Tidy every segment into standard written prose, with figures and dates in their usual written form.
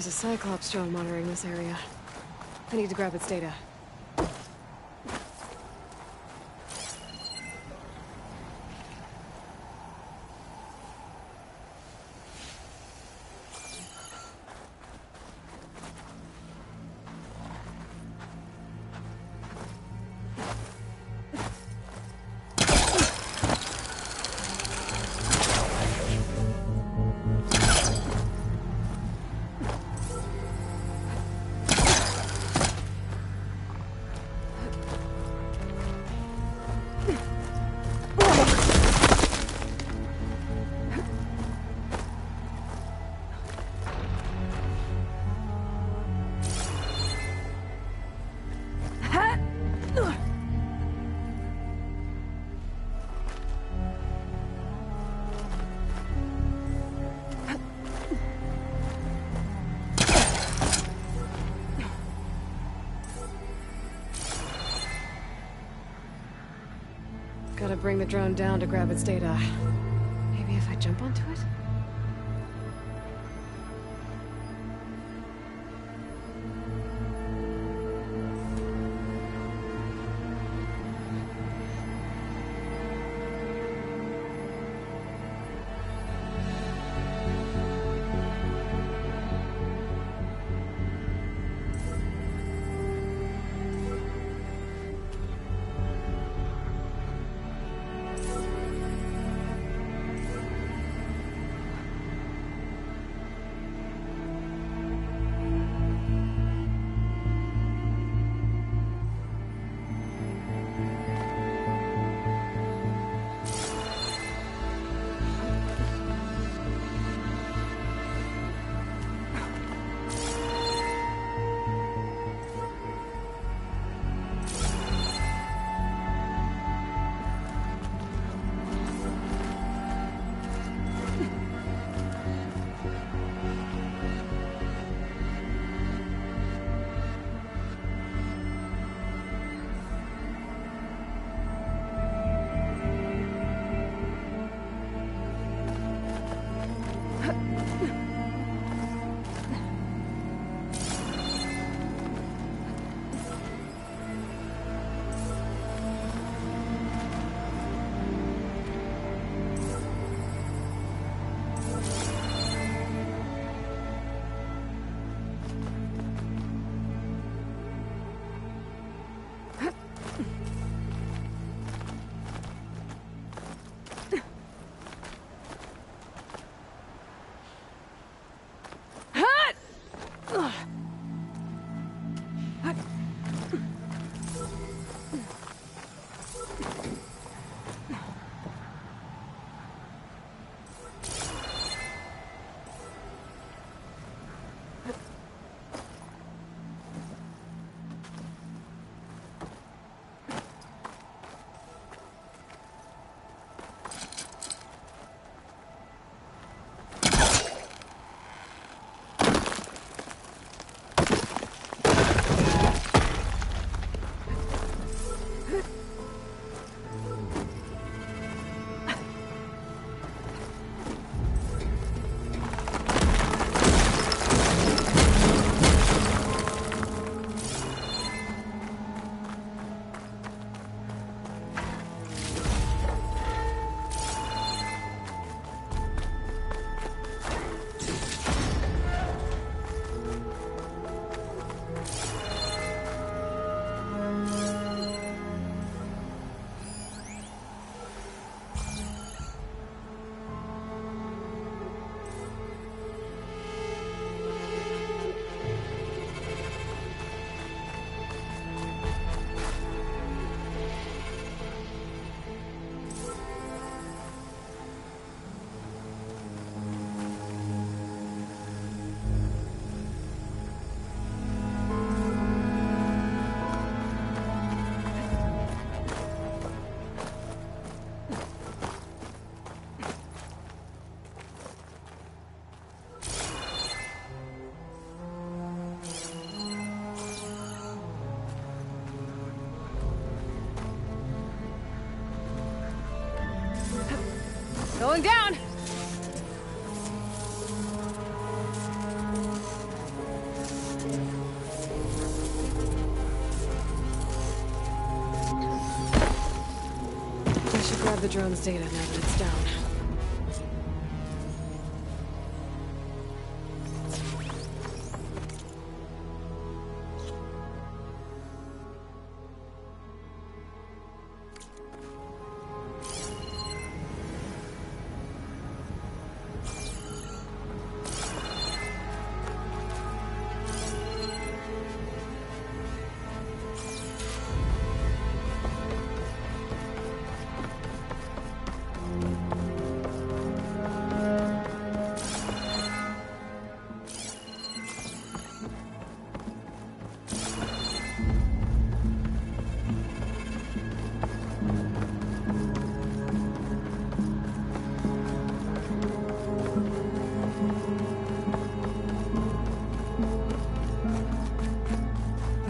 There's a Cyclops drone monitoring this area. I need to grab its data. Gotta bring the drone down to grab its data. Maybe if I jump onto it? Going down! the drone's data now that it's down.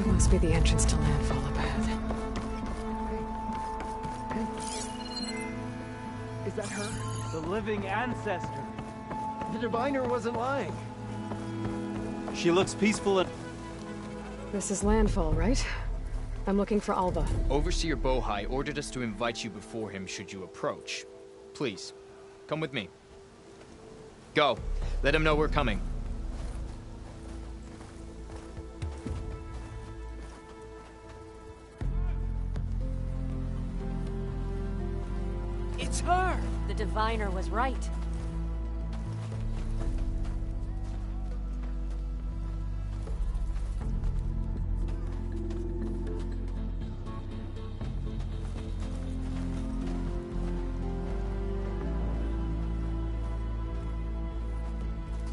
Must be the entrance to landfall up ahead. Is that her? The living ancestor. The diviner wasn't lying. She looks peaceful and... This is landfall, right? I'm looking for Alva. Overseer Bohai ordered us to invite you before him should you approach. Please, come with me. Go. Let him know we're coming. It's her! The diviner was right.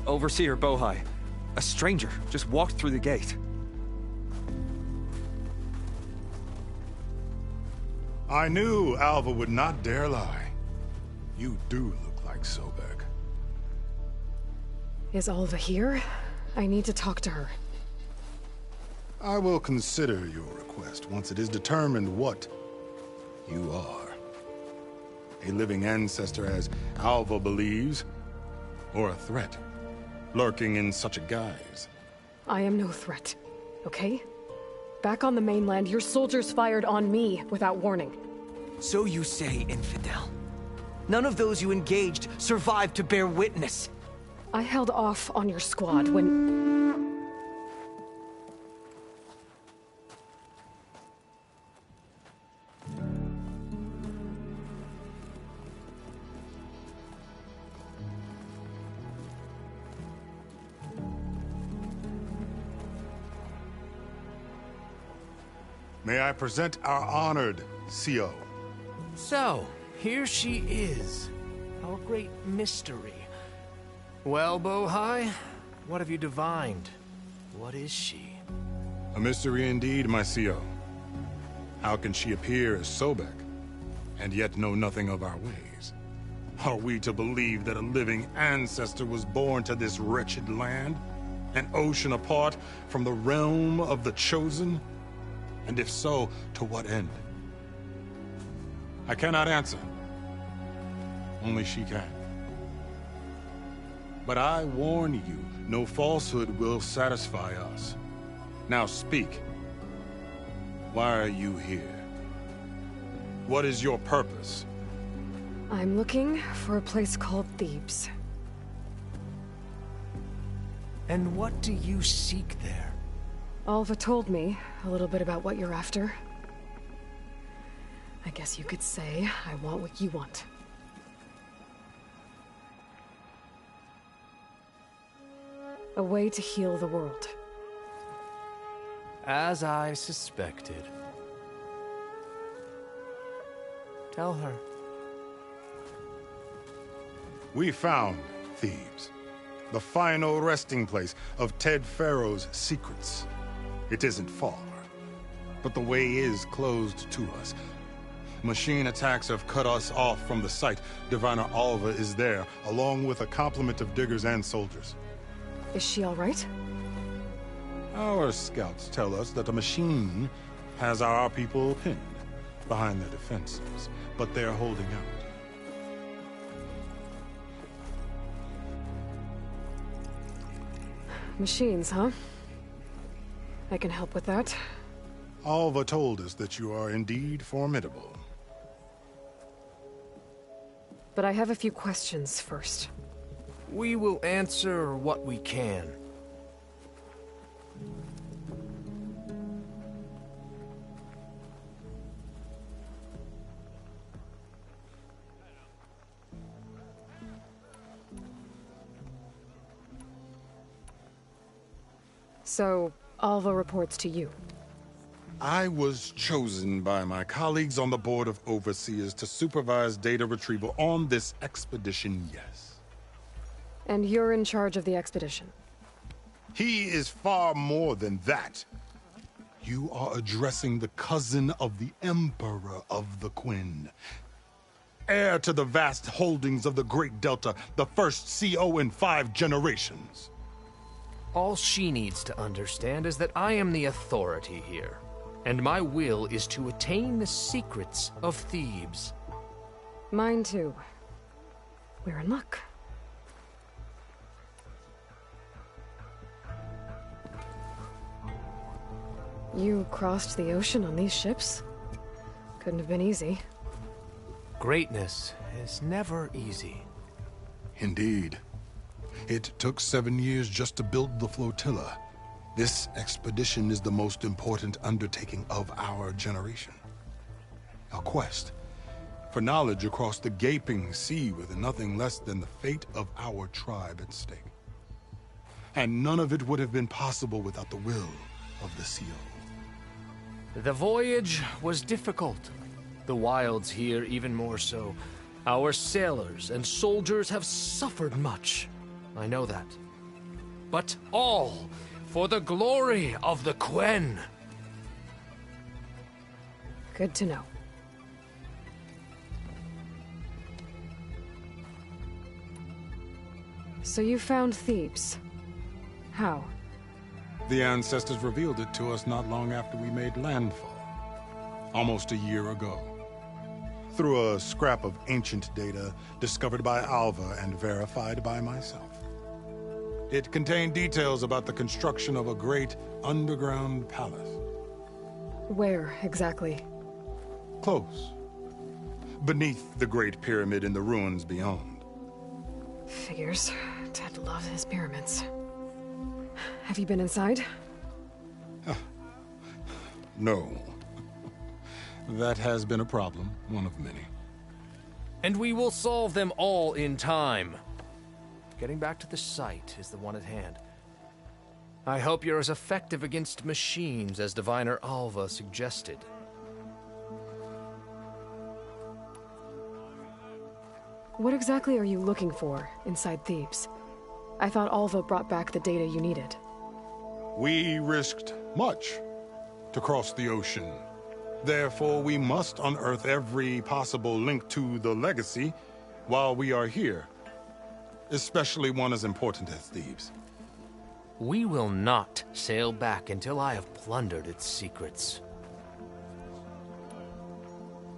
Overseer Bohai. A stranger just walked through the gate. I knew Alva would not dare lie. You do look like Sobek. Is Alva here? I need to talk to her. I will consider your request once it is determined what you are. A living ancestor, as Alva believes, or a threat, lurking in such a guise. I am no threat, okay? Back on the mainland, your soldiers fired on me without warning. So you say, infidel. None of those you engaged survived to bear witness. I held off on your squad when... May I present our honored CO. So, here she is. Our great mystery. Well, Bohai, what have you divined? What is she? A mystery indeed, my CO. How can she appear as Sobek, and yet know nothing of our ways? Are we to believe that a living ancestor was born to this wretched land? An ocean apart from the realm of the Chosen? And if so, to what end? I cannot answer. Only she can. But I warn you, no falsehood will satisfy us. Now speak. Why are you here? What is your purpose? I'm looking for a place called Thebes. And what do you seek there? Alva told me a little bit about what you're after. I guess you could say I want what you want. A way to heal the world. As I suspected. Tell her. We found Thebes, the final resting place of Ted Pharaoh's secrets. It isn't far, but the way is closed to us. Machine attacks have cut us off from the site. Diviner Alva is there, along with a complement of diggers and soldiers. Is she all right? Our scouts tell us that a machine has our people pinned behind their defenses, but they're holding out. Machines, huh? I can help with that. Alva told us that you are indeed formidable. but I have a few questions first. We will answer what we can. So, Alva reports to you. I was chosen by my colleagues on the Board of Overseers to supervise data retrieval on this expedition, yes. And you're in charge of the expedition. He is far more than that. You are addressing the cousin of the Emperor of the Quen. Heir to the vast holdings of the Great Delta, the first CO in 5 generations. All she needs to understand is that I am the authority here, and my will is to attain the secrets of Thebes. Mine too. We're in luck. You crossed the ocean on these ships? Couldn't have been easy. Greatness is never easy. Indeed. It took 7 years just to build the flotilla. This expedition is the most important undertaking of our generation. A quest for knowledge across the gaping sea with nothing less than the fate of our tribe at stake. And none of it would have been possible without the will of the CO. The voyage was difficult. The wilds here even more so. Our sailors and soldiers have suffered much. I know that. But all for the glory of the Quen. Good to know. So you found Thebes. How? The ancestors revealed it to us not long after we made landfall. Almost a year ago. Through a scrap of ancient data discovered by Alva and verified by myself. It contained details about the construction of a great underground palace. Where, exactly? Close. Beneath the Great Pyramid in the ruins beyond. Figures. Ted loves his pyramids. Have you been inside? No. That has been a problem, one of many. And we will solve them all in time. Getting back to the site is the one at hand. I hope you're as effective against machines as Diviner Alva suggested. What exactly are you looking for inside Thebes? I thought Alva brought back the data you needed. We risked much to cross the ocean. Therefore, we must unearth every possible link to the legacy while we are here. Especially one as important as Thebes. We will not sail back until I have plundered its secrets.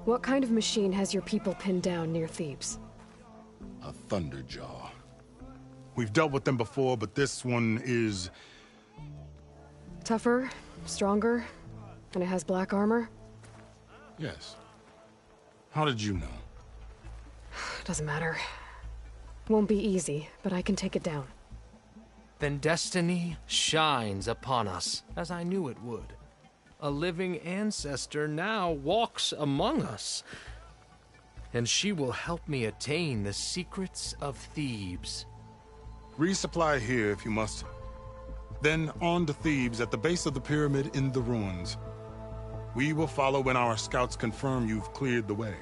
What kind of machine has your people pinned down near Thebes? A Thunderjaw. We've dealt with them before, but this one is... Tougher, stronger, and it has black armor? Yes. How did you know? Doesn't matter. Won't be easy, but I can take it down. Then destiny shines upon us, as I knew it would. A living ancestor now walks among us. And she will help me attain the secrets of Thebes. Resupply here if you must. Then on to Thebes at the base of the pyramid in the ruins. We will follow when our scouts confirm you've cleared the way.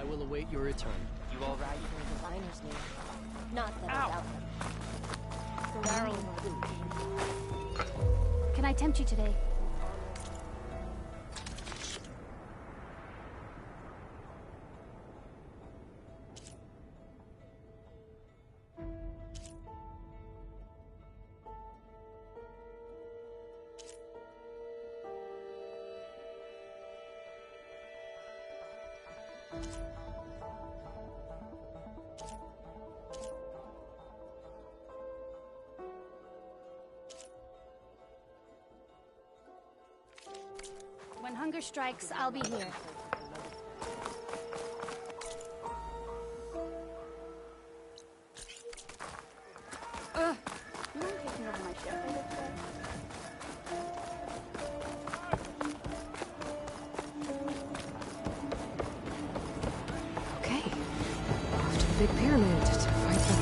will await your return. You all right? The diviner's name. Not that I doubt them. Can I tempt you today? When hunger strikes, I'll be here. You mind taking over my shift a bit today? Okay. Off to the big pyramid to fight the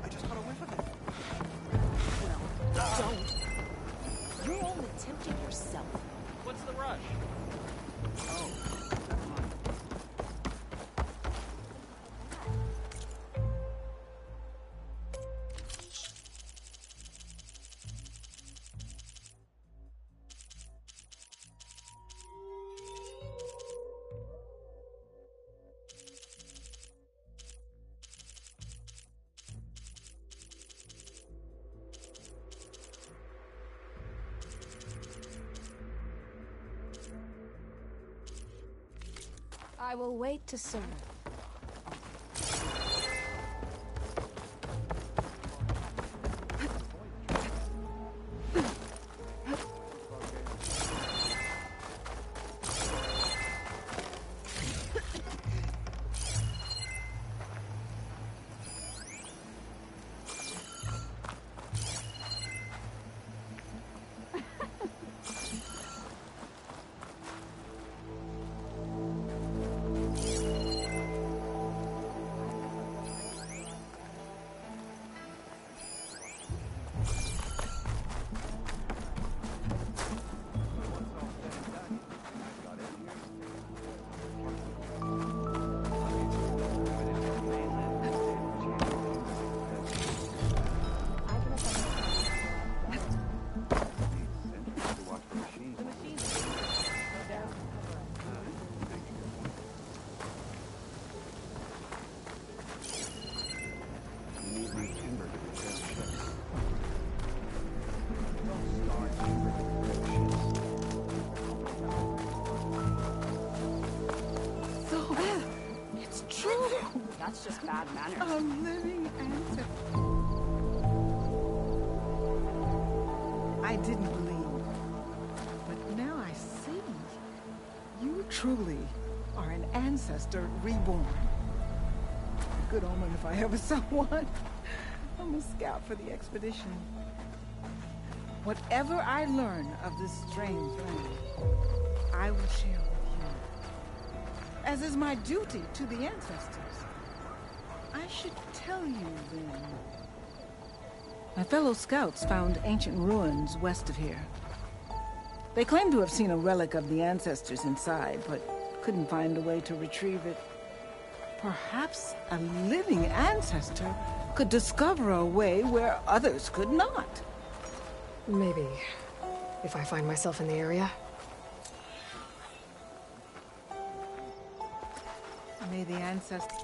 I just caught a whiff of it. Don't. You're only tempting yourself. What's the rush? I will wait to serve. That's just bad manners. A living ancestor. I didn't believe, but now I see. You truly are an ancestor reborn. A good omen if I ever saw one. I'm a scout for the expedition. Whatever I learn of this strange land, I will share with you. As is my duty to the ancestors. I should tell you then. My fellow scouts found ancient ruins west of here. They claim to have seen a relic of the ancestors inside, but couldn't find a way to retrieve it. Perhaps a living ancestor could discover a way where others could not. Maybe. If I find myself in the area. May the ancestors...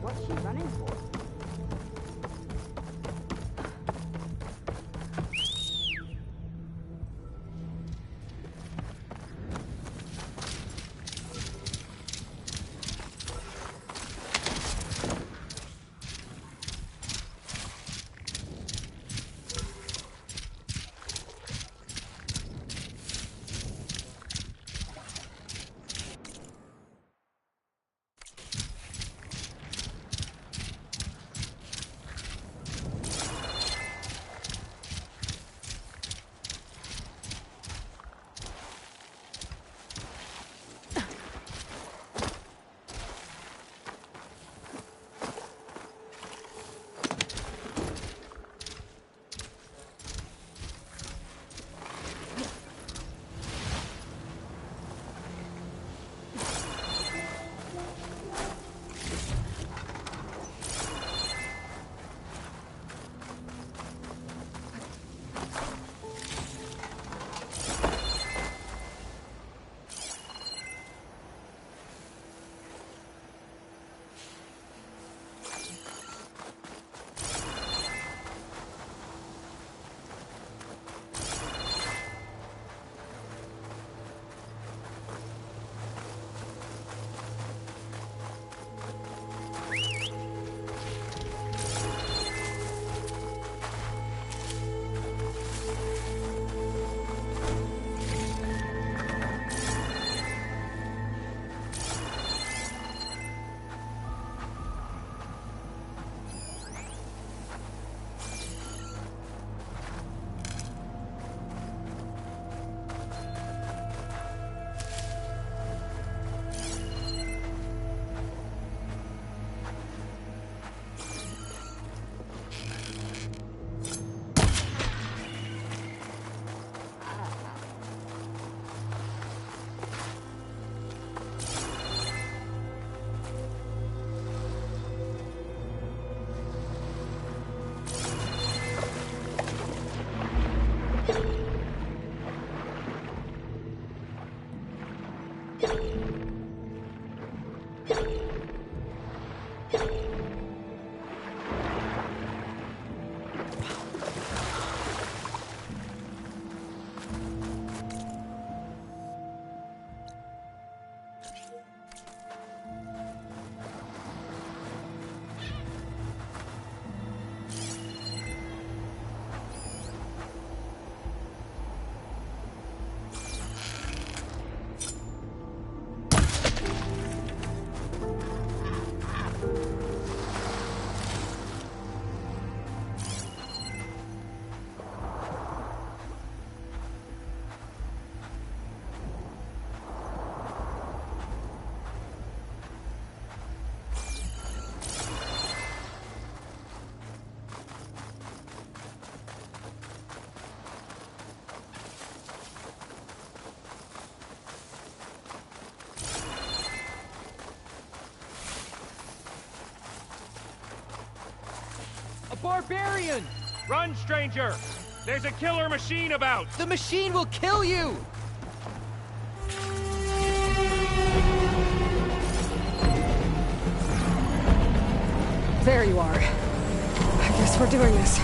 What's she running for? Barbarian! Run, stranger! There's a killer machine about! The machine will kill you! There you are. I guess we're doing this.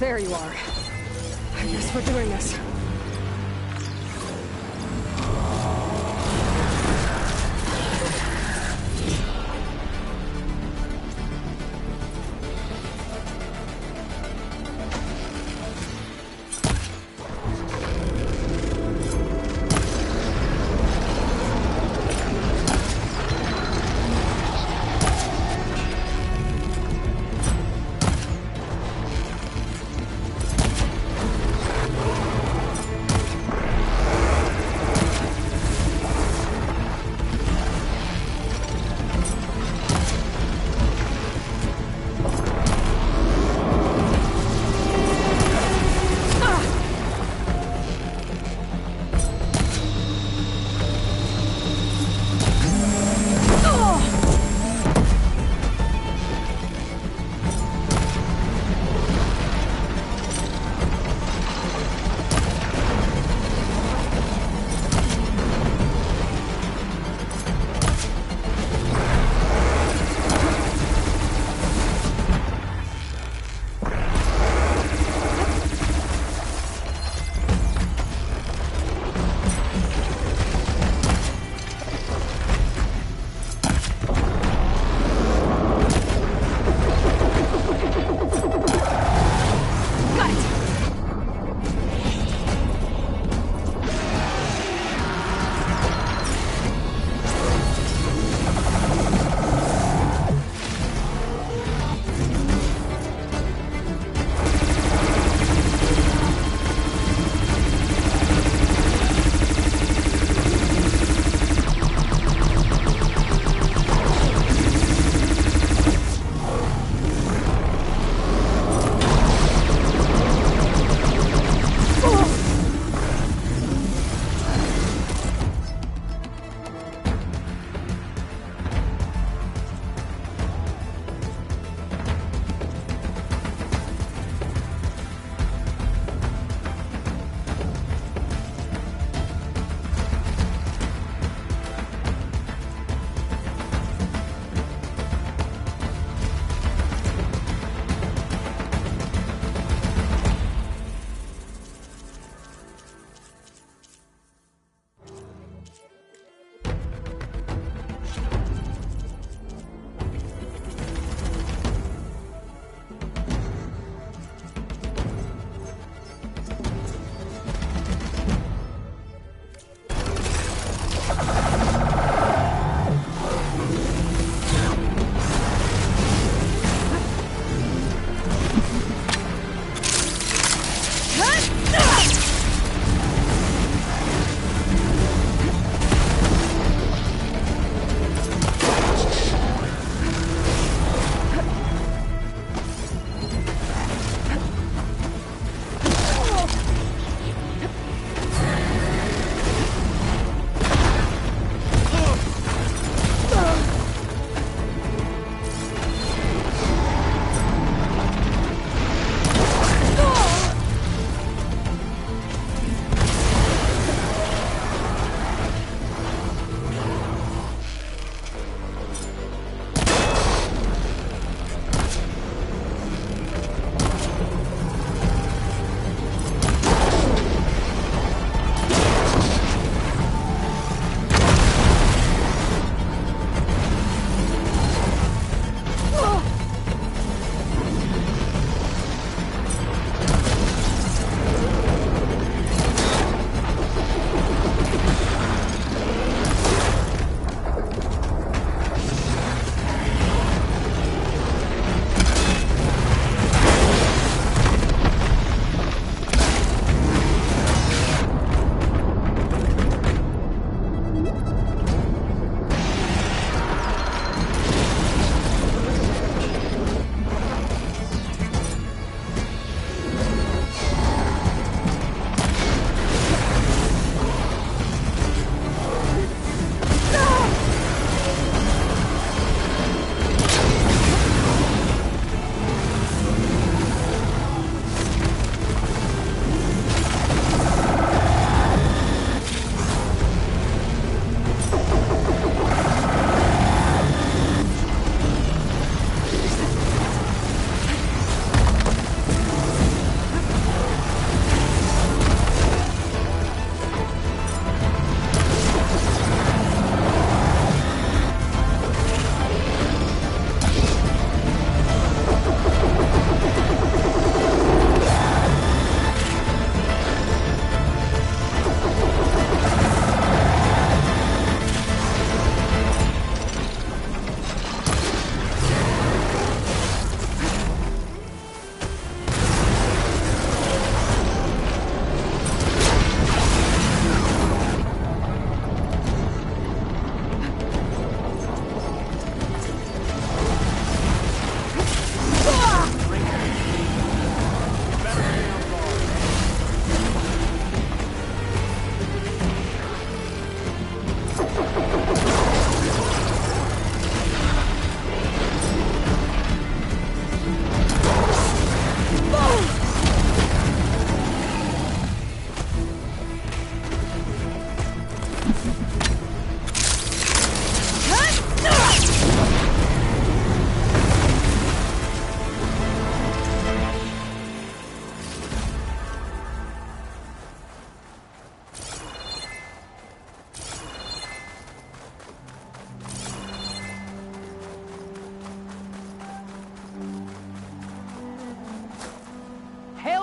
There you are. I guess we're doing this.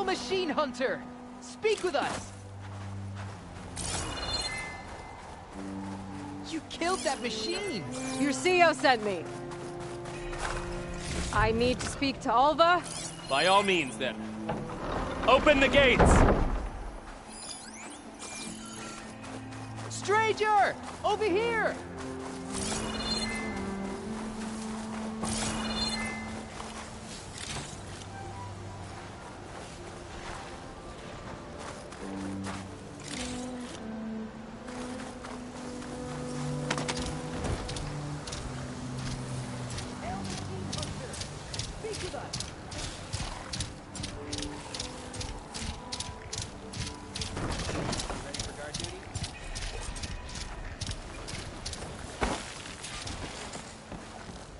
machine hunter! Speak with us! You killed that machine! Your CEO sent me. I need to speak to Alva. By all means, then. Open the gates! Stranger! Over here!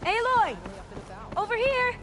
Aloy! Over here!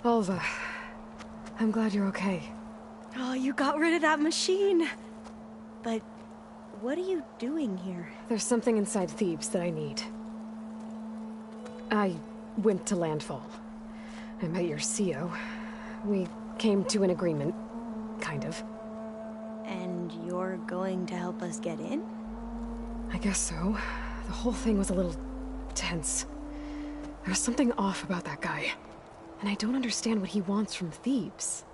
Alva, I'm glad you're okay. Oh, you got rid of that machine. But what are you doing here? There's something inside Thebes that I need. I went to Landfall. I met your CO. We came to an agreement, kind of. And you're going to help us get in? I guess so. The whole thing was a little tense. There was something off about that guy. And I don't understand what he wants from Thebes.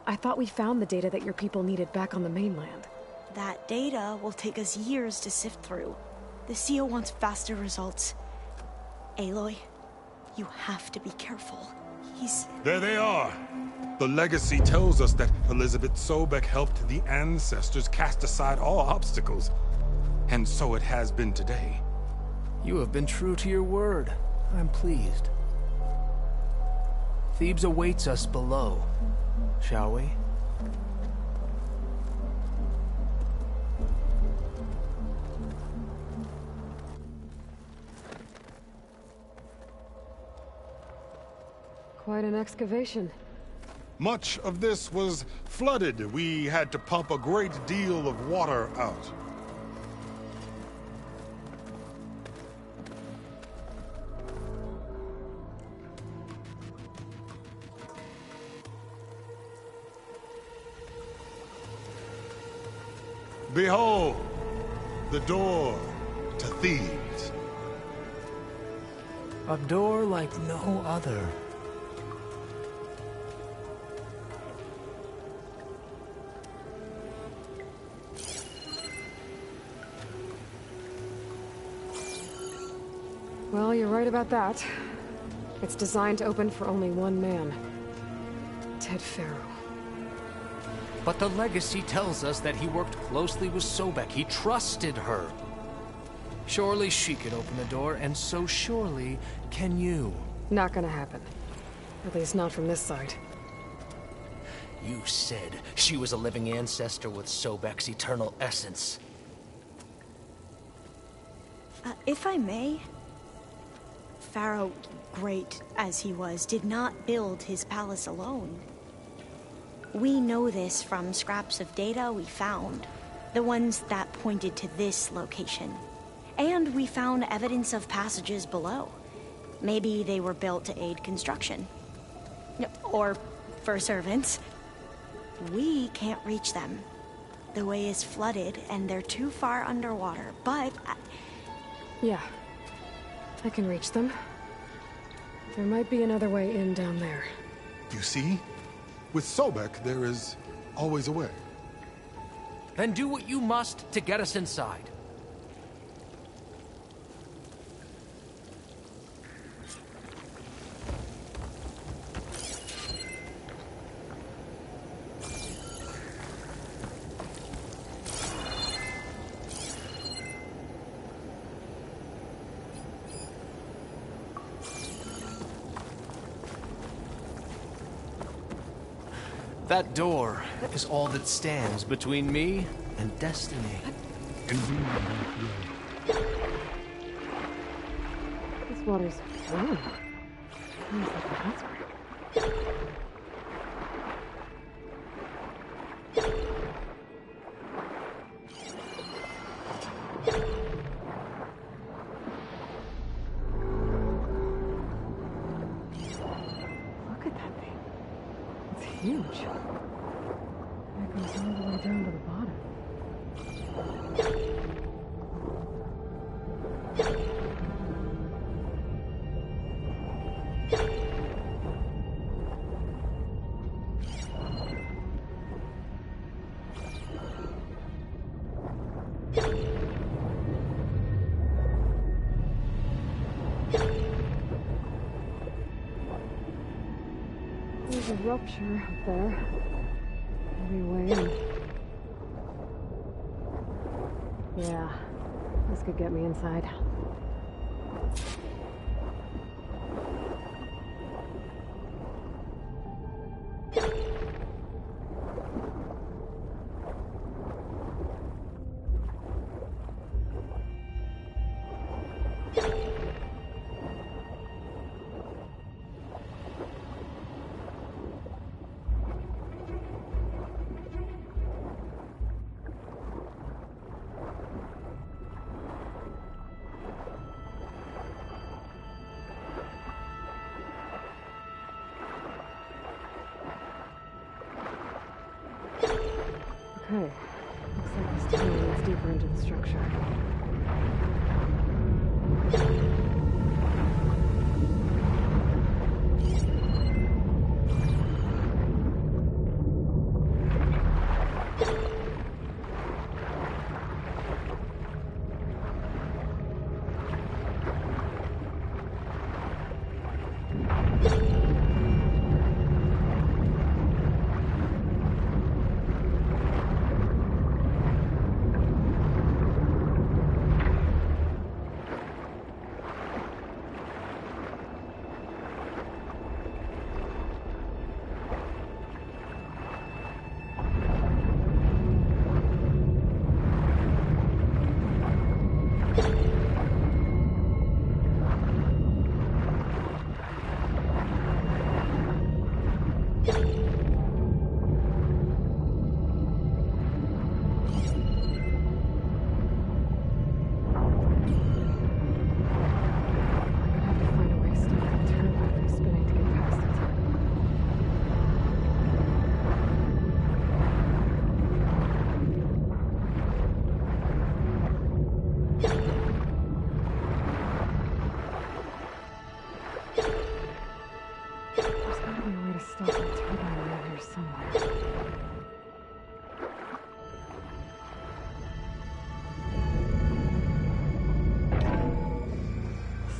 I thought we found the data that your people needed back on the mainland. That data will take us years to sift through. The CO wants faster results. Aloy, you have to be careful. There they are! The legacy tells us that Elizabeth Sobek helped the ancestors cast aside all obstacles. And so it has been today. You have been true to your word. I'm pleased. Thebes awaits us below, shall we? Quite an excavation. Much of this was flooded. We had to pump a great deal of water out. Behold, the door to Thebes. A door like no other. Well, you're right about that. It's designed to open for only one man. Ted Faro. But the legacy tells us that he worked closely with Sobek. He trusted her. Surely she could open the door, and so surely can you. Not gonna happen. At least not from this side. You said she was a living ancestor with Sobek's eternal essence. If I may, Pharaoh, great as he was, did not build his palace alone. We know this from scraps of data we found, the ones that pointed to this location. And we found evidence of passages below. Maybe they were built to aid construction. Or for servants. We can't reach them. The way is flooded and they're too far underwater, but... Yeah. I can reach them. There might be another way in down there. You see? With Sobek, there is always a way. Then do what you must to get us inside. That door is all that stands between me and destiny. This water's warm. Almost like a hot spring. Look at that thing. It's huge. It goes all the way down to the bottom. There's a rupture up there. Maybe a way in. Yeah, this could get me inside. Okay. Looks like this tunnel leads deeper into the structure.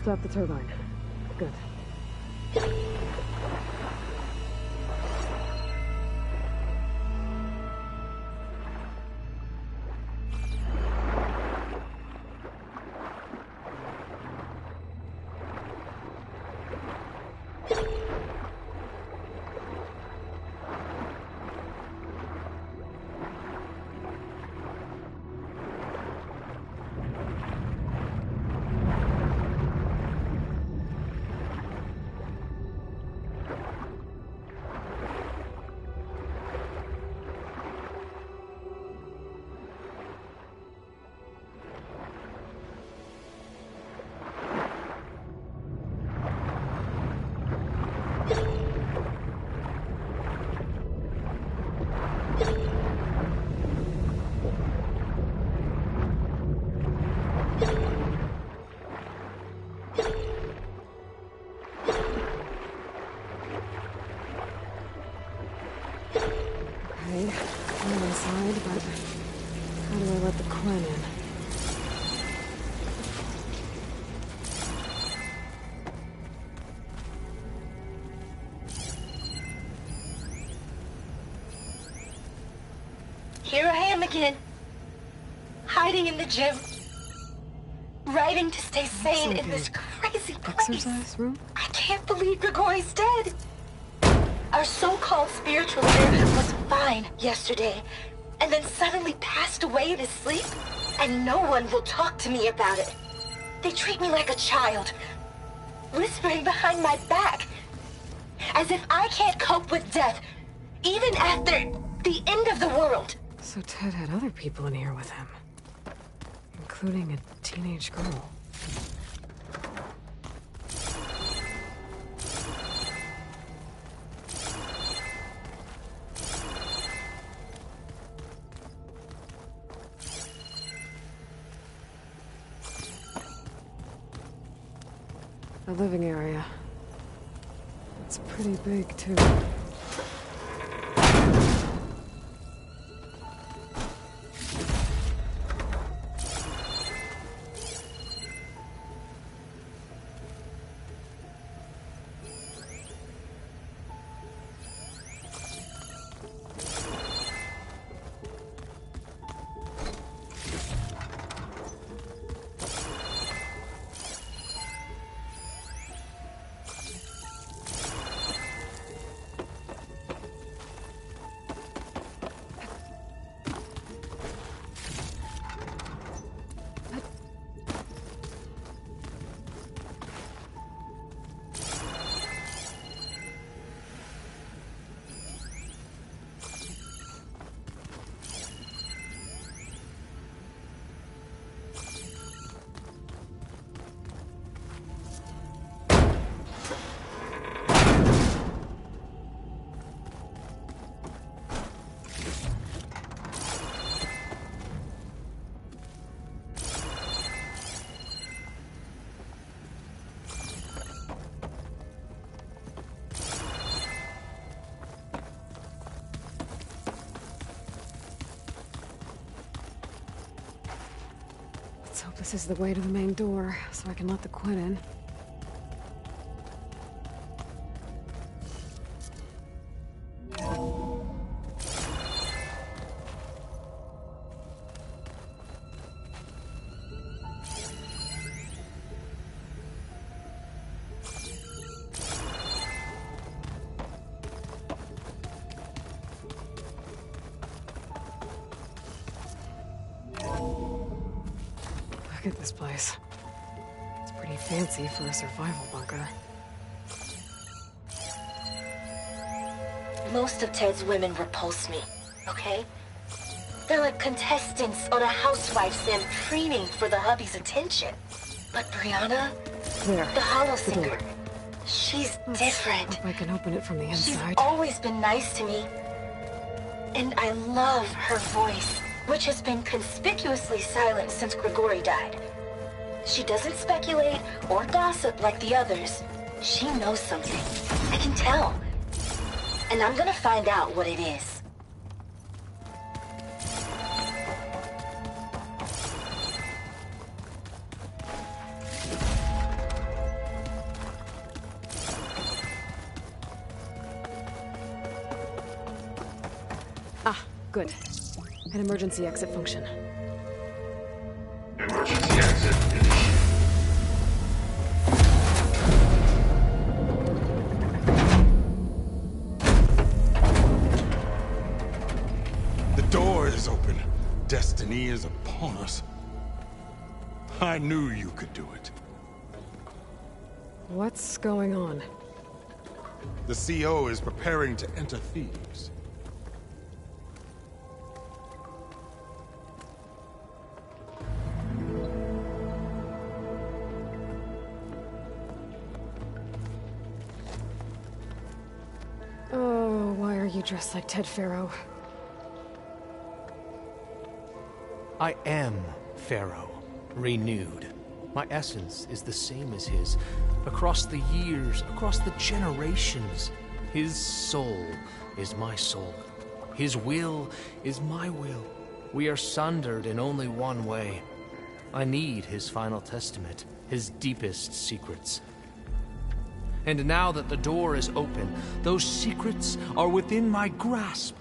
Stop the turbine. Good. Here I am again, hiding in the gym, writing to stay sane in this crazy place. Exercise room? I can't believe Grigori's dead. Our so-called spiritual leader was fine yesterday, and then suddenly passed away in his sleep, and no one will talk to me about it. They treat me like a child, whispering behind my back, as if I can't cope with death, even after the end of the world. So Ted had other people in here with him, including a teenage girl. The living area. It's pretty big, too. This is the way to the main door, so I can let the Quit in. Look at this place. It's pretty fancy for a survival bunker. Most of Ted's women repulse me, okay? They're like contestants on a housewife sim preening for the hubby's attention. But Brianna, There. the hollow The singer, door. she's different. Hope I can open it from the She's inside. always been nice to me. And I love her voice, which has been conspicuously silent since Grigori died. She doesn't speculate or gossip like the others. She knows something. I can tell. And I'm gonna find out what it is. Ah, good. An emergency exit function. Emergency exit initiated. The door is open. Destiny is upon us. I knew you could do it. What's going on? The CO is preparing to enter Thebes. Oh, why are you dressed like Ted Faro? I am Pharaoh, renewed. My essence is the same as his. Across the years, across the generations, his soul is my soul. His will is my will. We are sundered in only one way. I need his final testament, his deepest secrets. And now that the door is open, those secrets are within my grasp.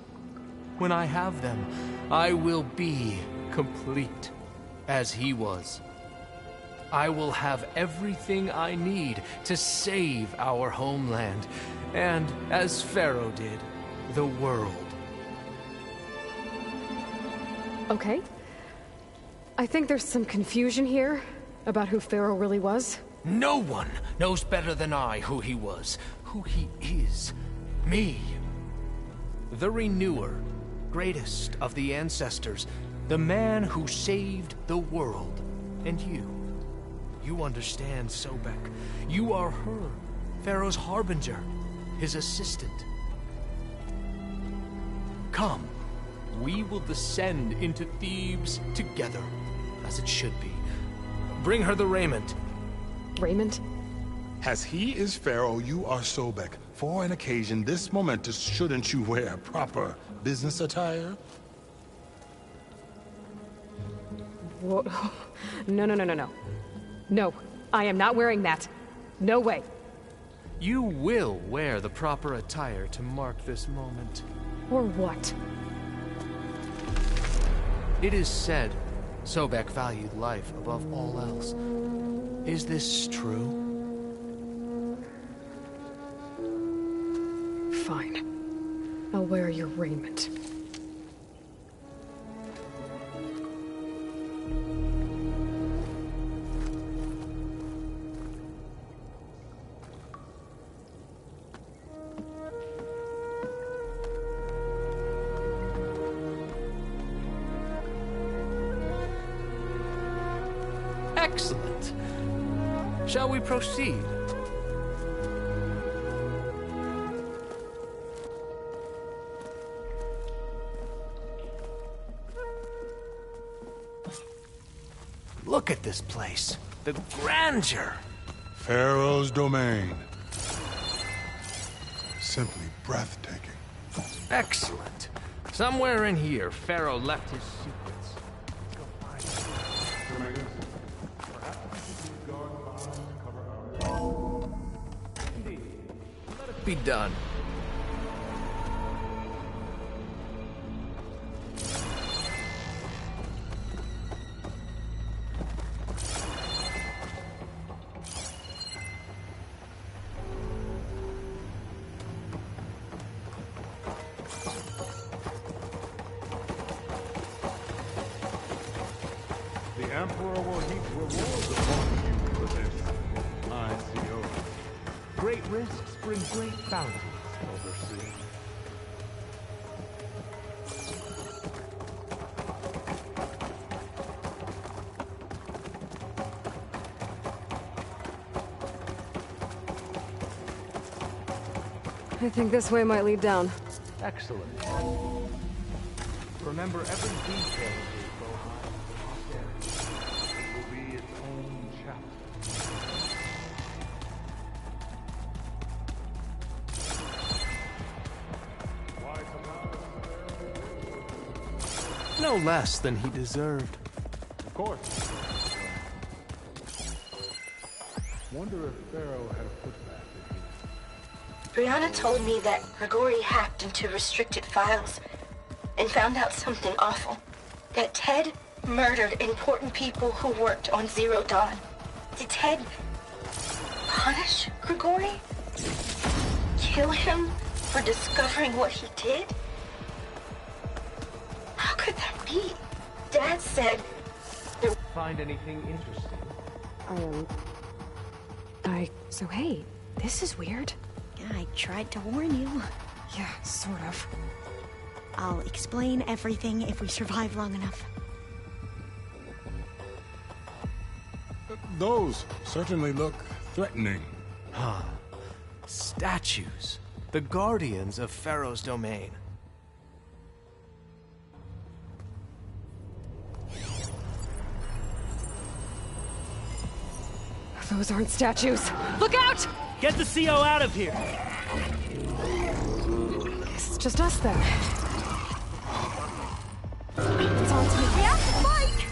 When I have them, I will be complete, as he was. I will have everything I need to save our homeland, and, as Pharaoh did, the world. Okay. I think there's some confusion here about who Pharaoh really was. No one knows better than I who he was, who he is. Me. The Renewer, greatest of the ancestors, the man who saved the world. And you. You understand, Sobek. You are her, Pharaoh's harbinger, his assistant. Come, we will descend into Thebes together, as it should be. Bring her the raiment. Raiment? As he is Pharaoh, you are Sobek. For an occasion this momentous, shouldn't you wear proper business attire? Whoa. No. No, I am not wearing that. No way. You will wear the proper attire to mark this moment. Or what? It is said Sobek valued life above all else. Is this true? Fine. I'll wear your raiment. Excellent. Shall we proceed? Look at this place. The grandeur. Pharaoh's domain. Simply breathtaking. Excellent. Somewhere in here, Pharaoh left his secrets. Let's go find them. be done. The Emperor will heap rewards upon you for this, ICO. Great risks bring great bounties, Overseer. I think this way might lead down. Excellent. Remember every detail of this, Bohai. It will be its own chapter. No less than he deserved. Of course. Wonder if Pharaoh had a putback in here. Brianna told me that Grigori hacked into restricted files and found out something awful. That Ted murdered important people who worked on Zero Dawn. Did Ted punish Grigori? Kill him for discovering what he did? How could that be? Dad said... Find anything interesting? So hey, this is weird. I tried to warn you. Yeah, sort of. I'll explain everything if we survive long enough. Those certainly look threatening. Huh. Statues. The guardians of Pharaoh's domain. Those aren't statues. Look out! Get the CO out of here! Guess it's just us then. It's on to me. We have to fight!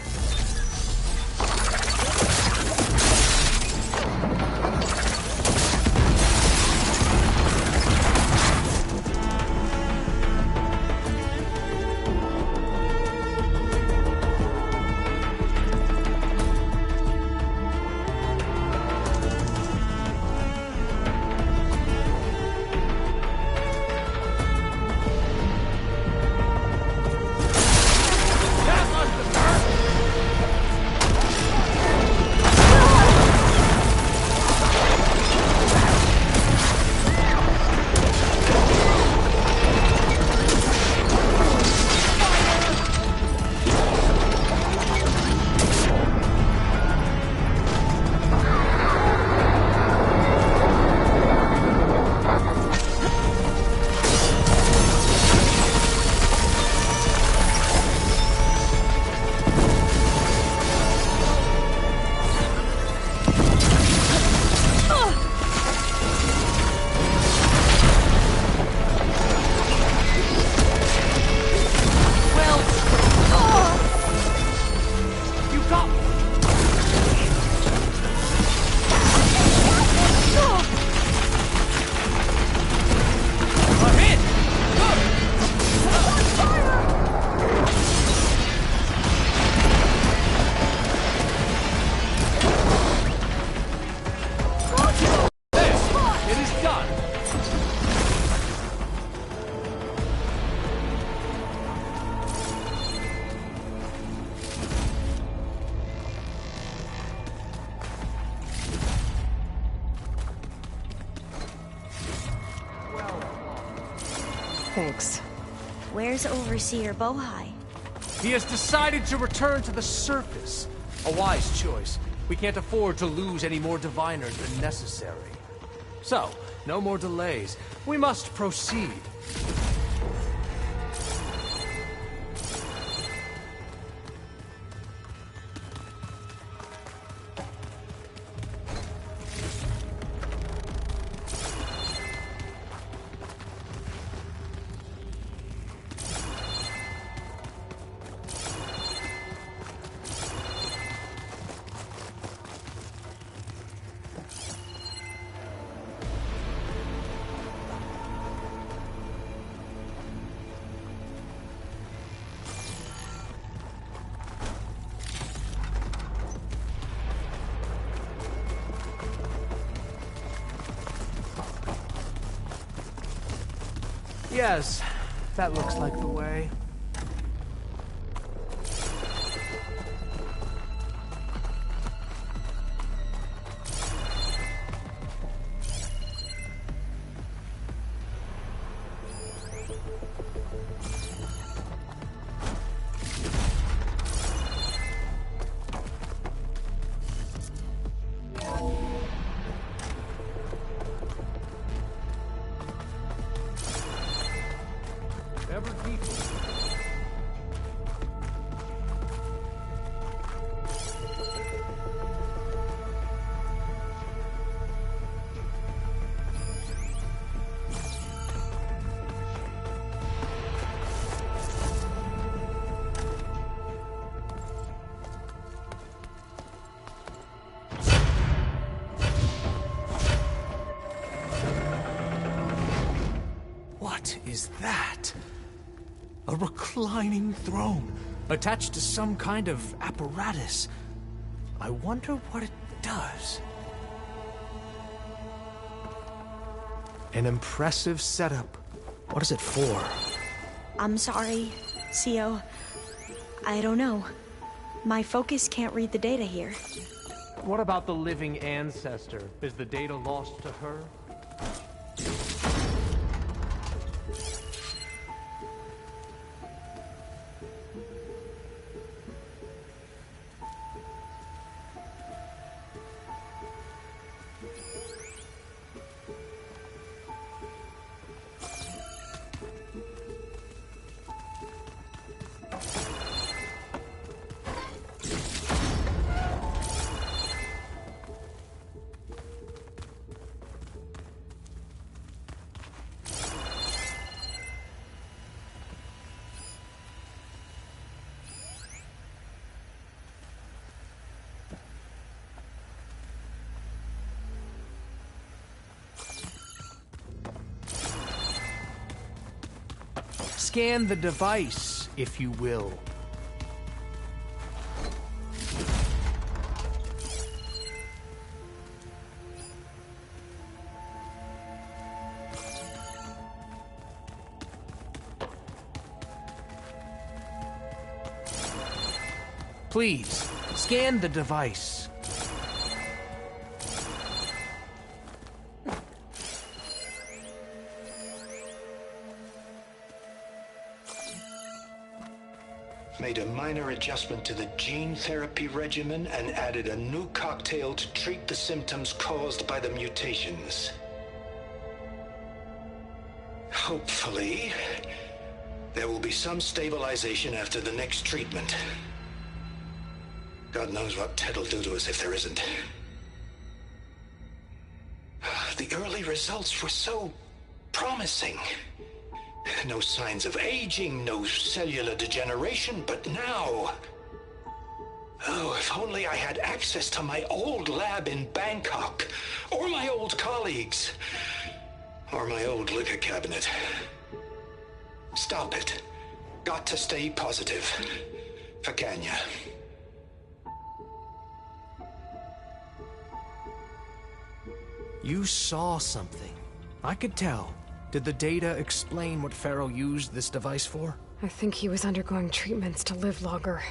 Thanks. Where's Overseer Bohai? He has decided to return to the surface. A wise choice. We can't afford to lose any more diviners than necessary. So, no more delays. We must proceed. Yes, that looks like the way. What is that? A reclining throne, attached to some kind of apparatus. I wonder what it does. An impressive setup. What is it for? I'm sorry, Sio. I don't know. My focus can't read the data here. What about the living ancestor? Is the data lost to her? Scan the device, if you will. Please, scan the device. Made a minor adjustment to the gene therapy regimen and added a new cocktail to treat the symptoms caused by the mutations. Hopefully, there will be some stabilization after the next treatment. God knows what Ted will do to us if there isn't. The early results were so promising. No signs of aging, no cellular degeneration, but now... Oh, if only I had access to my old lab in Bangkok, or my old colleagues, or my old liquor cabinet. Stop it. Got to stay positive. For Kanya. You saw something. I could tell. Did the data explain what Pharaoh used this device for? I think he was undergoing treatments to live longer.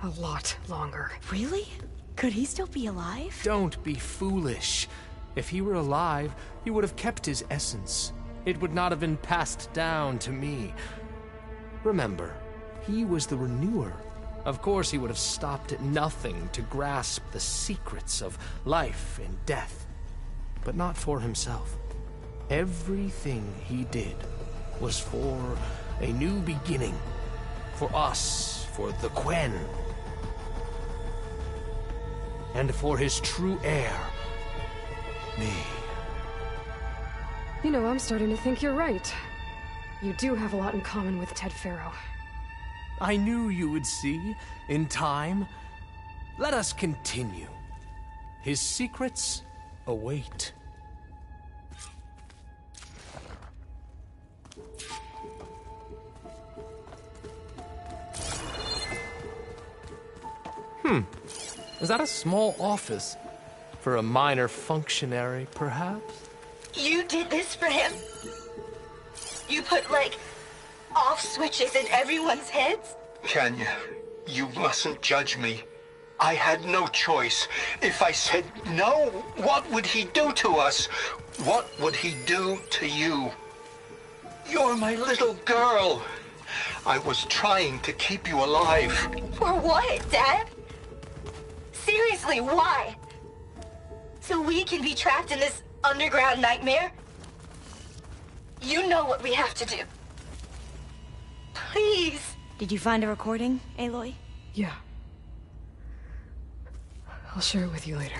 A lot longer. Really? Could he still be alive? Don't be foolish. If he were alive, he would have kept his essence. It would not have been passed down to me. Remember, he was the renewer. Of course he would have stopped at nothing to grasp the secrets of life and death. But not for himself. Everything he did was for a new beginning. For us, for the Quen. And for his true heir, me. You know, I'm starting to think you're right. You do have a lot in common with Ted Pharaoh. I knew you would see, in time. Let us continue. His secrets await. Is that a small office? For a minor functionary, perhaps? You did this for him? You put, like, off switches in everyone's heads? Kenya, you mustn't judge me. I had no choice. If I said no, what would he do to us? What would he do to you? You're my little girl. I was trying to keep you alive. For what, Dad? Seriously, why? So we can be trapped in this underground nightmare? You know what we have to do. Please. Did you find a recording, Aloy? Yeah. I'll share it with you later.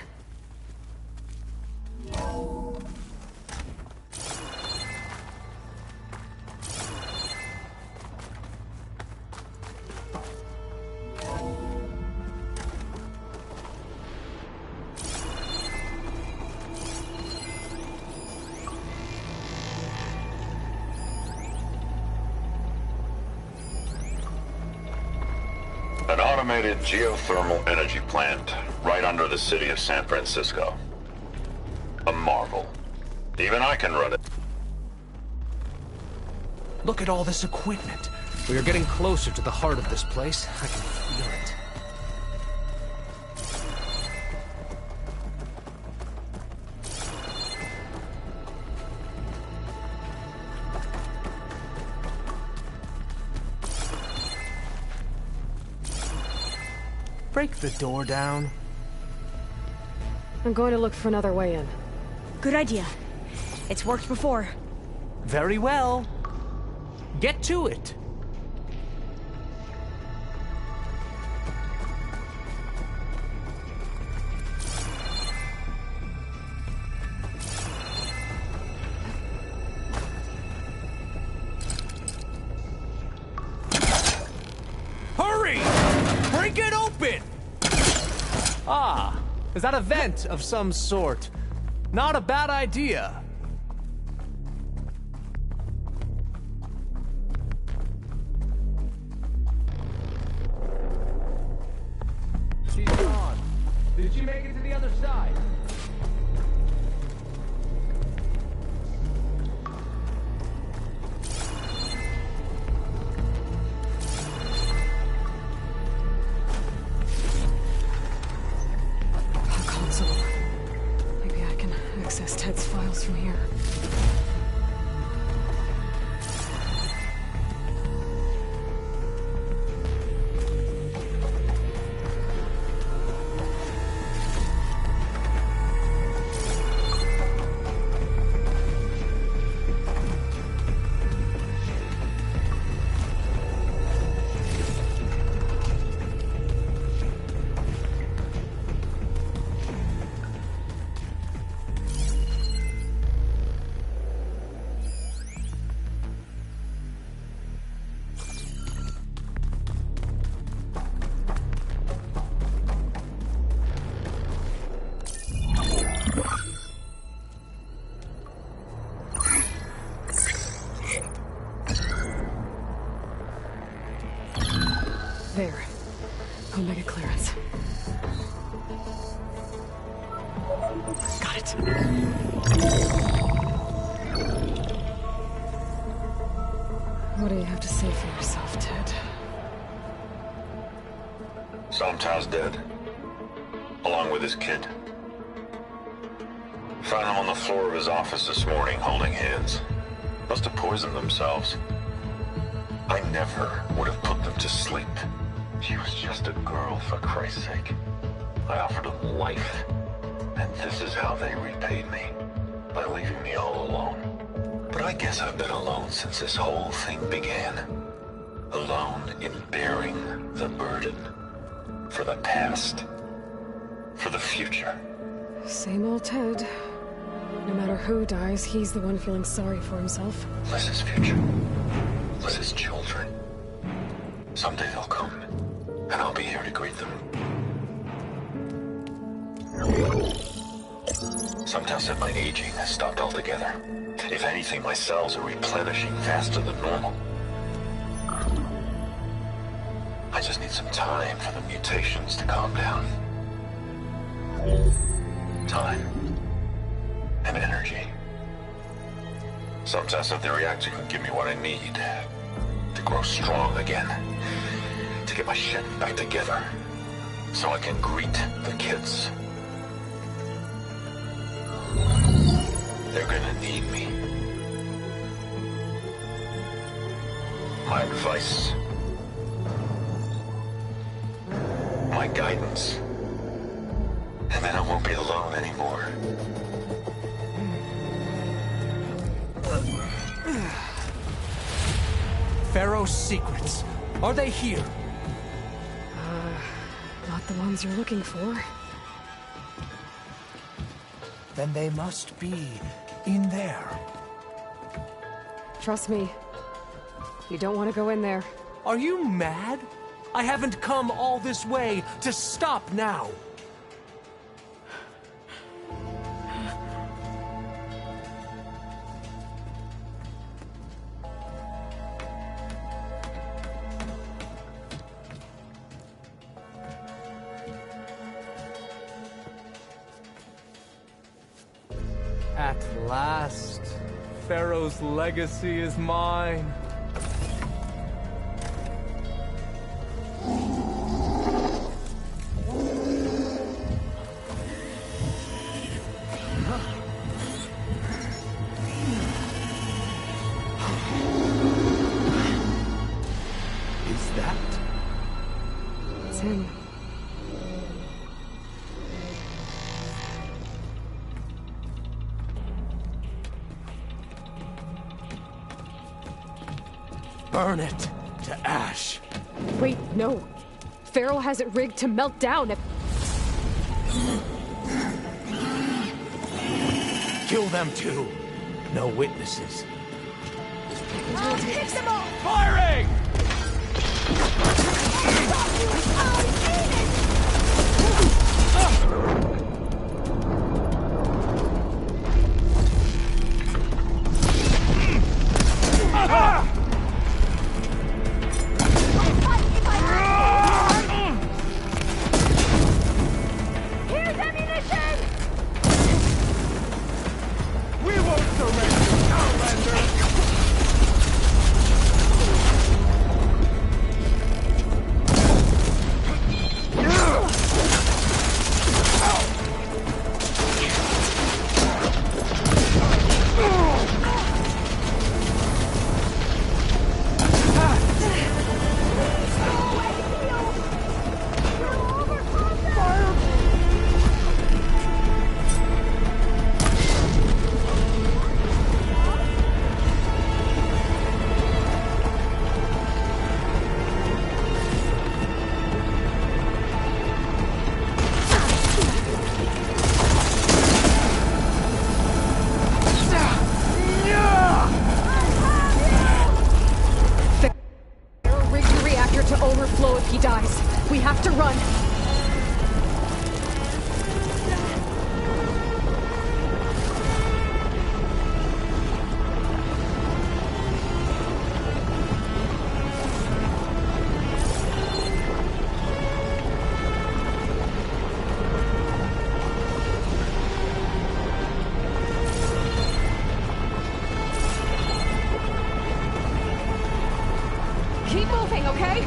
An automated geothermal energy plant right under the city of San Francisco. A marvel. Even I can run it. Look at all this equipment. We are getting closer to the heart of this place. I can feel it. Break the door down. I'm going to look for another way in. Good idea. It's worked before. Very well. Get to it. Hurry! Break it open! Ah, is that a vent of some sort? Not a bad idea. She's gone. Did she make it to the other side? Maybe I can access Ted's files from here. There. Omega clearance. Got it. What do you have to say for yourself, Ted? Somtow's dead. Along with his kid. Found him on the floor of his office this morning, holding hands. Must have poisoned themselves. I never would have put them to sleep. She was just a girl, for Christ's sake. I offered them life. And this is how they repaid me. By leaving me all alone. But I guess I've been alone since this whole thing began. Alone in bearing the burden. For the past. For the future. Same old Ted. No matter who dies, he's the one feeling sorry for himself. Liz's future. Liz's children. Someday they'll come. And I'll be here to greet them. Sometimes said my aging has stopped altogether. If anything, my cells are replenishing faster than normal. I just need some time for the mutations to calm down. Time. And energy. Some test of the reactor can give me what I need to grow strong again, to get my shit back together, so I can greet the kids. They're gonna need me. My advice, my guidance, and then I won't be alone anymore. Pharaoh's secrets. Are they here? Not the ones you're looking for. Then they must be in there. Trust me. You don't want to go in there. Are you mad? I haven't come all this way to stop now. At last, Pharaoh's legacy is mine. Is that? It's him. Burn it to ash. Wait, no. Pharaoh has it rigged to melt down if... Kill them too. No witnesses. Pick them off! Firing! Here's ammunition! We won't surrender, Outlander! He dies. We have to run. Keep moving, okay?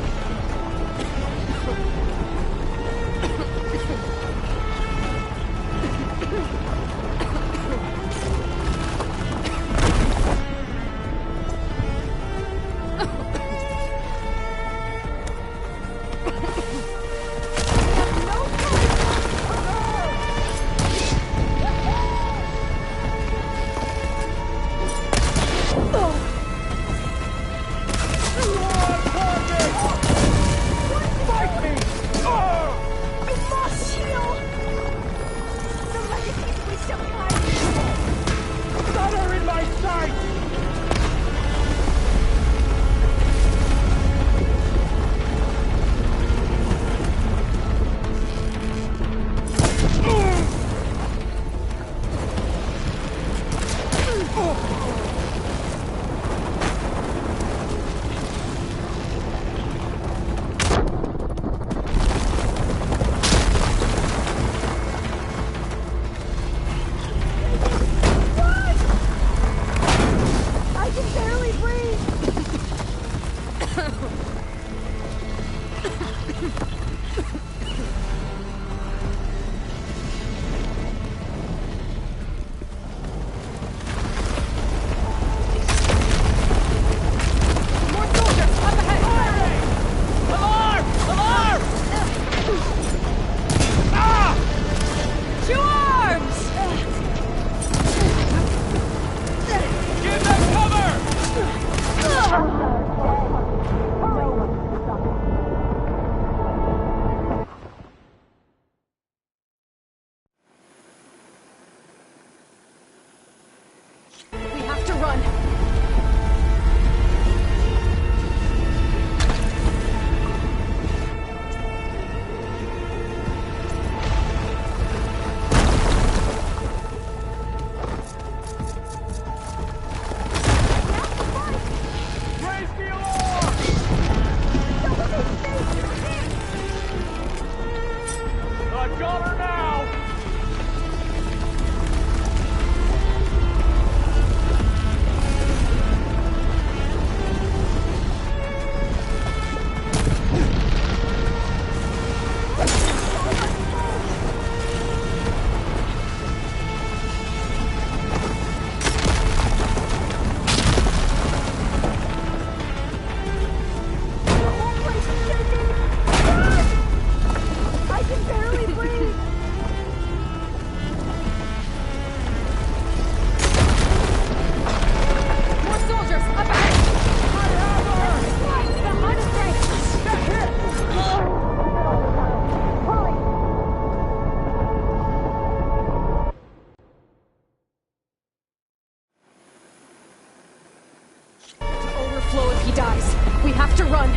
flow if he dies. We have to run.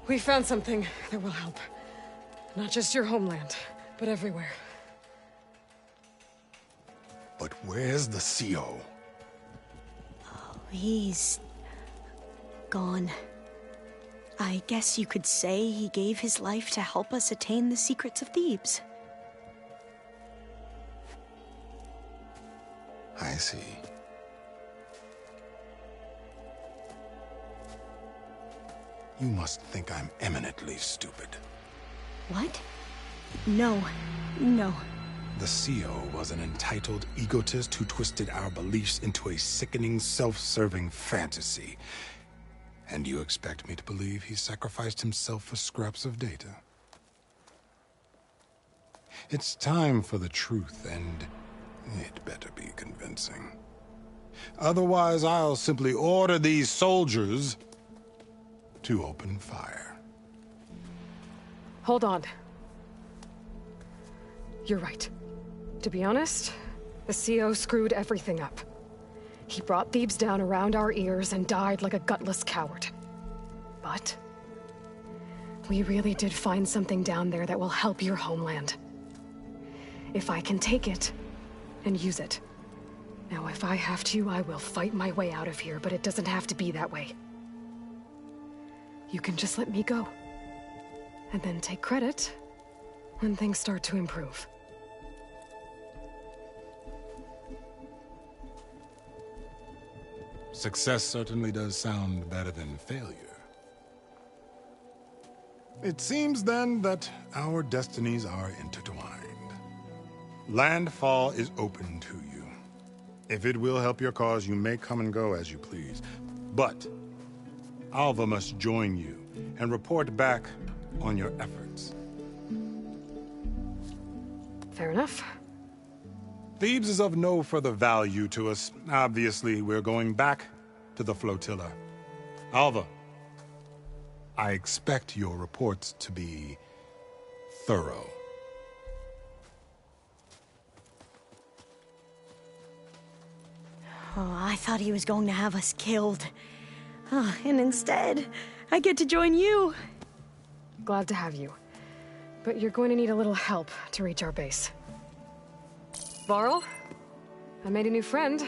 We found something that will help. Not just your homeland, but everywhere. But where's the CO? He's gone. I guess you could say he gave his life to help us attain the secrets of Thebes. I see. You must think I'm eminently stupid. What? No. No. The CO was an entitled egotist who twisted our beliefs into a sickening, self-serving fantasy. And you expect me to believe he sacrificed himself for scraps of data? It's time for the truth, and it better be convincing. Otherwise, I'll simply order these soldiers to open fire. Hold on. You're right. To be honest, the CO screwed everything up. He brought Thebes down around our ears and died like a gutless coward. But we really did find something down there that will help your homeland. If I can take it and use it. Now, if I have to, I will fight my way out of here, but it doesn't have to be that way. You can just let me go. And then take credit when things start to improve. Success certainly does sound better than failure. It seems then that our destinies are intertwined. Landfall is open to you. If it will help your cause, you may come and go as you please. But Alva must join you and report back on your efforts. Fair enough. Thebes is of no further value to us. Obviously, we're going back to the flotilla. Alva, I expect your reports to be thorough. Oh, I thought he was going to have us killed. Oh, and instead, I get to join you. Glad to have you. But you're going to need a little help to reach our base. Varl, I made a new friend.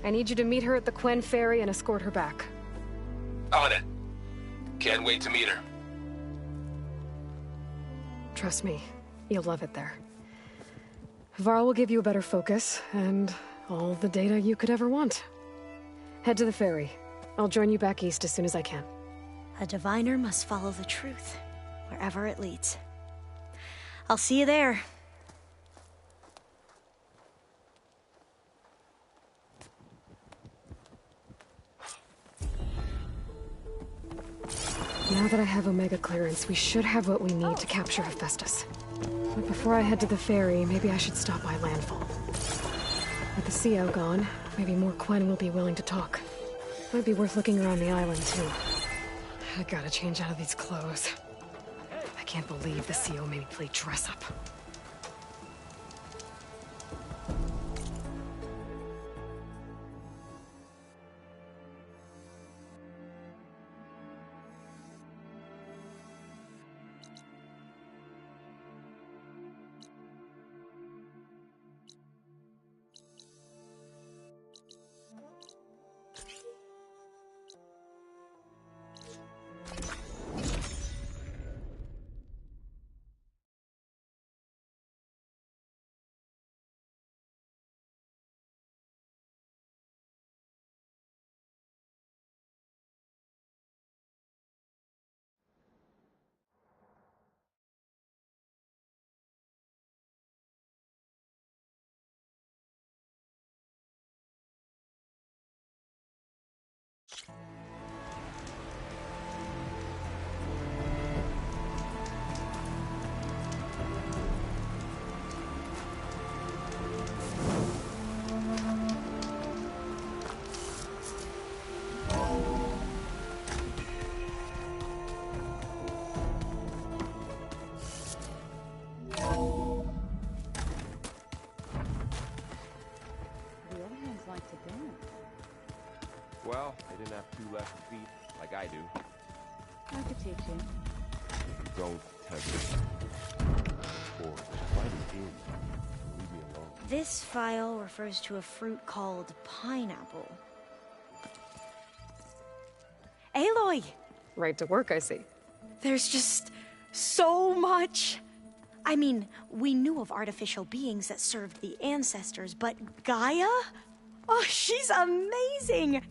I need you to meet her at the Quen Ferry and escort her back. On it. Can't wait to meet her. Trust me, you'll love it there. Varl will give you a better focus, and all the data you could ever want. Head to the ferry. I'll join you back east as soon as I can. A diviner must follow the truth, wherever it leads. I'll see you there. Now that I have Omega clearance, we should have what we need to capture Hephaestus. But before I head to the ferry, maybe I should stop by Landfall. With the CO gone, maybe more Quen will be willing to talk. Might be worth looking around the island, too. I gotta change out of these clothes. I can't believe the CO made me play dress up. Well, they didn't have two left feet. I like I do. I could teach you. If you don't tell me, or fight it in, leave me alone. This file refers to a fruit called pineapple. Aloy! Right to work, I see. There's just so much. I mean, we knew of artificial beings that served the ancestors, but Gaia? Oh, she's amazing!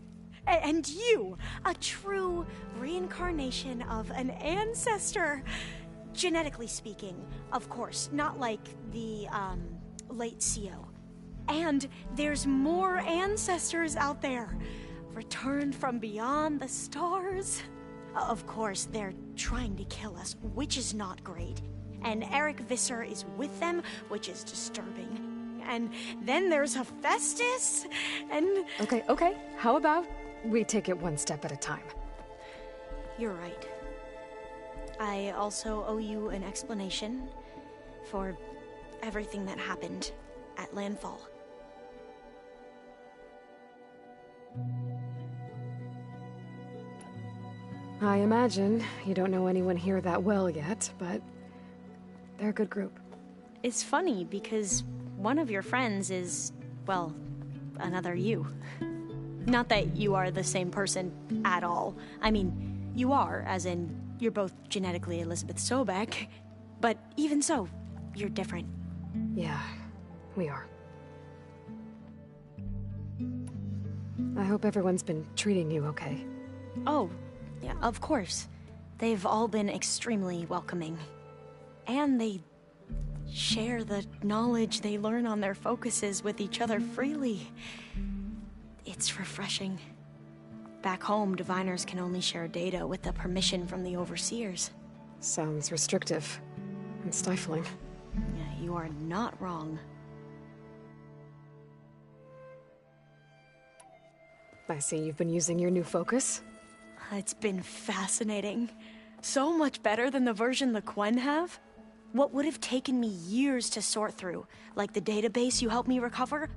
And you, a true reincarnation of an ancestor. Genetically speaking, of course, not like the, late CO. And there's more ancestors out there, returned from beyond the stars. Of course, they're trying to kill us, which is not great. And Eric Visser is with them, which is disturbing. And then there's Hephaestus, and... Okay. How about we take it one step at a time? You're right. I also owe you an explanation for everything that happened at Landfall. I imagine you don't know anyone here that well yet, but they're a good group. It's funny because one of your friends is, well, another you. Not that you are the same person at all. I mean, you are, as in, you're both genetically Elizabeth Sobek, but even so, you're different. Yeah, we are. I hope everyone's been treating you okay. Oh, yeah, of course. They've all been extremely welcoming. And they share the knowledge they learn on their focuses with each other freely. It's refreshing. Back home, diviners can only share data with the permission from the overseers. Sounds restrictive and stifling. Yeah, you are not wrong. I see you've been using your new focus. It's been fascinating. So much better than the version the Quen have. What would have taken me years to sort through, like the database you helped me recover,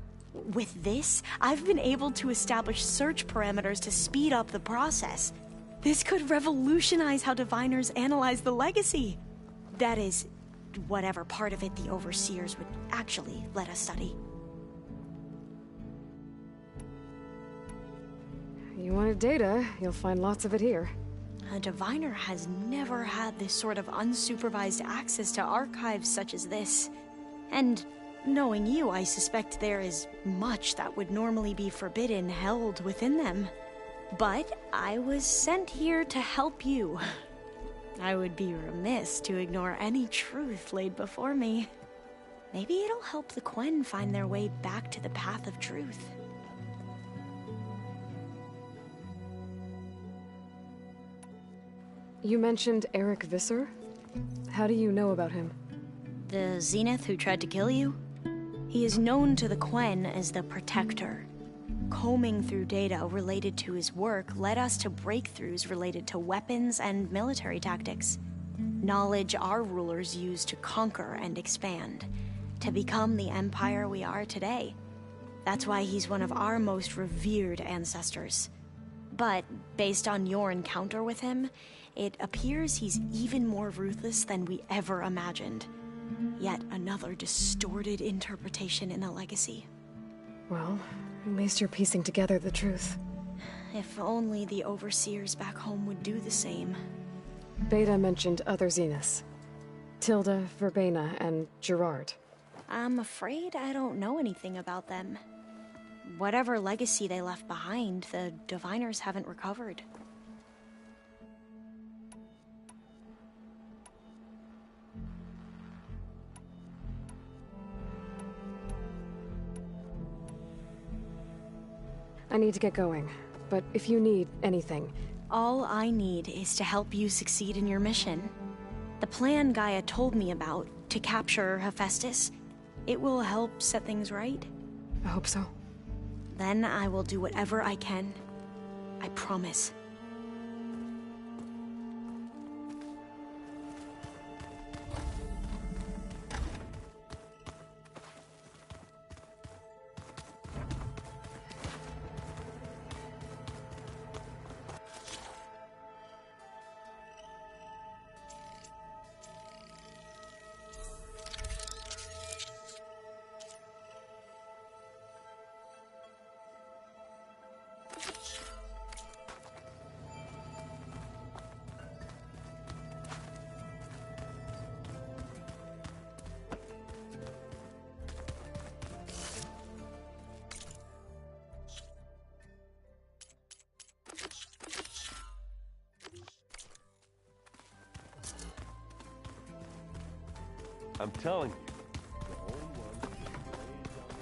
with this, I've been able to establish search parameters to speed up the process. This could revolutionize how diviners analyze the legacy. That is, whatever part of it the overseers would actually let us study. You wanted data, you'll find lots of it here. A diviner has never had this sort of unsupervised access to archives such as this. And knowing you, I suspect there is much that would normally be forbidden held within them. But I was sent here to help you. I would be remiss to ignore any truth laid before me. Maybe it'll help the Quen find their way back to the path of truth. You mentioned Eric Visser? How do you know about him? The Zenith who tried to kill you? He is known to the Quen as the Protector. Combing through data related to his work led us to breakthroughs related to weapons and military tactics. Knowledge our rulers used to conquer and expand, to become the empire we are today. That's why he's one of our most revered ancestors. But based on your encounter with him, it appears he's even more ruthless than we ever imagined. Yet another distorted interpretation in the legacy. Well, at least you're piecing together the truth. If only the overseers back home would do the same. Beta mentioned other Zeniths. Tilda, Verbena, and Gerard. I'm afraid I don't know anything about them. Whatever legacy they left behind, the diviners haven't recovered. I need to get going, but if you need anything... All I need is to help you succeed in your mission. The plan Gaia told me about, to capture Hephaestus, it will help set things right. I hope so. Then I will do whatever I can. I promise. I'm telling you, the only one who can lay down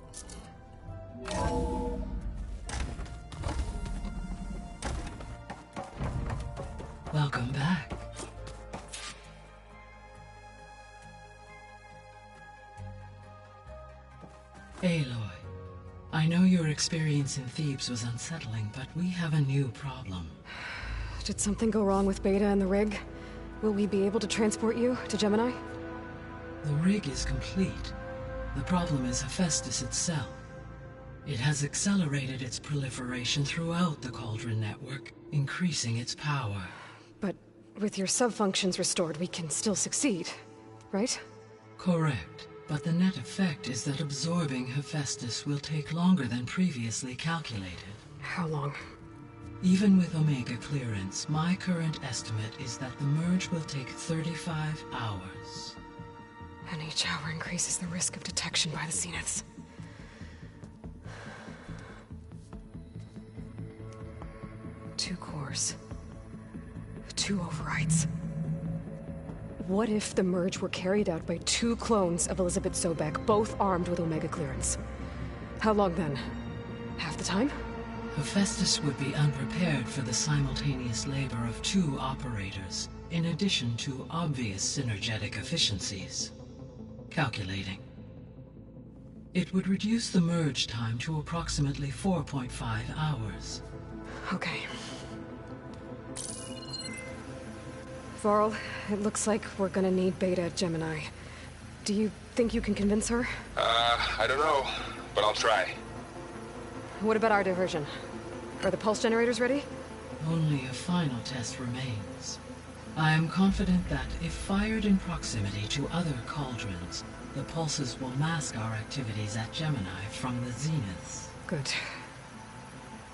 this. Welcome back. Aloy, I know your experience in Thebes was unsettling, but we have a new problem. Did something go wrong with Beta and the rig? Will we be able to transport you to Gemini? The rig is complete. The problem is Hephaestus itself. It has accelerated its proliferation throughout the Cauldron network, increasing its power. But with your sub-functions restored, we can still succeed, right? Correct. But the net effect is that absorbing Hephaestus will take longer than previously calculated. How long? Even with Omega clearance, my current estimate is that the merge will take 35 hours. And each hour increases the risk of detection by the Zeniths. Two cores. 2 overrides. What if the merge were carried out by 2 clones of Elizabeth Sobek, both armed with Omega clearance? How long then? Half the time? Hephaestus would be unprepared for the simultaneous labor of 2 operators, in addition to obvious synergetic efficiencies. Calculating. It would reduce the merge time to approximately 4.5 hours. Okay. Varl, it looks like we're gonna need Beta at Gemini. Do you think you can convince her? I don't know, but I'll try. What about our diversion? Are the pulse generators ready? Only a final test remains. I am confident that if fired in proximity to other cauldrons, the pulses will mask our activities at Gemini from the Zeniths. Good.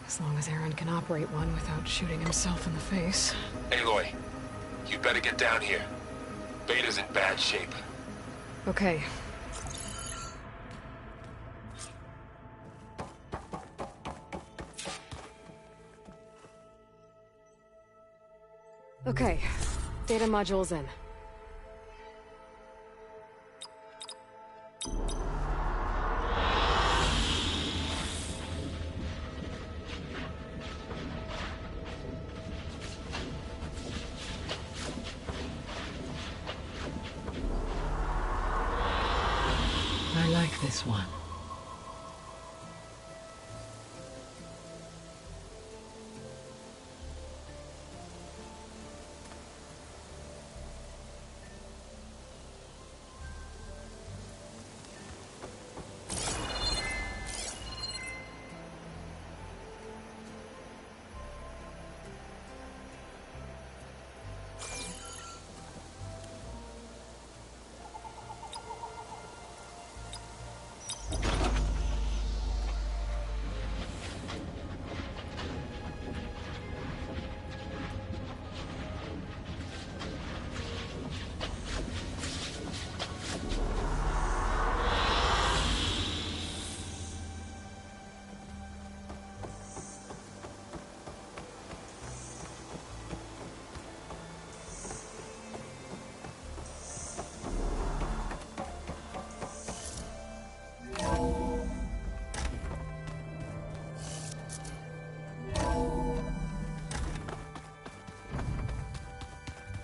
As long as Aaron can operate one without shooting himself in the face. Aloy, you better get down here. Beta's in bad shape. Okay. Okay. Data module's in. I like this one.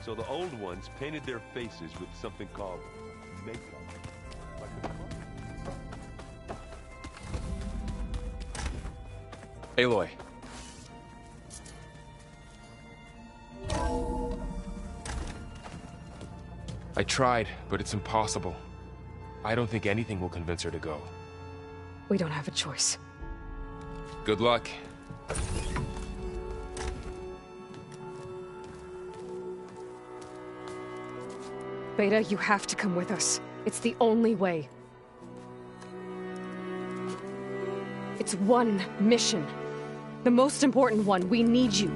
So the old ones painted their faces with something called makeup. Aloy. I tried, but it's impossible. I don't think anything will convince her to go. We don't have a choice. Good luck. Beta, you have to come with us. It's the only way. It's one mission. The most important one. We need you.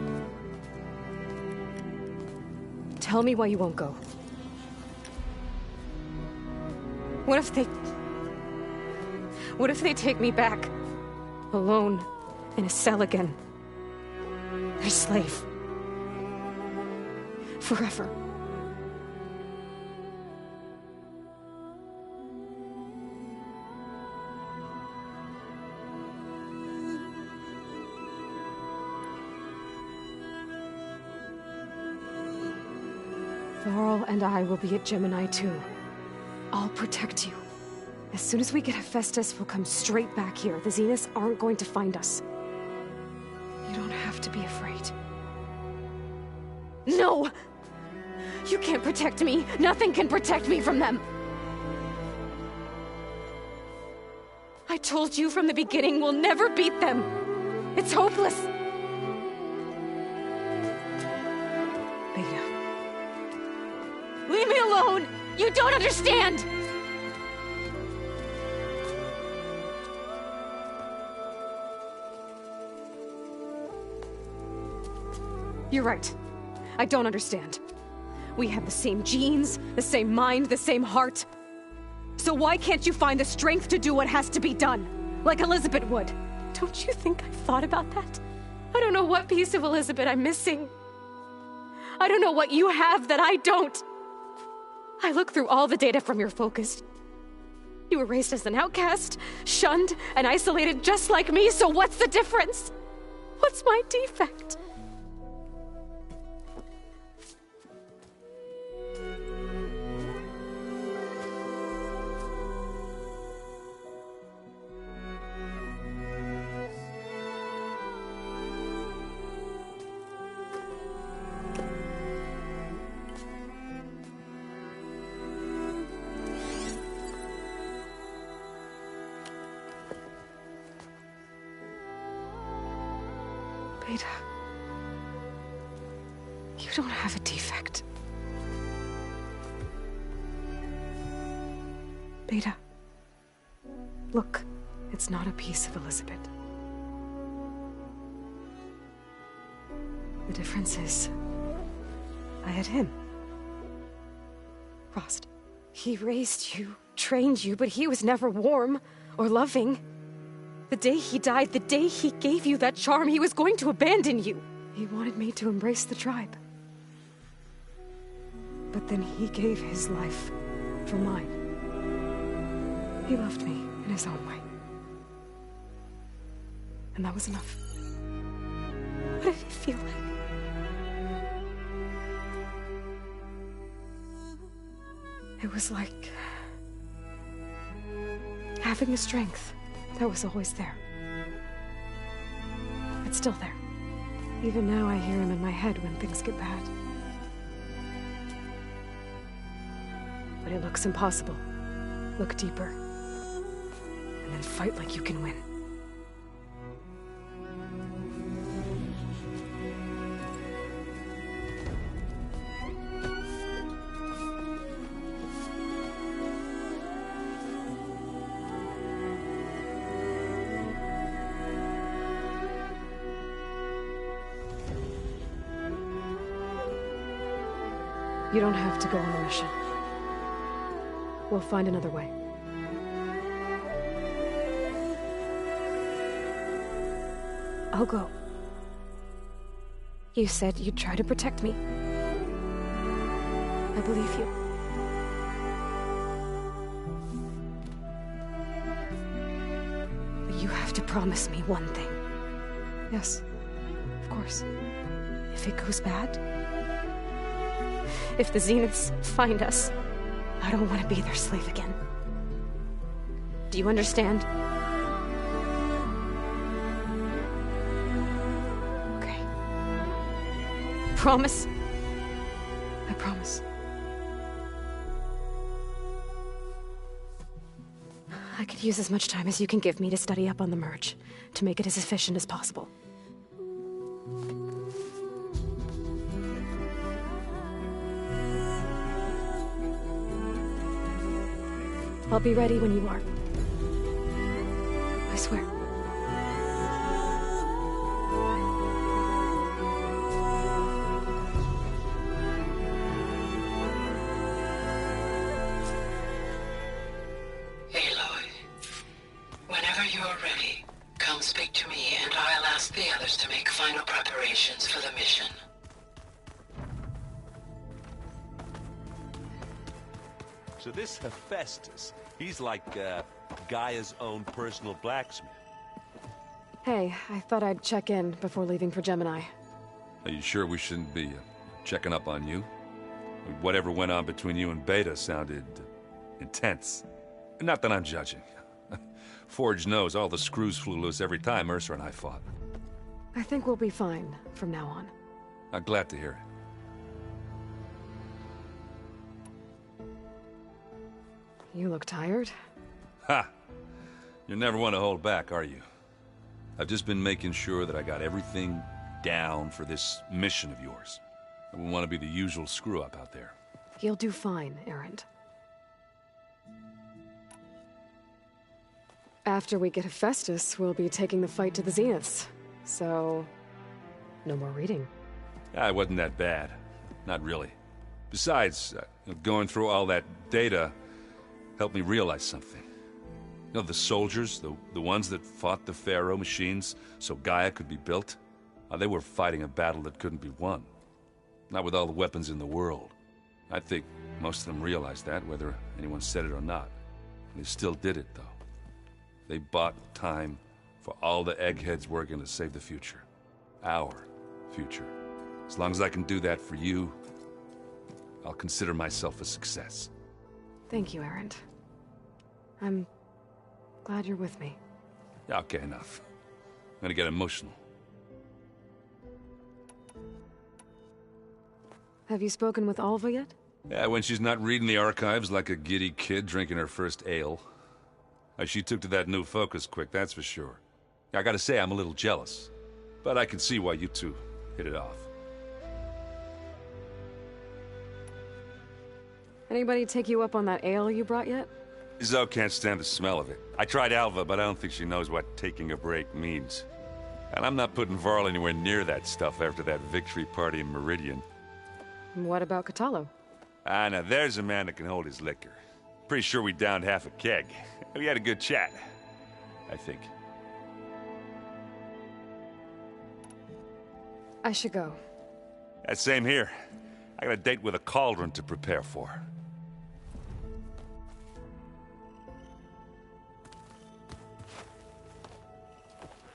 Tell me why you won't go. What if they take me back? Alone, in a cell again. A slave. Forever. Laurel and I will be at Gemini too. I'll protect you. As soon as we get Hephaestus, we'll come straight back here. The Zeniths aren't going to find us. You don't have to be afraid. No! You can't protect me. Nothing can protect me from them. I told you from the beginning we'll never beat them. It's hopeless. Beta. Leave me alone! You don't understand! You're right. I don't understand. We have the same genes, the same mind, the same heart. So why can't you find the strength to do what has to be done? Like Elizabeth would. Don't you think I've thought about that? I don't know what piece of Elizabeth I'm missing. I don't know what you have that I don't. I look through all the data from your focus. You were raised as an outcast, shunned, and isolated just like me, so what's the difference? What's my defect? Beta, you don't have a defect. Beta, look, it's not a piece of Elizabeth. The difference is, I had him. Frost. He raised you, trained you, but he was never warm or loving. The day he died, the day he gave you that charm, he was going to abandon you. He wanted me to embrace the tribe. But then he gave his life for mine. He loved me in his own way. And that was enough. What did it feel like? It was like having a strength that was always there. It's still there. Even now I hear him in my head when things get bad. But it looks impossible. Look deeper. And then fight like you can win. You don't have to go on the mission. We'll find another way. I'll go. You said you'd try to protect me. I believe you. But you have to promise me one thing. Yes, of course. If it goes bad, if the Zeniths find us, I don't want to be their slave again. Do you understand? Okay. Promise? I promise. I could use as much time as you can give me to study up on the merge, to make it as efficient as possible. I'll be ready when you are. I swear. Aloy, whenever you're ready, come speak to me and I'll ask the others to make final preparations for the mission. So this Hephaestus, he's like Gaia's own personal blacksmith. Hey, I thought I'd check in before leaving for Gemini. Are you sure we shouldn't be checking up on you? Whatever went on between you and Beta sounded intense. Not that I'm judging. Forge knows all the screws flew loose every time Mercer and I fought. I think we'll be fine from now on. I'm glad to hear it. You look tired. Ha! You never want to hold back, are you? I've just been making sure that I got everything down for this mission of yours. I wouldn't want to be the usual screw-up out there. You'll do fine, Erend. After we get Hephaestus, we'll be taking the fight to the Zeniths. So, no more reading. It wasn't that bad. Not really. Besides, going through all that data helped me realize something. You know, the soldiers, the ones that fought the Pharaoh machines so Gaia could be built, they were fighting a battle that couldn't be won. Not with all the weapons in the world. I think most of them realized that, whether anyone said it or not. And they still did it, though. They bought time for all the eggheads working to save the future. Our future. As long as I can do that for you, I'll consider myself a success. Thank you, Erend. I'm glad you're with me. Okay, enough. I'm gonna get emotional. Have you spoken with Alva yet? Yeah, when she's not reading the archives like a giddy kid drinking her first ale. She took to that new focus quick, that's for sure. I gotta say, I'm a little jealous. But I can see why you two hit it off. Anybody take you up on that ale you brought yet? Zoe can't stand the smell of it. I tried Alva, but I don't think she knows what taking a break means. And I'm not putting Varl anywhere near that stuff after that victory party in Meridian. What about Kotallo? Now there's a man that can hold his liquor. Pretty sure we downed half a keg. We had a good chat, I think. I should go. Same here. I got a date with a cauldron to prepare for.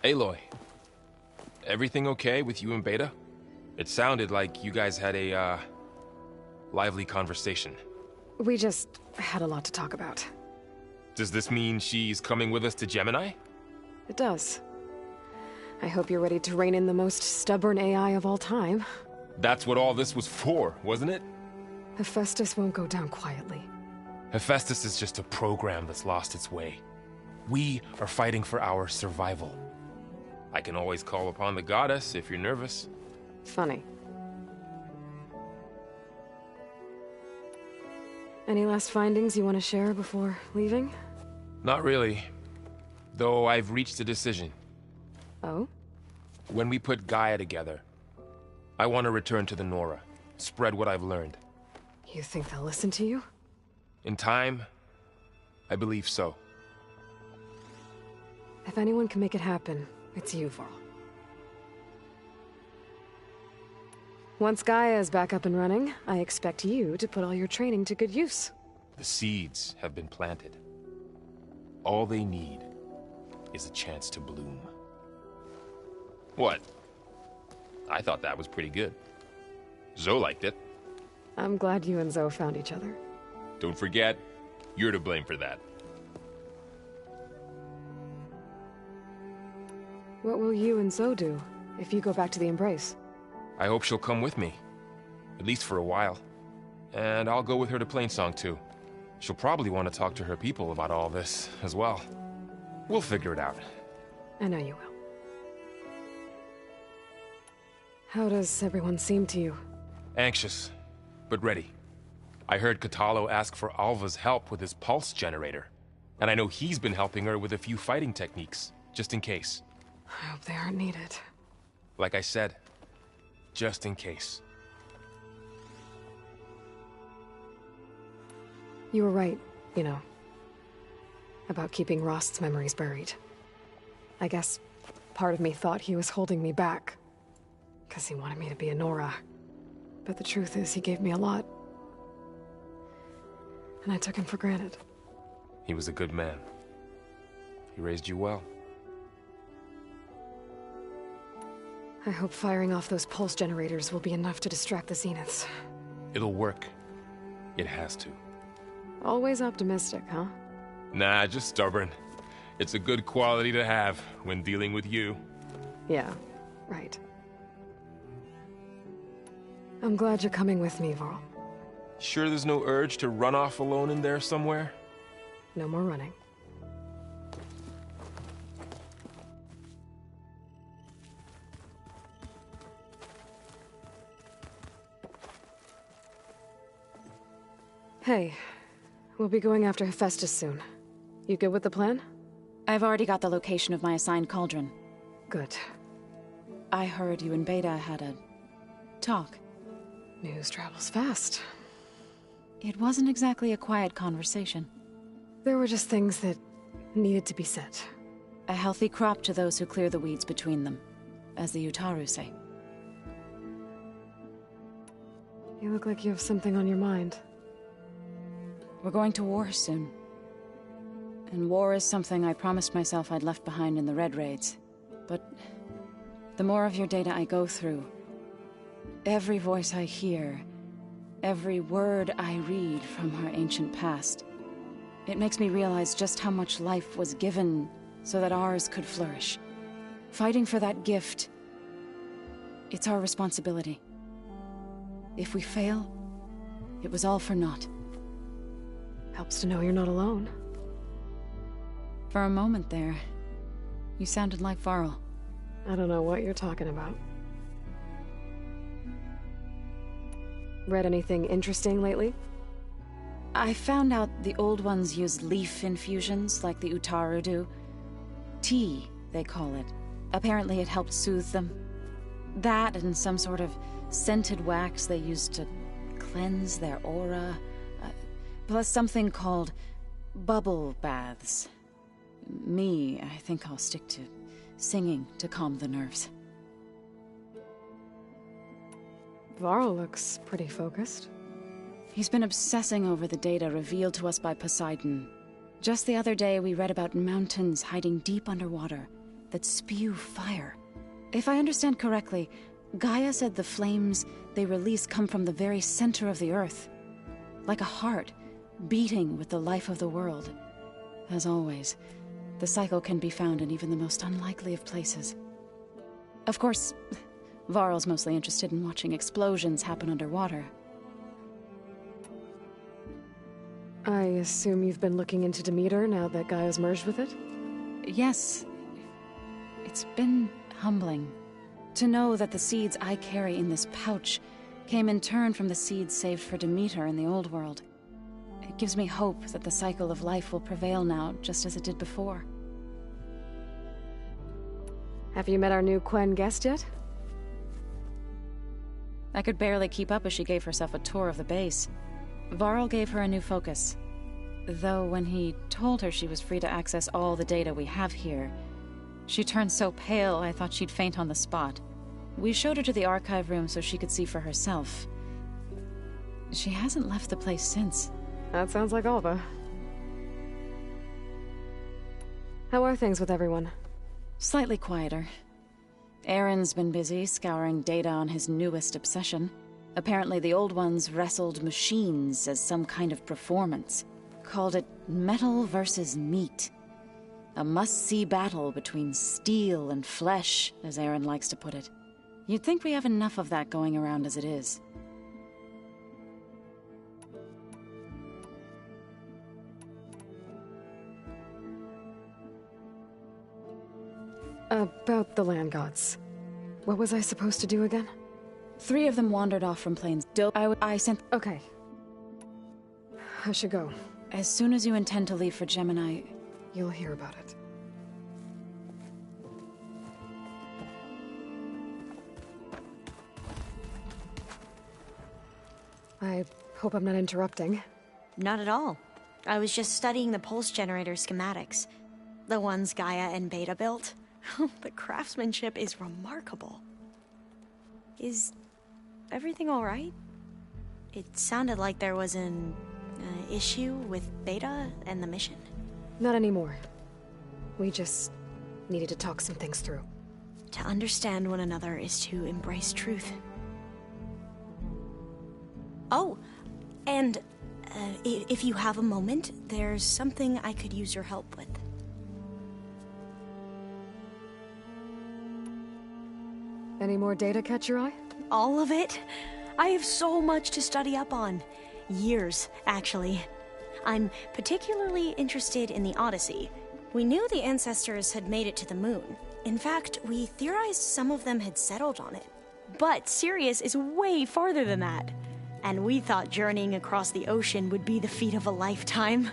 Aloy, everything okay with you and Beta? It sounded like you guys had a, lively conversation. We just had a lot to talk about. Does this mean she's coming with us to Gemini? It does. I hope you're ready to rein in the most stubborn AI of all time. That's what all this was for, wasn't it? Hephaestus won't go down quietly. Hephaestus is just a program that's lost its way. We are fighting for our survival. I can always call upon the goddess if you're nervous. Funny. Any last findings you want to share before leaving? Not really. Though I've reached a decision. Oh? When we put Gaia together, I want to return to the Nora. Spread what I've learned. You think they'll listen to you? In time, I believe so. If anyone can make it happen, it's you, Varl. Once Gaia is back up and running, I expect you to put all your training to good use. The seeds have been planted. All they need is a chance to bloom. What? I thought that was pretty good. Zoe liked it. I'm glad you and Zoe found each other. Don't forget, you're to blame for that. What will you and Zoe do if you go back to the Embrace? I hope she'll come with me. At least for a while. And I'll go with her to Plainsong too. She'll probably want to talk to her people about all this as well. We'll figure it out. I know you will. How does everyone seem to you? Anxious, but ready. I heard Kotallo ask for Alva's help with his pulse generator. And I know he's been helping her with a few fighting techniques, just in case. I hope they aren't needed. Like I said, just in case. You were right, you know, about keeping Rost's memories buried. I guess part of me thought he was holding me back, because he wanted me to be a Nora. But the truth is, he gave me a lot. And I took him for granted. He was a good man. He raised you well. I hope firing off those pulse generators will be enough to distract the Zeniths. It'll work. It has to. Always optimistic, huh? Nah, just stubborn. It's a good quality to have when dealing with you. Yeah, right. I'm glad you're coming with me, Varl. Sure there's no urge to run off alone in there somewhere? No more running. Hey, we'll be going after Hephaestus soon. You good with the plan? I've already got the location of my assigned cauldron. Good. I heard you and Beta had a talk. News travels fast. It wasn't exactly a quiet conversation. There were just things that needed to be said. A healthy crop to those who clear the weeds between them, as the Utaru say. You look like you have something on your mind. We're going to war soon. And war is something I promised myself I'd left behind in the Red Raids. But the more of your data I go through, every voice I hear, every word I read from her ancient past, it makes me realize just how much life was given so that ours could flourish. Fighting for that gift, it's our responsibility. If we fail, it was all for naught. Helps to know you're not alone. For a moment there, you sounded like Varl. I don't know what you're talking about. Read anything interesting lately? I found out the old ones use leaf infusions like the Utaru do. Tea, they call it. Apparently it helped soothe them. That and some sort of scented wax they used to cleanse their aura. Plus something called bubble baths. Me, I think I'll stick to singing to calm the nerves. Varl looks pretty focused. He's been obsessing over the data revealed to us by Poseidon. Just the other day, we read about mountains hiding deep underwater that spew fire. If I understand correctly, Gaia said the flames they release come from the very center of the earth. Like a heart, beating with the life of the world. As always, the cycle can be found in even the most unlikely of places. Of course, Varl's mostly interested in watching explosions happen underwater. I assume you've been looking into Demeter now that Gaia's merged with it? Yes. It's been humbling to know that the seeds I carry in this pouch came in turn from the seeds saved for Demeter in the old world. It gives me hope that the cycle of life will prevail now, just as it did before. Have you met our new Quen guest yet? I could barely keep up as she gave herself a tour of the base. Varl gave her a new focus. Though when he told her she was free to access all the data we have here, she turned so pale I thought she'd faint on the spot. We showed her to the archive room so she could see for herself. She hasn't left the place since. That sounds like Alva. How are things with everyone? Slightly quieter. Aaron's been busy scouring data on his newest obsession. Apparently the old ones wrestled machines as some kind of performance. Called it metal versus meat. A must-see battle between steel and flesh, as Aaron likes to put it. You'd think we have enough of that going around as it is. About the land gods. What was I supposed to do again? 3 of them wandered off from Plains. I sent... Okay. I should go. As soon as you intend to leave for Gemini... You'll hear about it. I hope I'm not interrupting. Not at all. I was just studying the pulse generator schematics. The ones Gaia and Beta built. The craftsmanship is remarkable. Is everything all right? It sounded like there was an issue with Beta and the mission. Not anymore. We just needed to talk some things through. To understand one another is to embrace truth. Oh, and If you have a moment, there's something I could use your help with. Any more data catch your eye? All of it? I have so much to study up on. Years, actually. I'm particularly interested in the Odyssey. We knew the ancestors had made it to the moon. In fact, we theorized some of them had settled on it. But Sirius is way farther than that. And we thought journeying across the ocean would be the feat of a lifetime.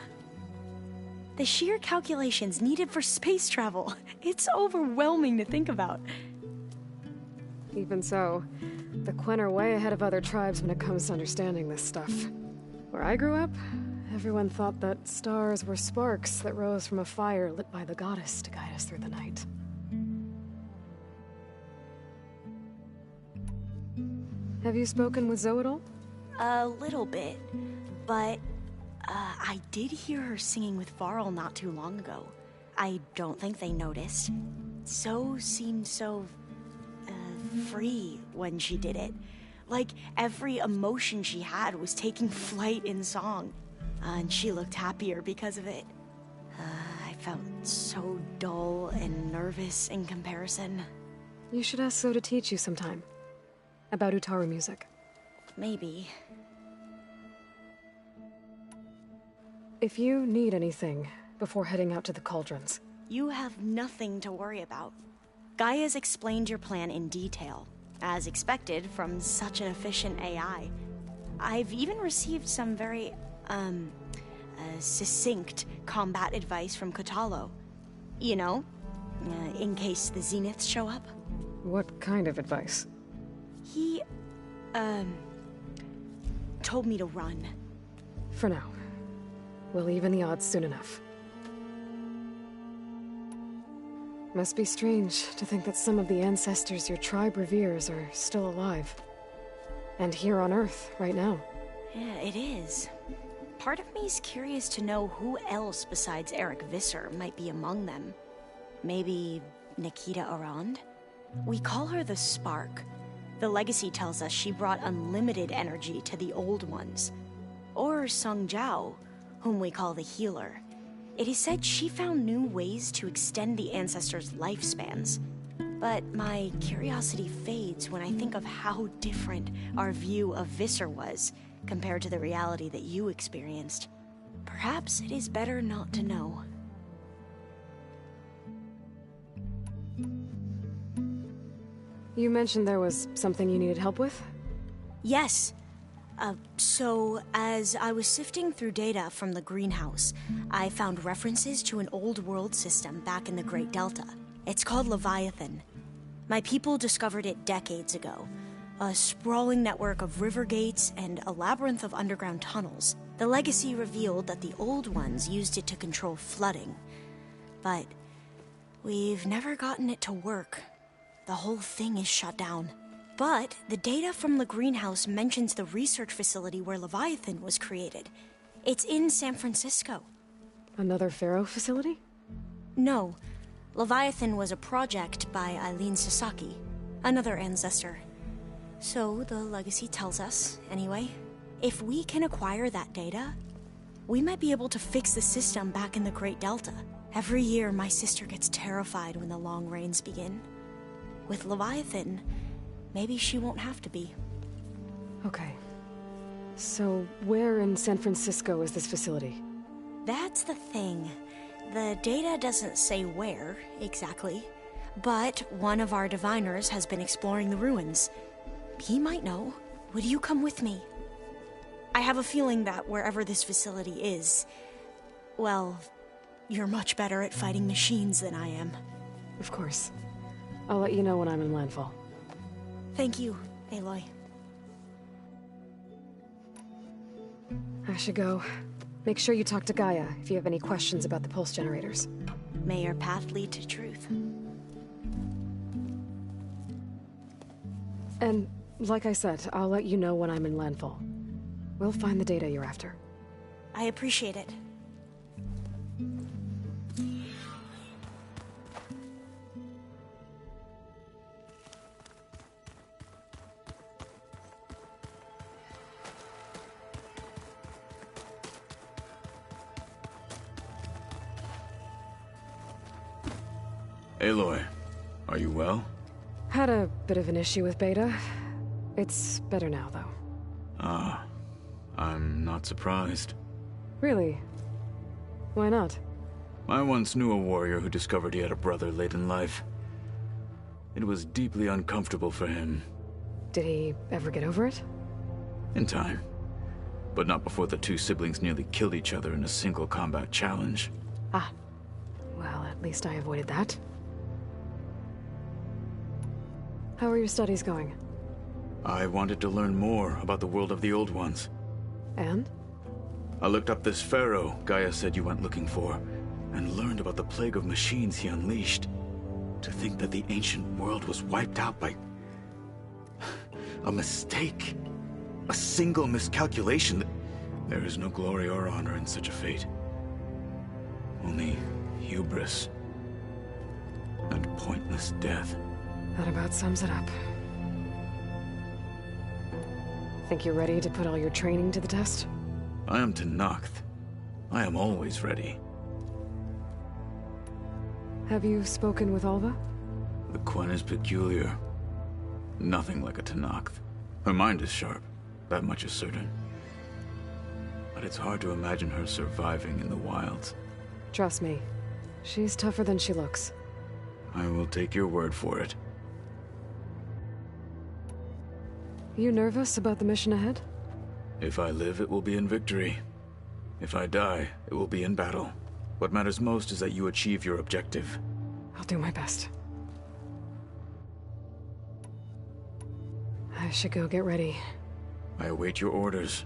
The sheer calculations needed for space travel, it's overwhelming to think about. Even so, the Quen are way ahead of other tribes when it comes to understanding this stuff. Where I grew up, everyone thought that stars were sparks that rose from a fire lit by the goddess to guide us through the night. Have you spoken with Zoe at all? A little bit, but I did hear her singing with Varl not too long ago. I don't think they noticed. Zoe seemed so free when she did it. Like every emotion she had was taking flight in song. And she looked happier because of it. I felt so dull and nervous in comparison. You should ask Zoe to teach you sometime. About Utaru music. Maybe. If you need anything before heading out to the cauldrons... You have nothing to worry about. Gaia's explained your plan in detail, as expected from such an efficient AI. I've even received some very, succinct combat advice from Kotallo. You know, in case the Zeniths show up. What kind of advice? He, told me to run. For now. We'll even the odds soon enough. Must be strange to think that some of the ancestors your tribe reveres are still alive. And here on Earth, right now. Yeah, it is. Part of me's curious to know who else besides Eric Visser might be among them. Maybe Nikita Arand? We call her the Spark. The legacy tells us she brought unlimited energy to the Old Ones. Or Sung Jiao, whom we call the Healer. It is said she found new ways to extend the ancestors' lifespans. But my curiosity fades when I think of how different our view of Visser was compared to the reality that you experienced. Perhaps it is better not to know. You mentioned there was something you needed help with? Yes. So, as I was sifting through data from the greenhouse, I found references to an old world system back in the Great Delta. It's called Leviathan. My people discovered it decades ago. A sprawling network of river gates and a labyrinth of underground tunnels. The legacy revealed that the Old Ones used it to control flooding. But we've never gotten it to work. The whole thing is shut down. But the data from the greenhouse mentions the research facility where Leviathan was created. It's in San Francisco. Another Pharaoh facility? No. Leviathan was a project by Eileen Sasaki, another ancestor. So the legacy tells us, anyway. If we can acquire that data, we might be able to fix the system back in the Great Delta. Every year, my sister gets terrified when the long rains begin. With Leviathan, maybe she won't have to be. Okay. So, where in San Francisco is this facility? That's the thing. The data doesn't say where, exactly. But one of our diviners has been exploring the ruins. He might know. Would you come with me? I have a feeling that wherever this facility is, well, you're much better at fighting machines than I am. Of course. I'll let you know when I'm in landfall. Thank you, Aloy. I should go. Make sure you talk to Gaia if you have any questions about the pulse generators. May your path lead to truth. And, like I said, I'll let you know when I'm in landfall. We'll find the data you're after. I appreciate it. Aloy, are you well? Had a bit of an issue with Beta. It's better now, though. Ah, I'm not surprised. Really? Why not? I once knew a warrior who discovered he had a brother late in life. It was deeply uncomfortable for him. Did he ever get over it? In time. But not before the two siblings nearly killed each other in a single combat challenge. Ah. Well, at least I avoided that. How are your studies going? I wanted to learn more about the world of the Old Ones. And? I looked up this pharaoh Gaia said you went looking for, and learned about the plague of machines he unleashed. To think that the ancient world was wiped out by a mistake. A single miscalculation. There is no glory or honor in such a fate. Only hubris and pointless death. That about sums it up. Think you're ready to put all your training to the test? I am Tenakth. I am always ready. Have you spoken with Alva? The Quen is peculiar. Nothing like a Tenakth. Her mind is sharp, that much is certain. But it's hard to imagine her surviving in the wilds. Trust me, she's tougher than she looks. I will take your word for it. You nervous about the mission ahead? If I live, it will be in victory. If I die, it will be in battle. What matters most is that you achieve your objective. I'll do my best. I should go get ready. I await your orders.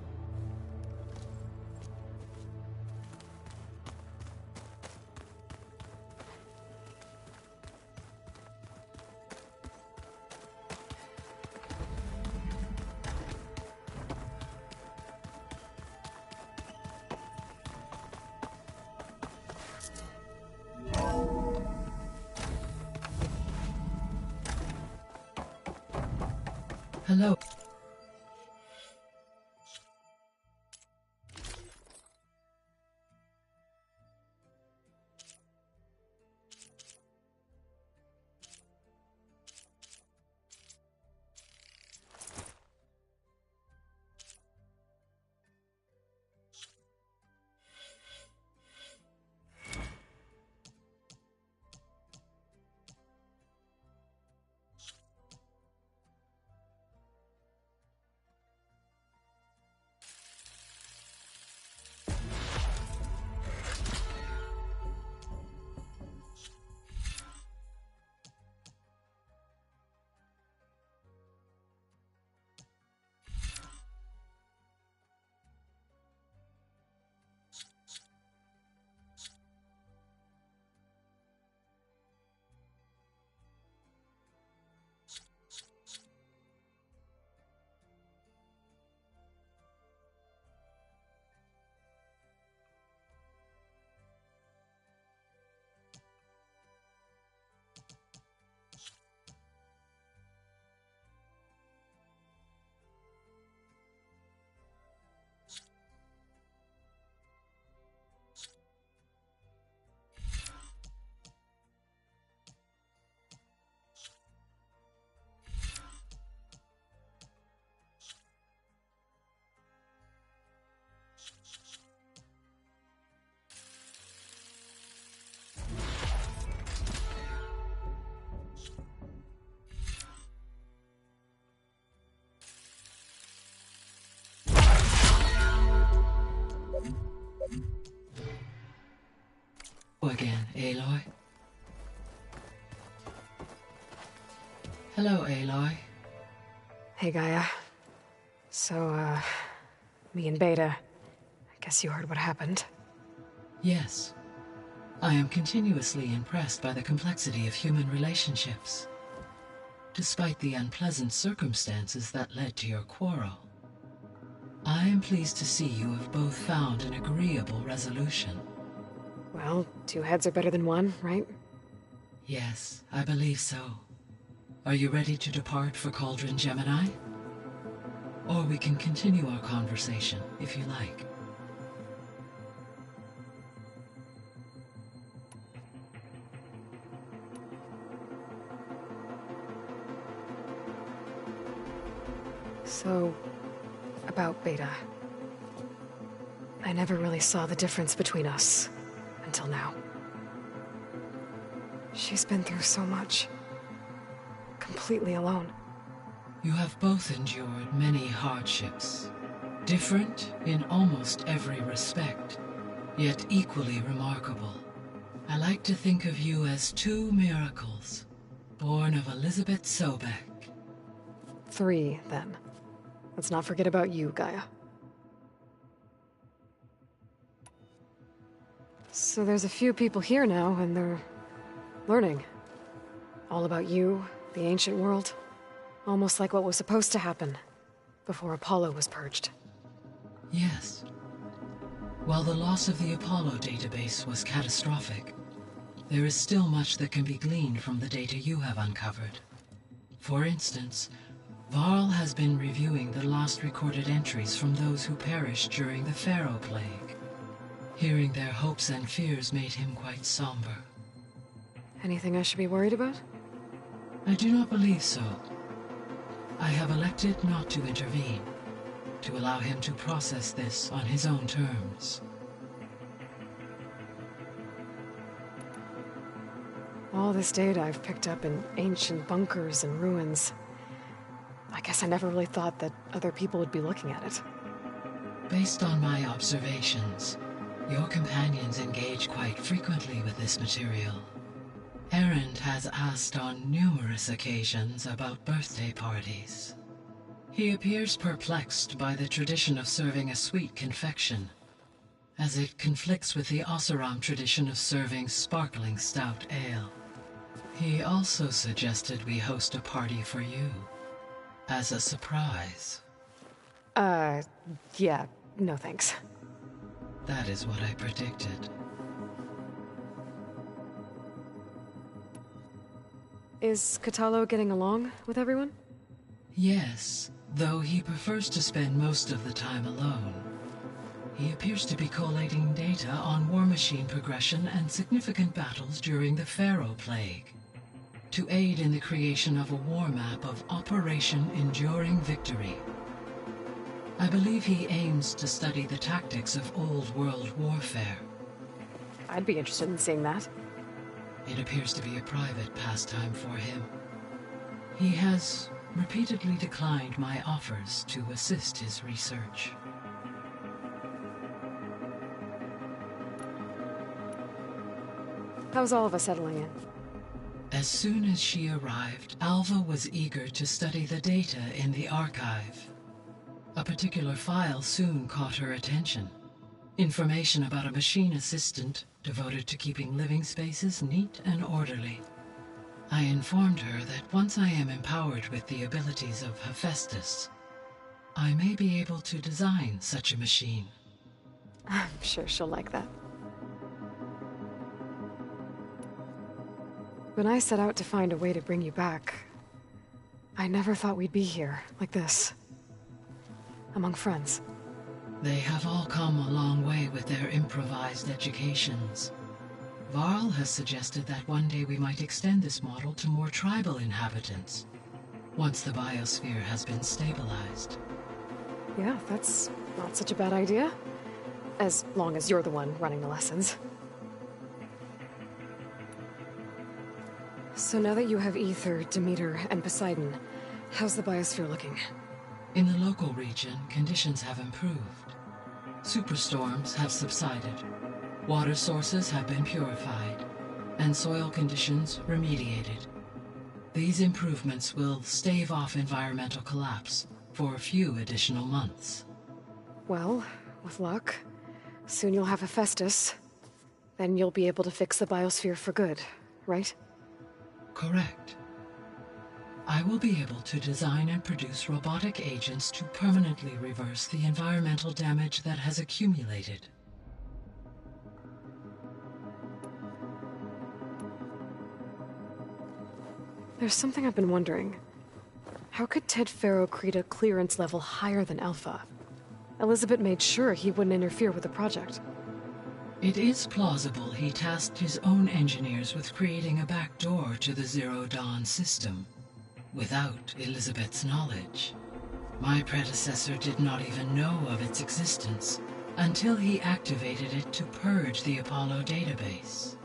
Hello. Again, Aloy. Hello, Aloy. Hey, Gaia. So, me and Beta. I guess you heard what happened. Yes. I am continuously impressed by the complexity of human relationships. Despite the unpleasant circumstances that led to your quarrel, I am pleased to see you have both found an agreeable resolution. Well, two heads are better than one, right? Yes, I believe so. Are you ready to depart for Cauldron Gemini? Or we can continue our conversation, if you like. So, about Beta. I never really saw the difference between us until now. She's been through so much. Completely alone. You have both endured many hardships. Different in almost every respect, yet equally remarkable. I like to think of you as two miracles, born of Elizabeth Sobek. 3, then. Let's not forget about you, Gaia. So there's a few people here now, and they're learning. All about you, the ancient world. Almost like what was supposed to happen before Apollo was purged. Yes. While the loss of the Apollo database was catastrophic, there is still much that can be gleaned from the data you have uncovered. For instance, Varl has been reviewing the last recorded entries from those who perished during the Pharaoh Plague. Hearing their hopes and fears made him quite somber. Anything I should be worried about? I do not believe so. I have elected not to intervene, to allow him to process this on his own terms. All this data I've picked up in ancient bunkers and ruins. I guess I never really thought that other people would be looking at it. Based on my observations, your companions engage quite frequently with this material. Erend has asked on numerous occasions about birthday parties. He appears perplexed by the tradition of serving a sweet confection, as it conflicts with the Oseram tradition of serving sparkling stout ale. He also suggested we host a party for you, as a surprise. Yeah, no thanks. That is what I predicted. Is Kotallo getting along with everyone? Yes, though he prefers to spend most of the time alone. He appears to be collating data on war machine progression and significant battles during the Pharaoh Plague, to aid in the creation of a war map of Operation Enduring Victory. I believe he aims to study the tactics of old world warfare. I'd be interested in seeing that. It appears to be a private pastime for him. He has repeatedly declined my offers to assist his research. How's Alva settling in? As soon as she arrived, Alva was eager to study the data in the archive. A particular file soon caught her attention. Information about a machine assistant devoted to keeping living spaces neat and orderly. I informed her that once I am empowered with the abilities of Hephaestus, I may be able to design such a machine. I'm sure she'll like that. When I set out to find a way to bring you back, I never thought we'd be here, like this. Among friends. They have all come a long way with their improvised educations. Varl has suggested that one day we might extend this model to more tribal inhabitants, once the biosphere has been stabilized. Yeah, that's not such a bad idea. As long as you're the one running the lessons. So now that you have Aether, Demeter, and Poseidon, how's the biosphere looking? In the local region, conditions have improved. Superstorms have subsided. Water sources have been purified, and soil conditions remediated. These improvements will stave off environmental collapse for a few additional months. Well, with luck, soon you'll have Hephaestus. Then you'll be able to fix the biosphere for good, right? Correct. I will be able to design and produce robotic agents to permanently reverse the environmental damage that has accumulated. There's something I've been wondering. How could Ted Faro create a clearance level higher than Alpha? Elizabeth made sure he wouldn't interfere with the project. It is plausible he tasked his own engineers with creating a backdoor to the Zero Dawn system, without Elizabeth's knowledge. My predecessor did not even know of its existence until he activated it to purge the Apollo database.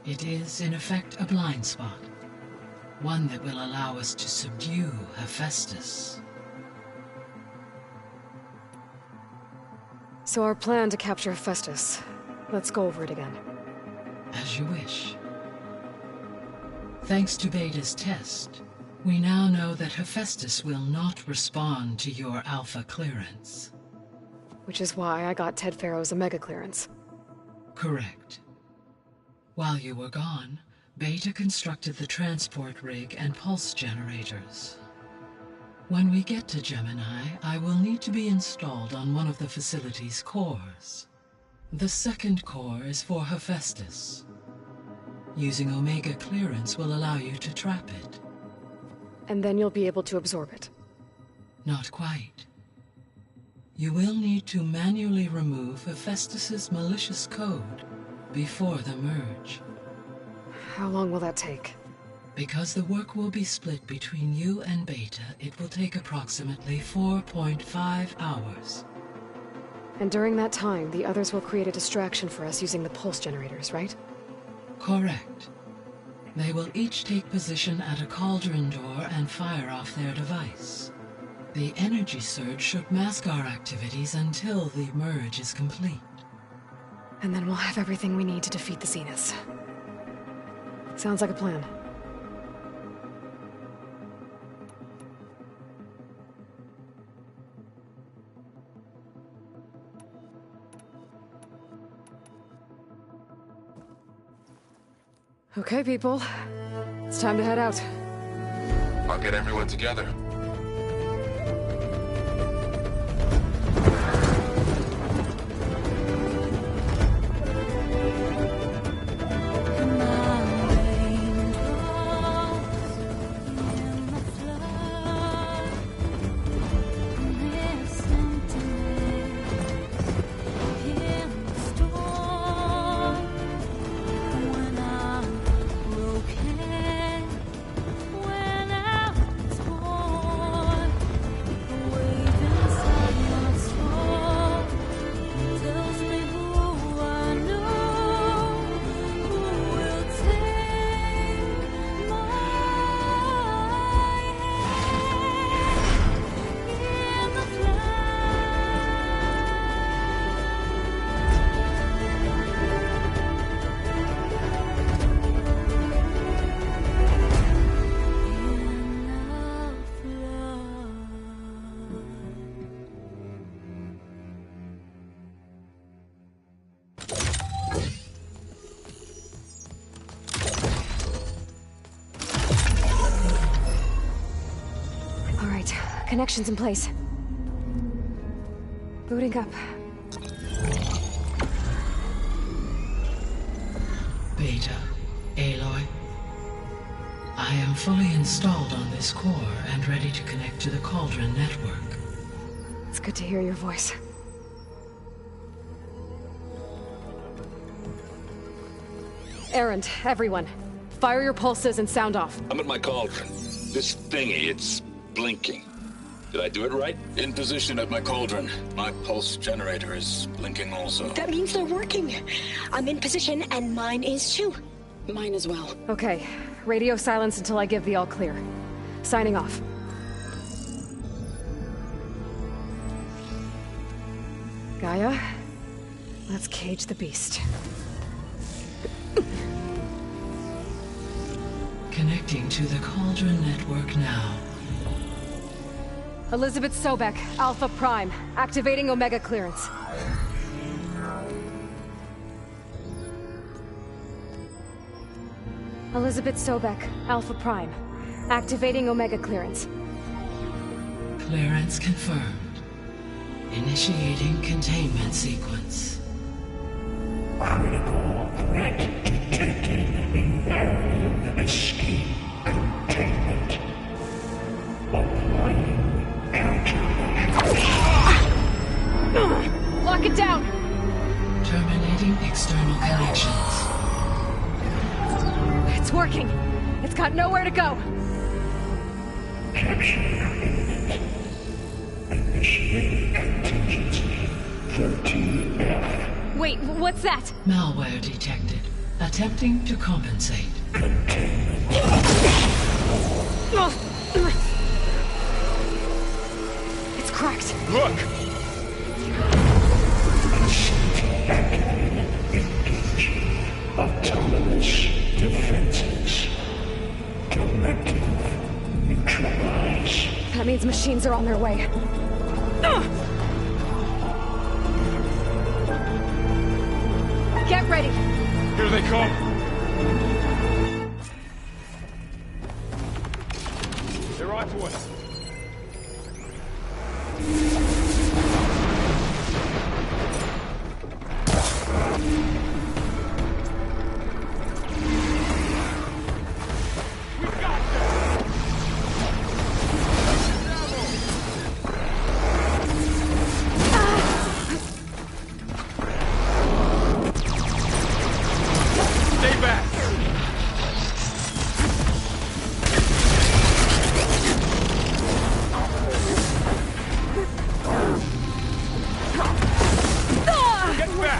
It is, in effect, a blind spot. One that will allow us to subdue Hephaestus. So our plan to capture Hephaestus. Let's go over it again. As you wish. Thanks to Beta's test, we now know that Hephaestus will not respond to your Alpha clearance. Which is why I got Ted Farrow's Omega clearance. Correct. While you were gone, Beta constructed the transport rig and pulse generators. When we get to Gemini, I will need to be installed on one of the facility's cores. The second core is for Hephaestus. Using Omega clearance will allow you to trap it. And then you'll be able to absorb it. Not quite. You will need to manually remove Hephaestus's malicious code before the merge. How long will that take? Because the work will be split between you and Beta, it will take approximately 4.5 hours. And during that time, the others will create a distraction for us using the pulse generators, right? Correct. They will each take position at a cauldron door and fire off their device. The energy surge should mask our activities until the merge is complete. And then we'll have everything we need to defeat the Zeniths. Sounds like a plan. Okay, people. It's time to head out. I'll get everyone together. Connections in place. Booting up. Beta, Aloy. I am fully installed on this core and ready to connect to the Cauldron network. It's good to hear your voice. Erend, everyone. Fire your pulses and sound off. I'm at my cauldron. This thingy, it's blinking. Did I do it right? In position at my cauldron. My pulse generator is blinking also. That means they're working. I'm in position, and mine is too. Mine as well. Okay. Radio silence until I give the all clear. Signing off. Gaia, let's cage the beast. Connecting to the Cauldron network now. Elizabeth Sobek, Alpha Prime, activating Omega clearance. Elizabeth Sobek, Alpha Prime, activating Omega clearance. Clearance confirmed. Initiating containment sequence. Critical threat detected. Invariant escape containment. Applying Lock it down! Terminating external connections. It's working! It's got nowhere to go! Capture imminent. Contingency 13F. Wait, what's that? Malware detected. Attempting to compensate. It's cracked. Look! Autonomous defenses. Directive neutralize. That means machines are on their way. Get ready. Here they come. They're on to us.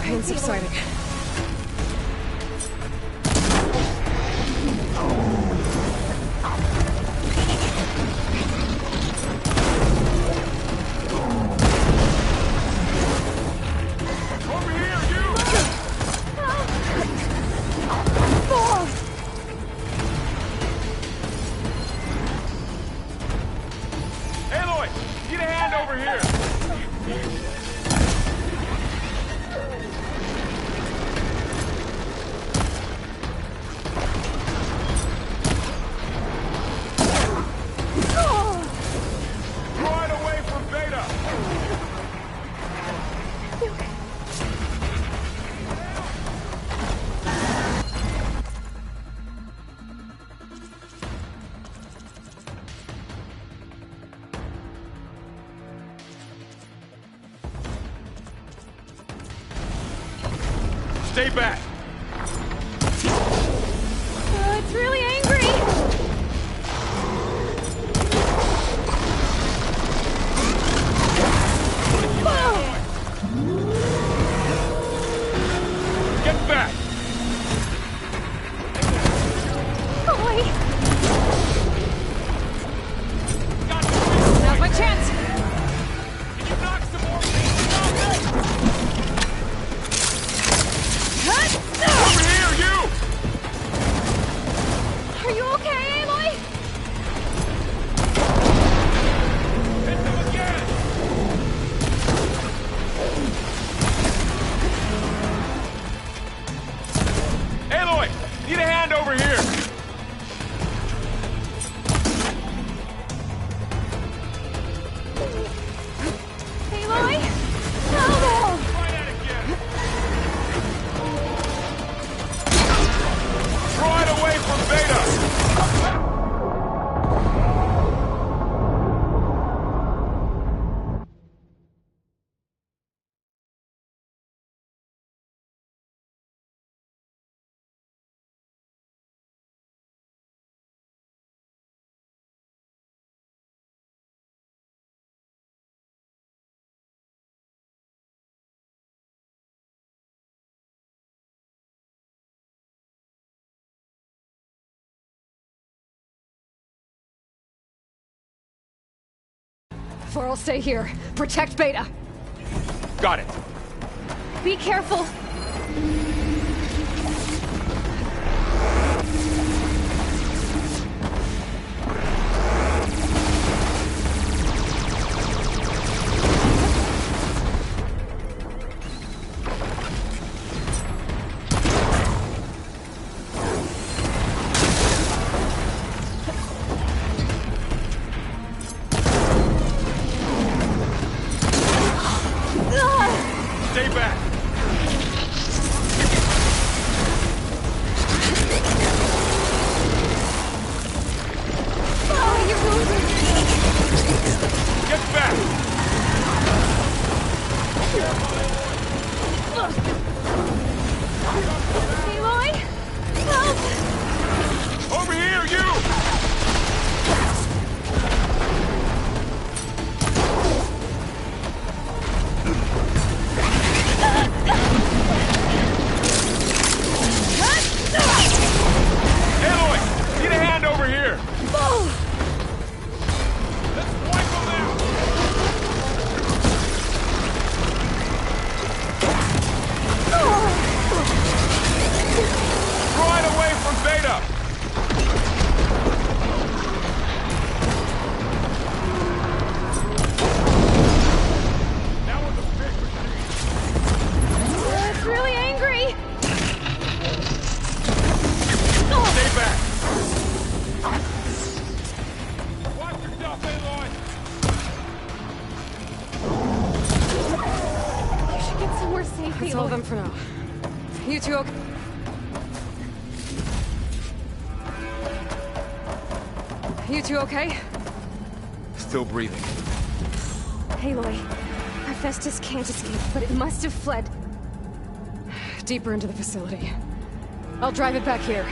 Pain subsiding. Aloy, get a hand over here. Right away from Beta. Stay back. It's really angry. Get back. Boy. Now's my chance. Can you knock some more things off it? Over here, you! Are you okay, Aloy? Hit them again! Aloy, need a hand over here! Aloy? No! Try that again! Right away from Beta! Varl, stay here. Protect Beta. Got it. Be careful. Stay back. You two okay? Still breathing. Aloy, Hephaestus can't escape, but it must have fled deeper into the facility. I'll drive it back here.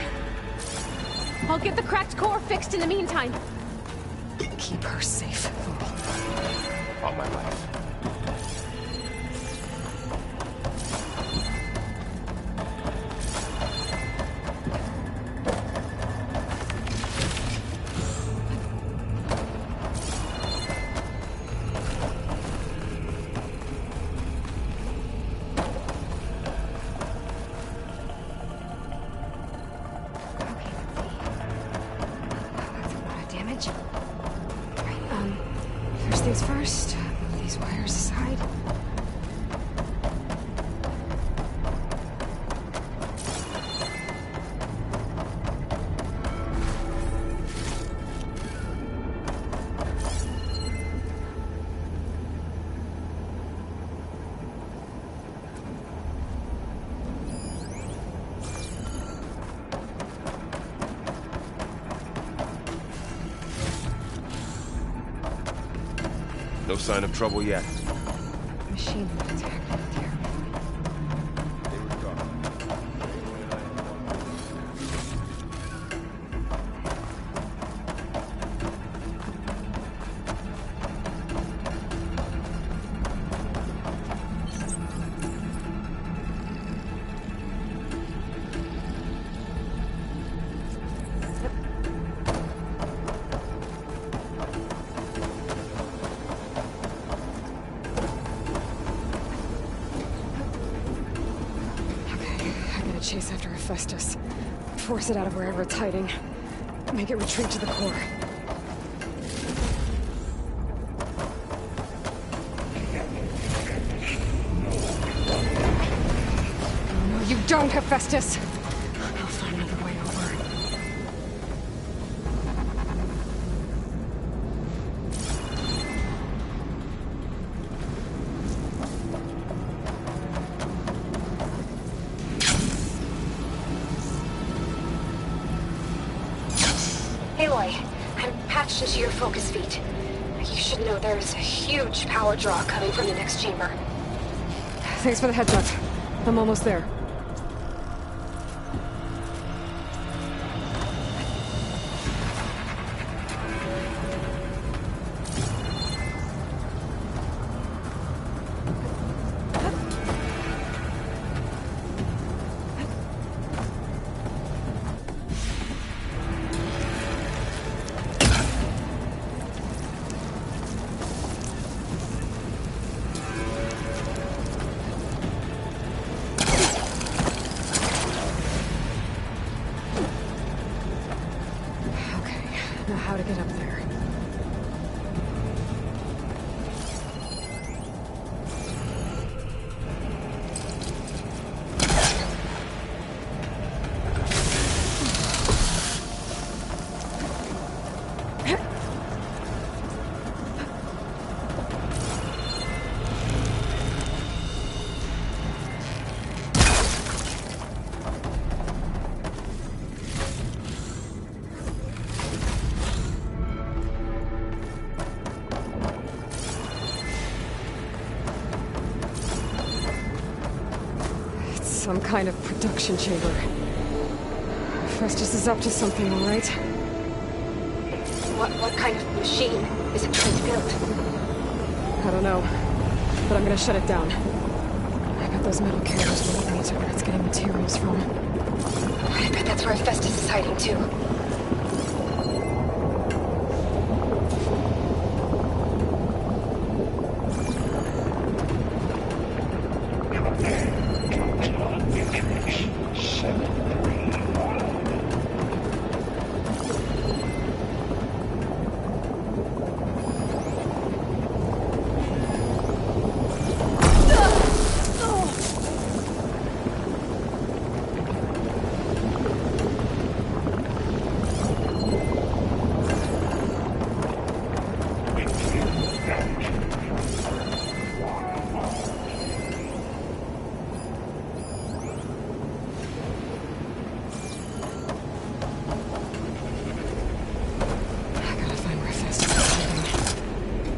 I'll get the cracked core fixed in the meantime. Keep her safe, Fool. All my life. First things first, move these wires aside. No sign of trouble yet. Machine attack. Chase after Hephaestus. Force it out of wherever it's hiding. Make it retreat to the core. No, you don't, Hephaestus! I'll find another way over. Aloy, I'm patched into your focus feed. You should know there's a huge power draw coming from the next chamber. Thanks for the heads up. I'm almost there. Now how to get up there. Some kind of production chamber. Festus is up to something, all right? What kind of machine is it trying to build? I don't know, but I'm gonna shut it down. I bet those metal carriers will lead me to where it's getting materials from. I bet that's where Festus is hiding too.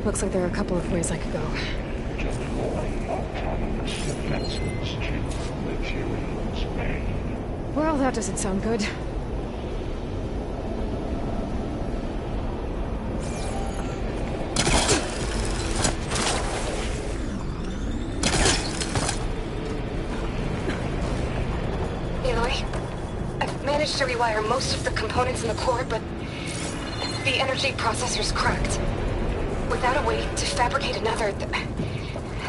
Looks like there are a couple of ways I could go. Well, that doesn't sound good. Aloy, I've managed to rewire most of the components in the core, but the energy processor's cracked. Without a way to fabricate another,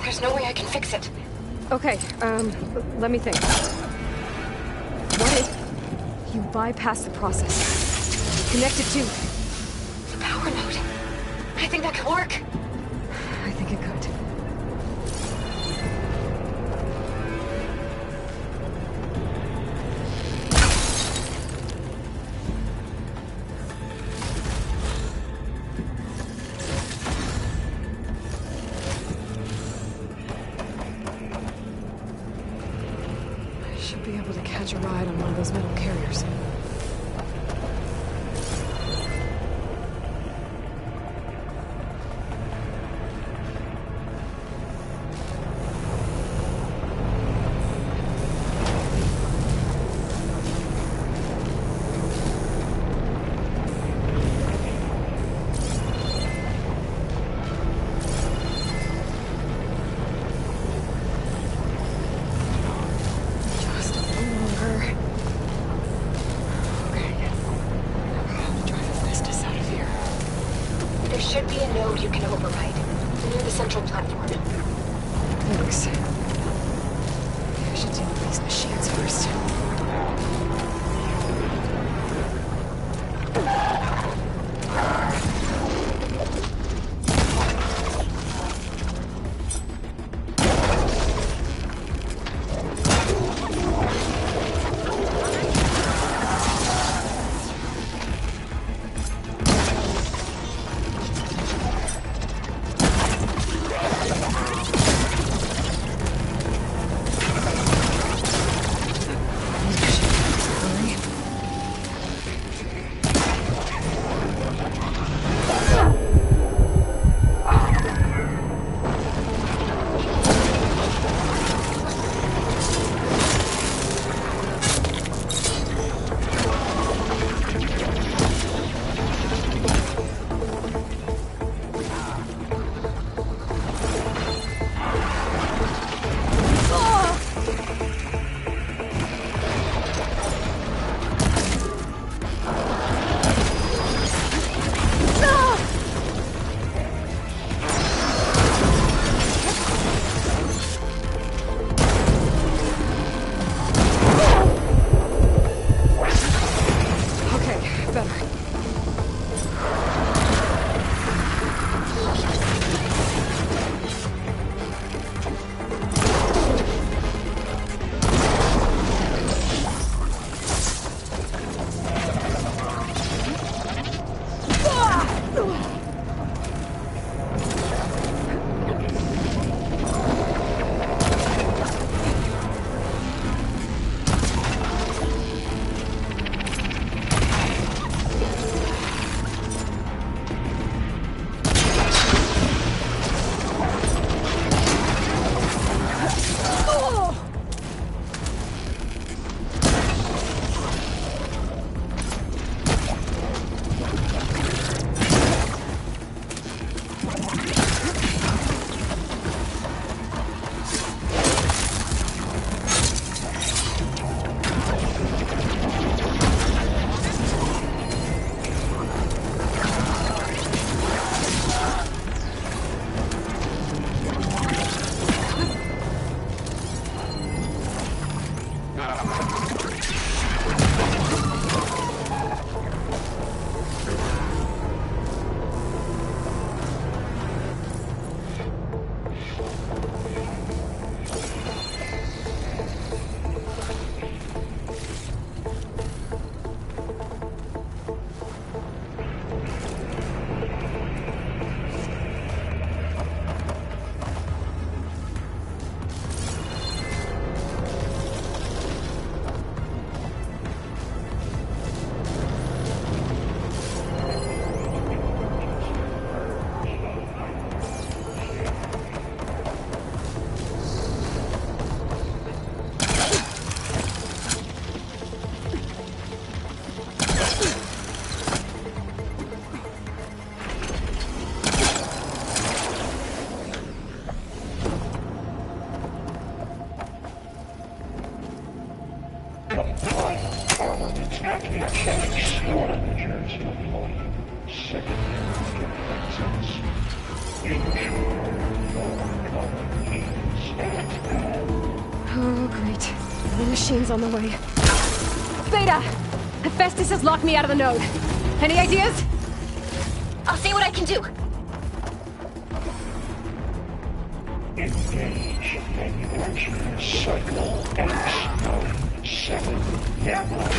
there's no way I can fix it. Okay, let me think. What if you bypass the process? Connect it to the power node. I think that could work. I think it could. Be able to catch a ride on one of those metal carriers. There should be a node you can override, near the central platform. Thanks. I should deal with these machines first. Oh, great. The machine's on the way. Beta! Hephaestus has locked me out of the node. Any ideas? I'll see what I can do. Engage manufacturing cycle X97 Gamma.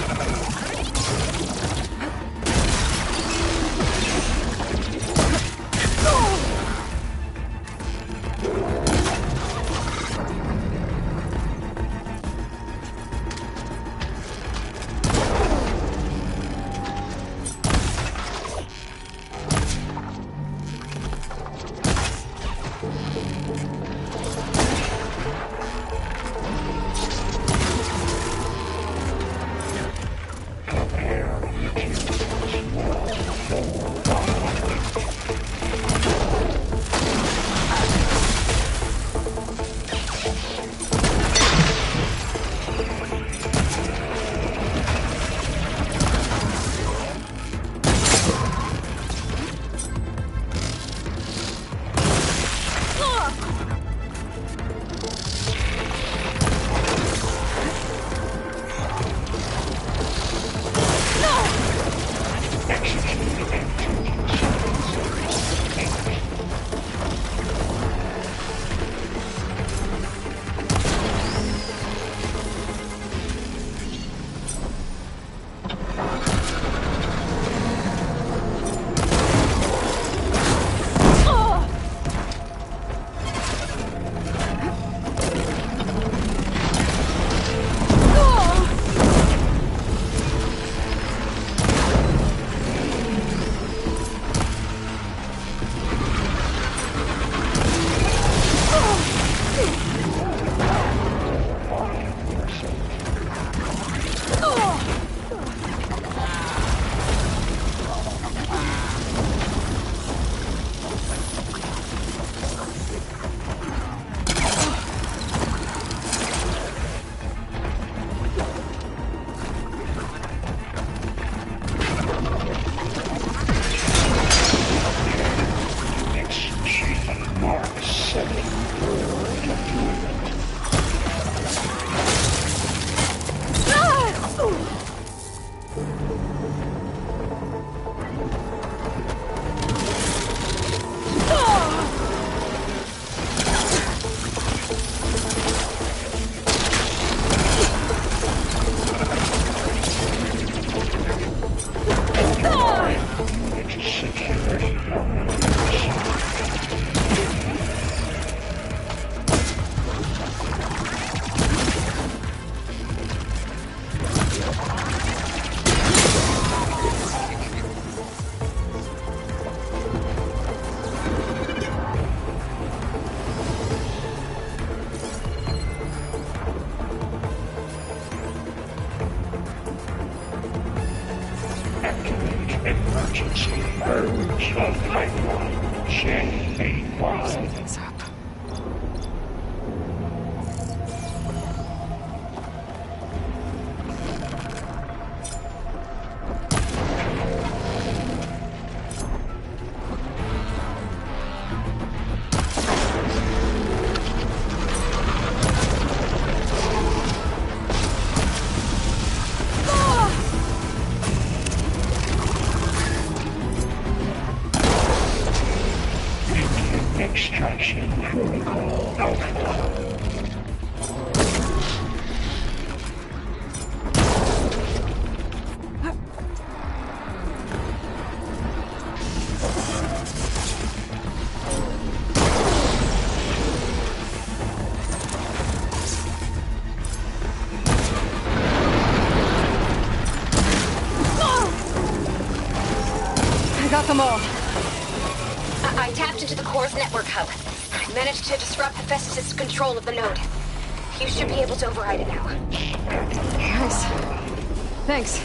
emergency urge of pipeline J81. Something's up. Extraction Protocol Alpha. I got them all. I tapped into the core's network hub. I managed to disrupt Hephaestus' control of the node. You should be able to override it now. Nice. Thanks.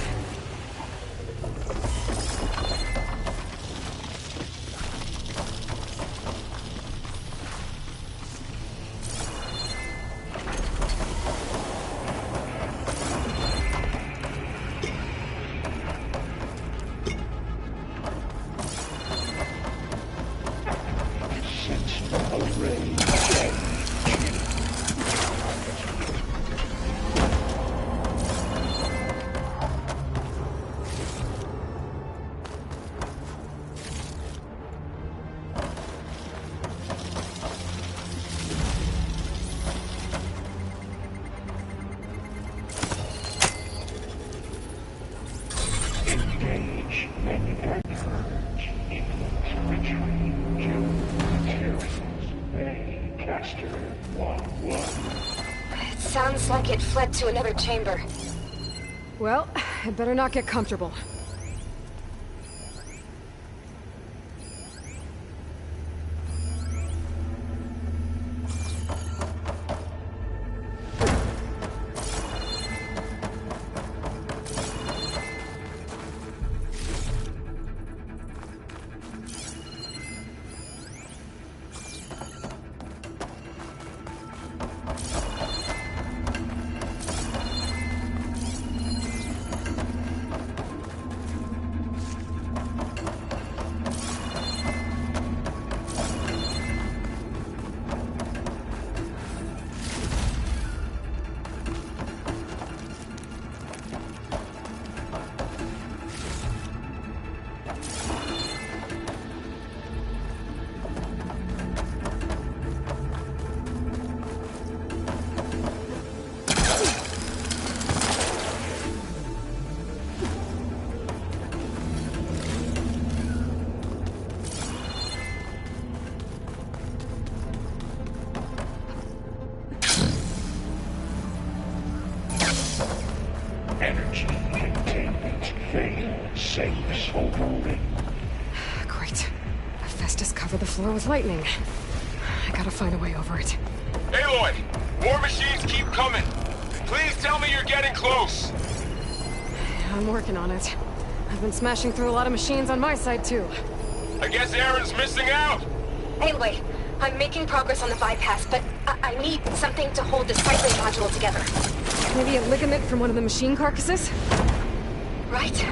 stage many purge includes retreat to materials. A Caster 1-1. It sounds like it fled to another chamber. Well, I'd better not get comfortable. Energy containment failed. Safe overloading. Great. Hephaestus covered the floor with lightning. I gotta find a way over it. Aloy! War machines keep coming! Please tell me you're getting close! I'm working on it. I've been smashing through a lot of machines on my side, too. I guess Aaron's missing out! Anyway, I'm making progress on the bypass, but I need something to hold this cycling module together. Maybe a ligament from one of the machine carcasses? Right?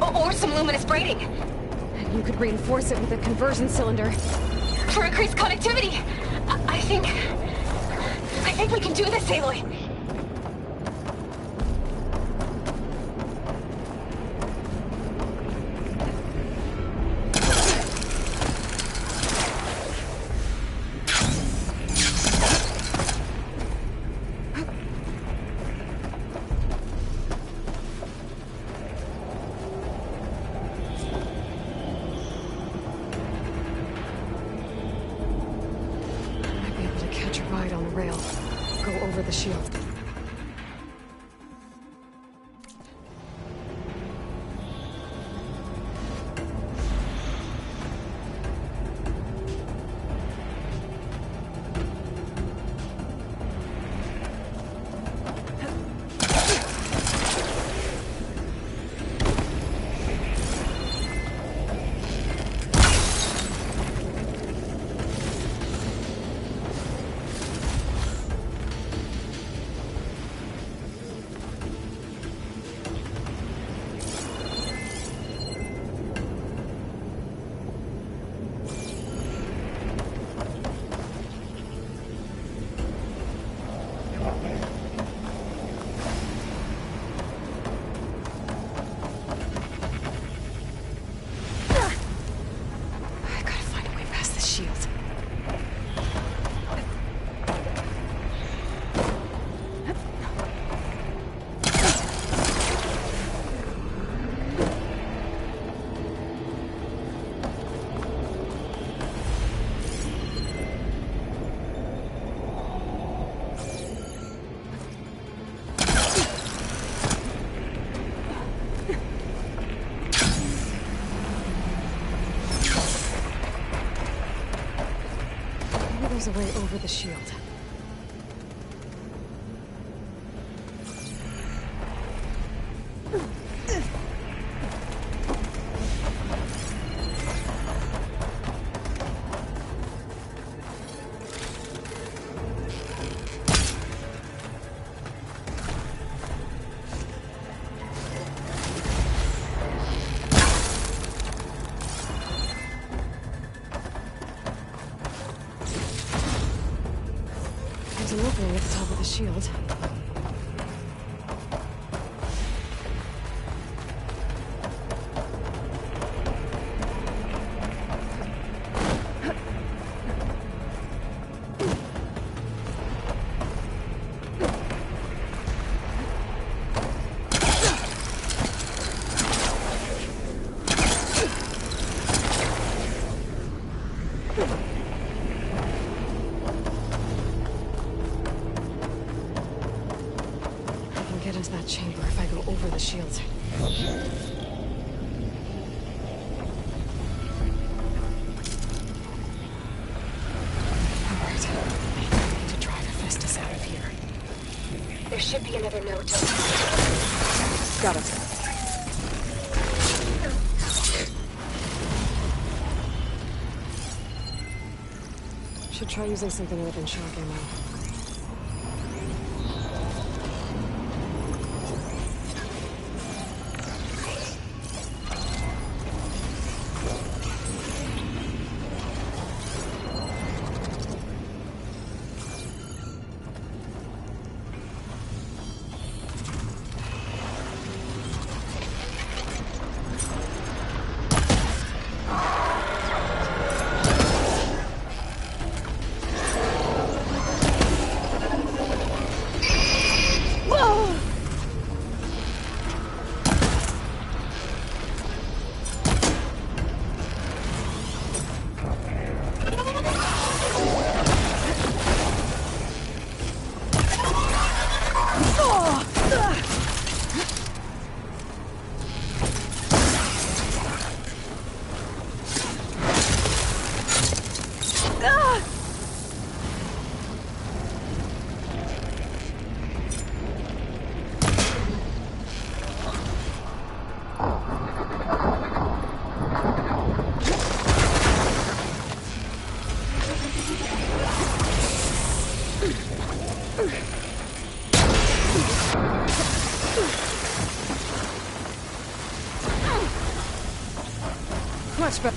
Or some luminous braiding. And you could reinforce it with a conversion cylinder. For increased connectivity! I think we can do this, Aloy! The shield. There's a way over the shield. There's an opening at the top of the shield. You never know till... Got it. Should try using something other than shock ammo. Much better.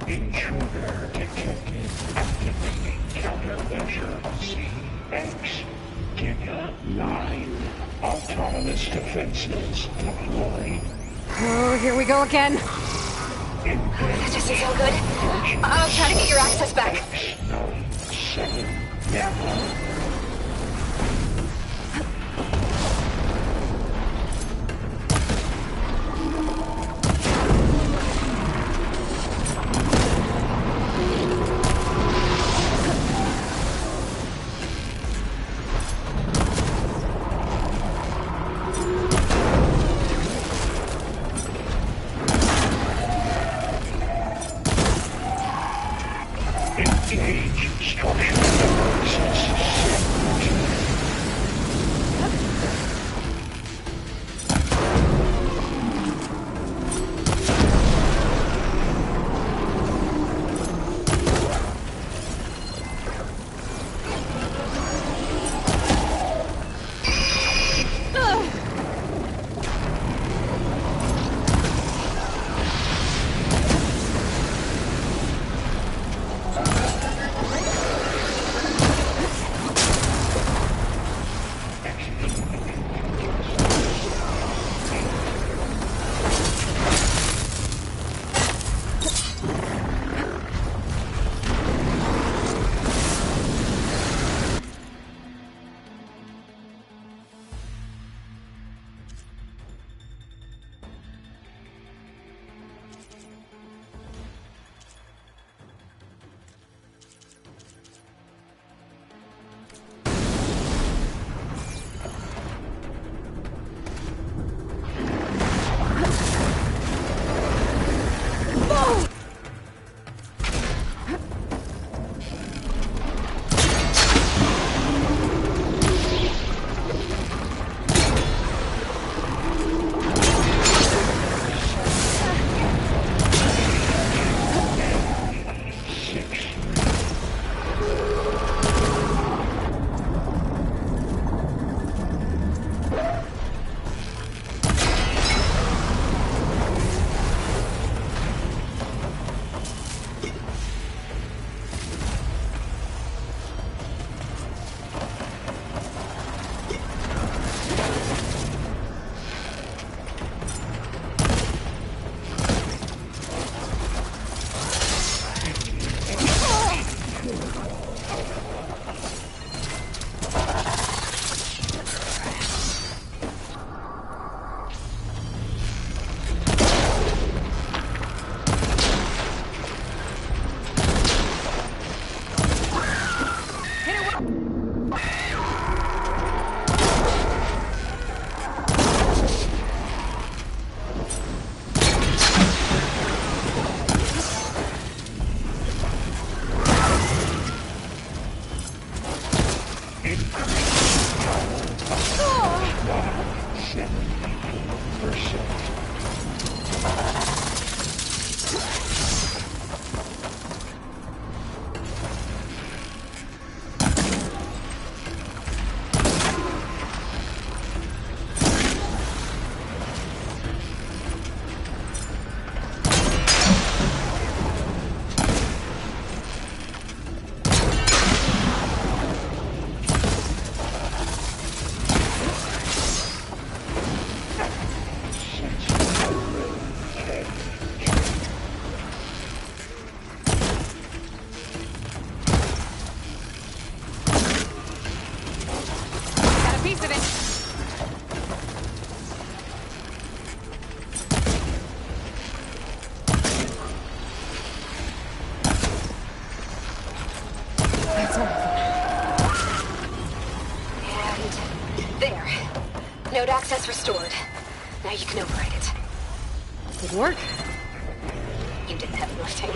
Intruder detected. Activating countermeasure. CX. Giga 9. Autonomous defenses deployed. Oh, here we go again. This doesn't feel good. I'll try to get your access back. 7. Never. Engage structural analysis. Node access restored. Now you can override it. Good work. You did the heavy lifting.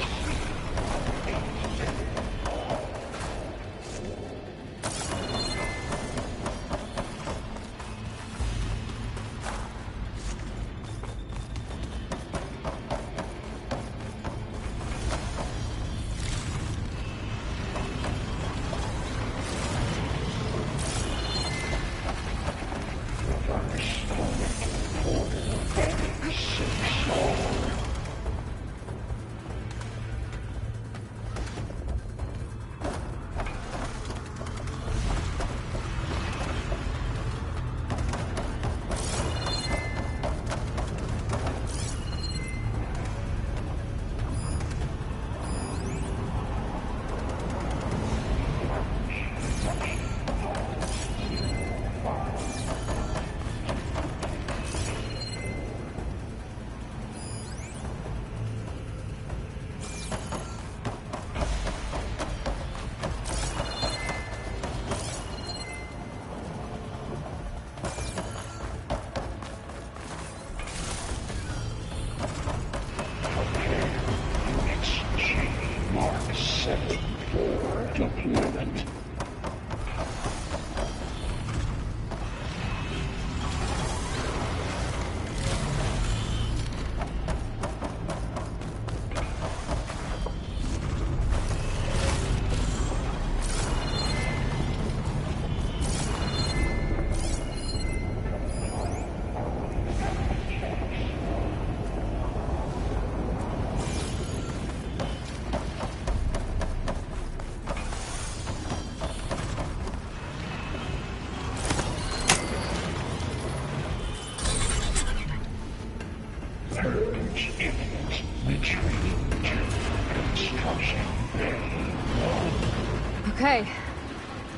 Okay.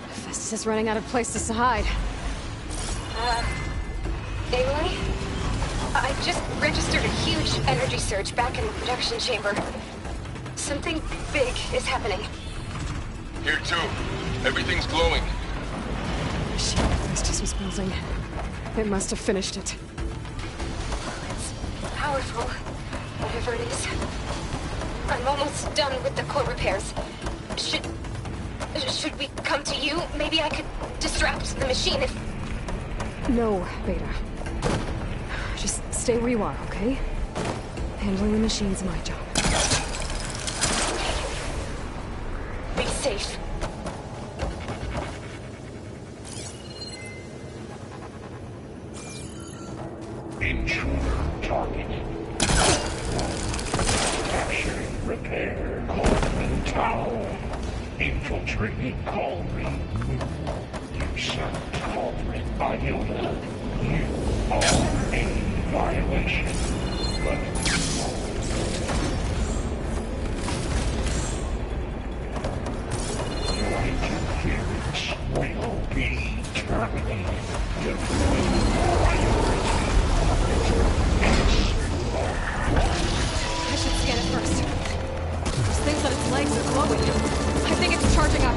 Festus is running out of places to hide. Aloy? I just registered a huge energy surge back in the production chamber. Something big is happening. Here too. Everything's glowing. The ship Festus was building. It must have finished it. It's powerful, whatever it is. I'm almost done with the core repairs. Should we come to you? Maybe I could distract the machine if... No, Beta. Just stay where you are, okay? Handling the machine's my job. Be safe. Intruder targeted. Capturing repair Cauldron Tower. Infiltrating Cauldron. Usurped Cauldron Iota. You are a violation. But your interference will be terminated. I should scan it first. Those things on its legs are glowing. I think it's charging up.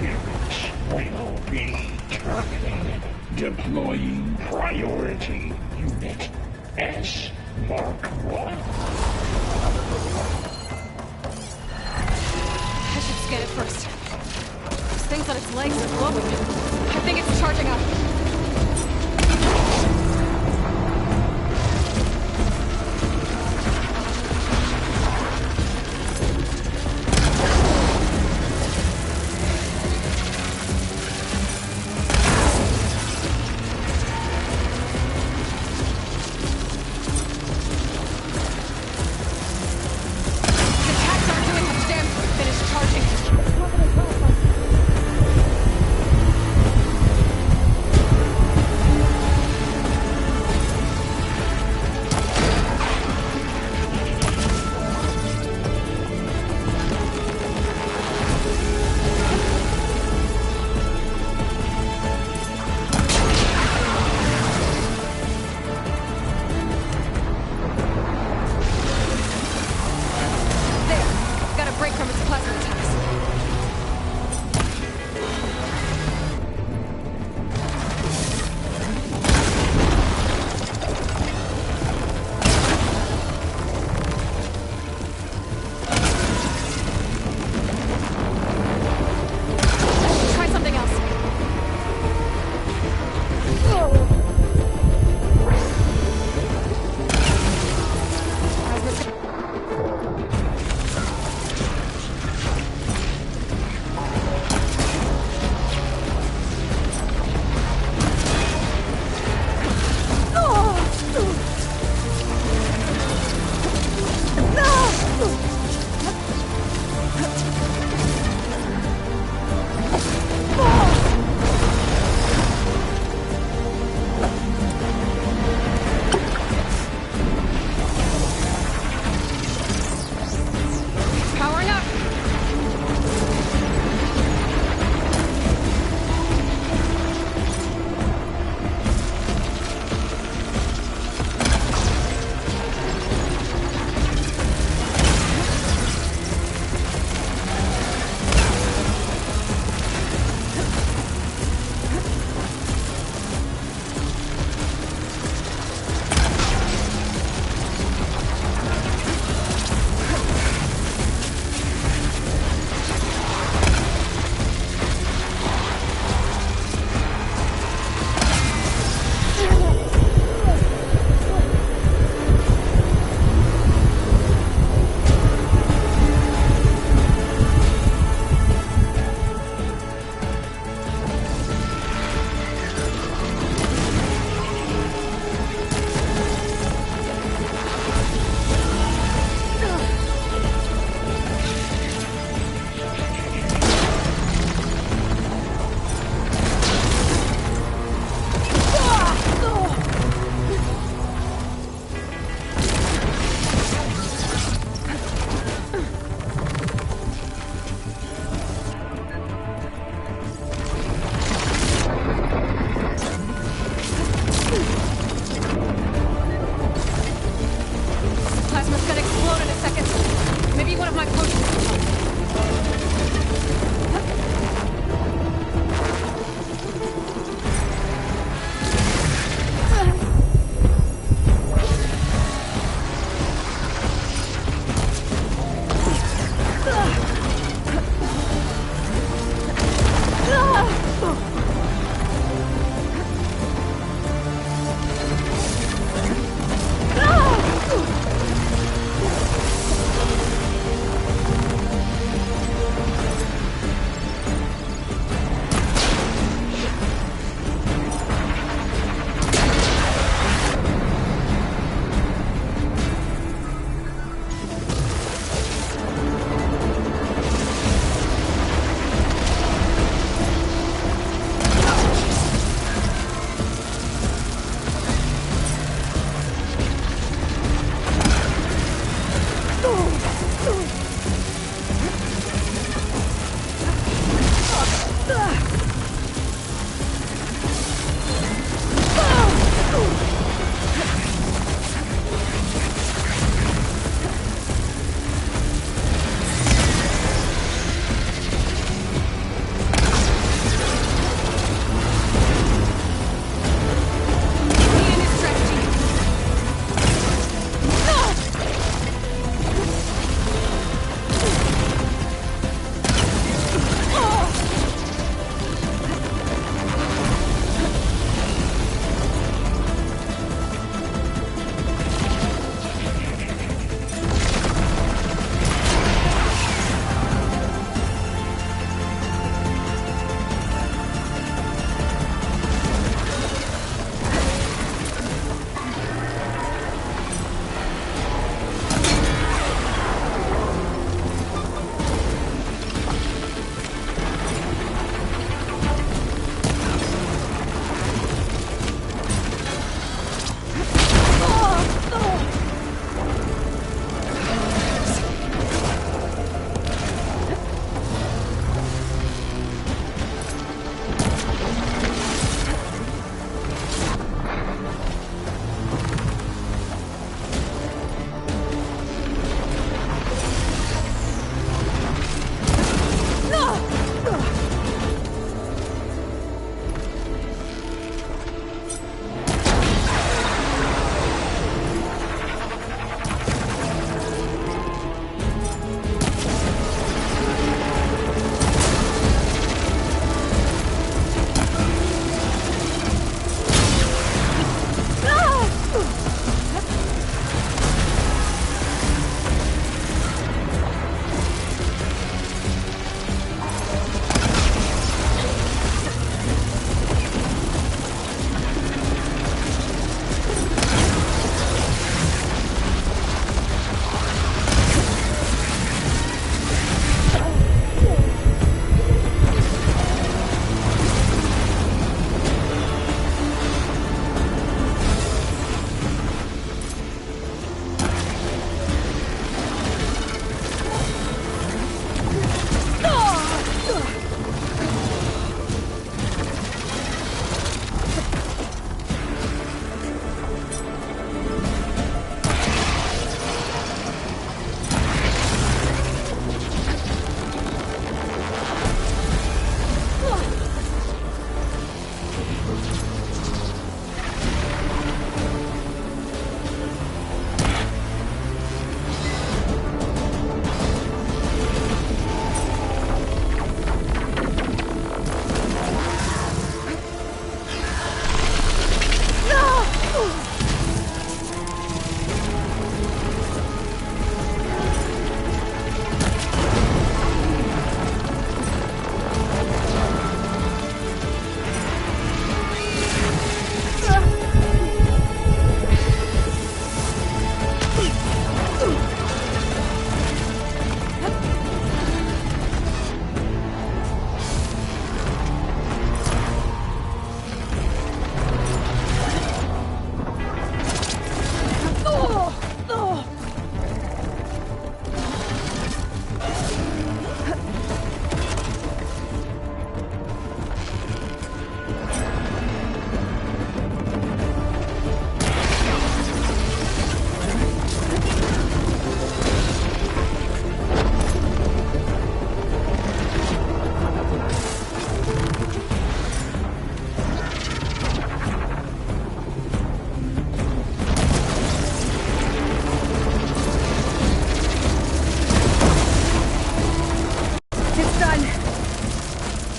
interference will be terminated. Deploying priority unit S Mark 1. I should scan it first. Those things on its legs are glowing. I think it's charging up.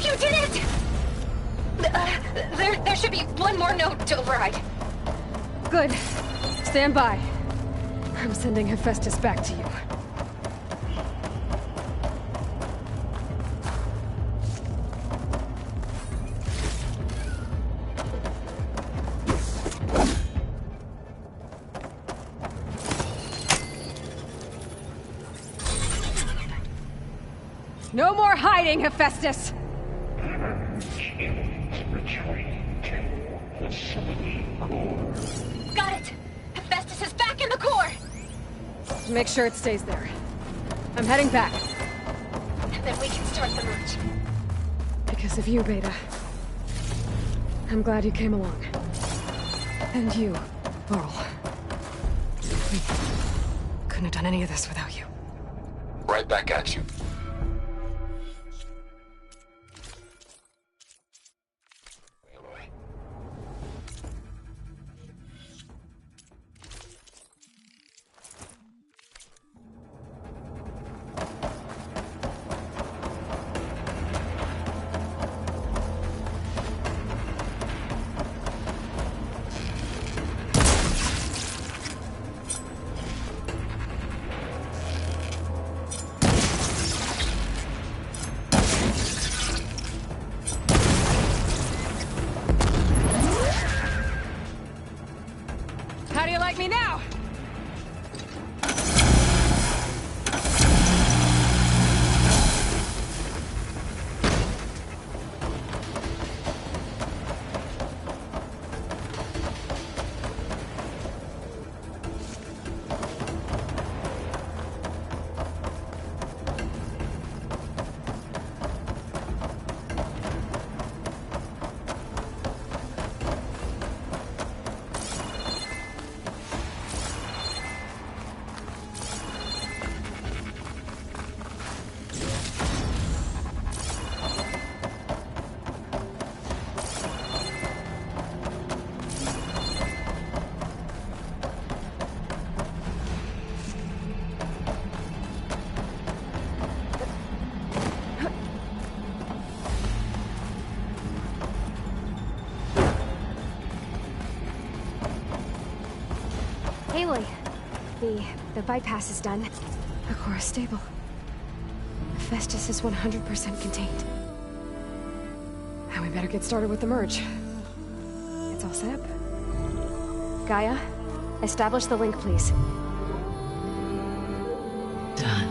You did it! There should be one more node to override. Good. Stand by. I'm sending Hephaestus back to you. No more hiding, Hephaestus! Got it! Hephaestus is back in the core! Make sure it stays there. I'm heading back. And then we can start the merge. Because of you, Beta. I'm glad you came along. And you, Varl. We couldn't have done any of this without you. Right back at you. How do you like me now? Aloy, the bypass is done. The core is stable. Hephaestus is 100% contained. Now we better get started with the merge. It's all set up. Gaia, establish the link, please. Done.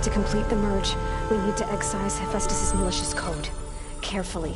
To complete the merge, we need to excise Hephaestus' malicious code. Carefully.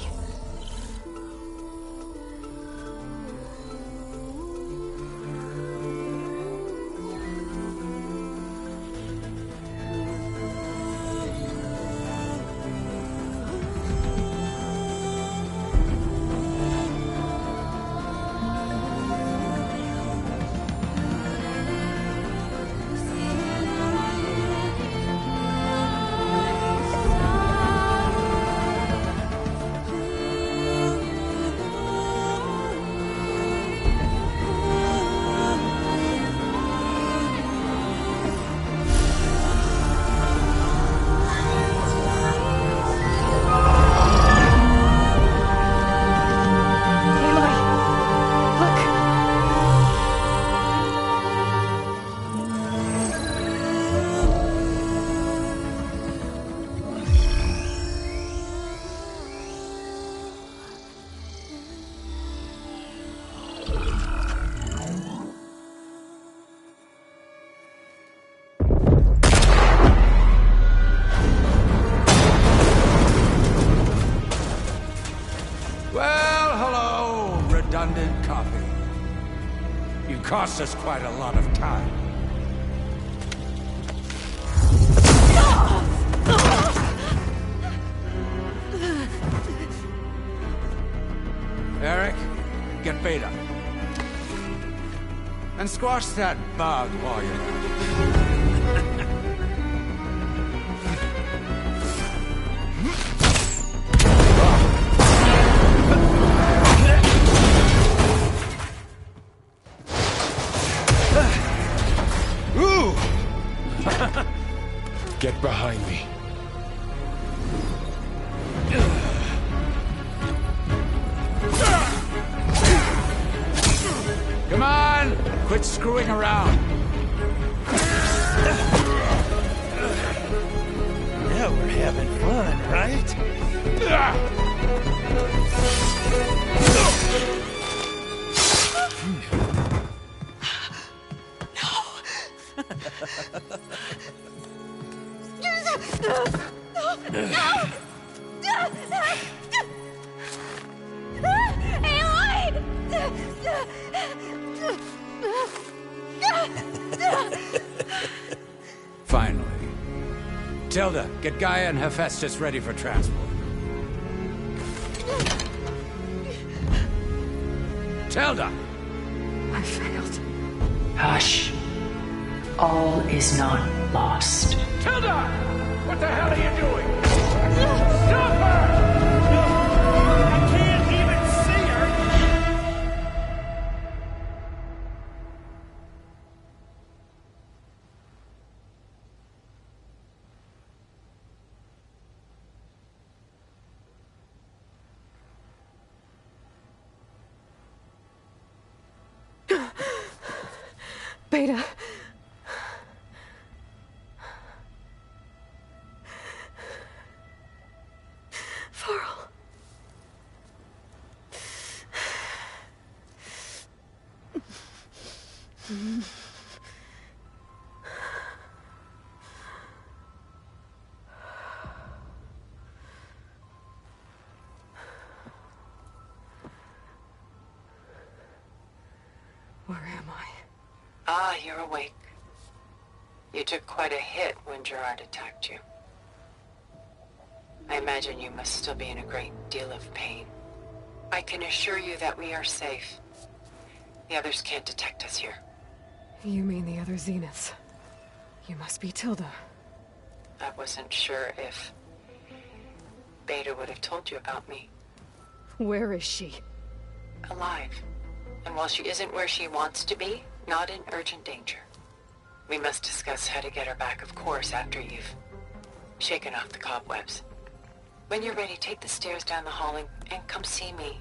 Redundant copy. You cost us quite a lot of time. Eric, get Beta. And squash that bug while you're Get behind me. Come on! Quit screwing around. Now we're having fun, right? Finally. Tilda, get Gaia and Hephaestus ready for transport. Tilda! I failed. Hush. All is not lost. Tilda! What the hell are you doing? Stop her! I can't even see her! Beta. Varl. Where am I? Ah, you're awake. You took quite a hit when Gerard attacked you. I imagine you must still be in a great deal of pain. I can assure you that we are safe. The others can't detect us here. You mean the other Zeniths? You must be Tilda. I wasn't sure if Beta would have told you about me. Where is she? Alive. And while she isn't where she wants to be, not in urgent danger. We must discuss how to get her back, of course, after you've shaken off the cobwebs. When you're ready, take the stairs down the hall and come see me.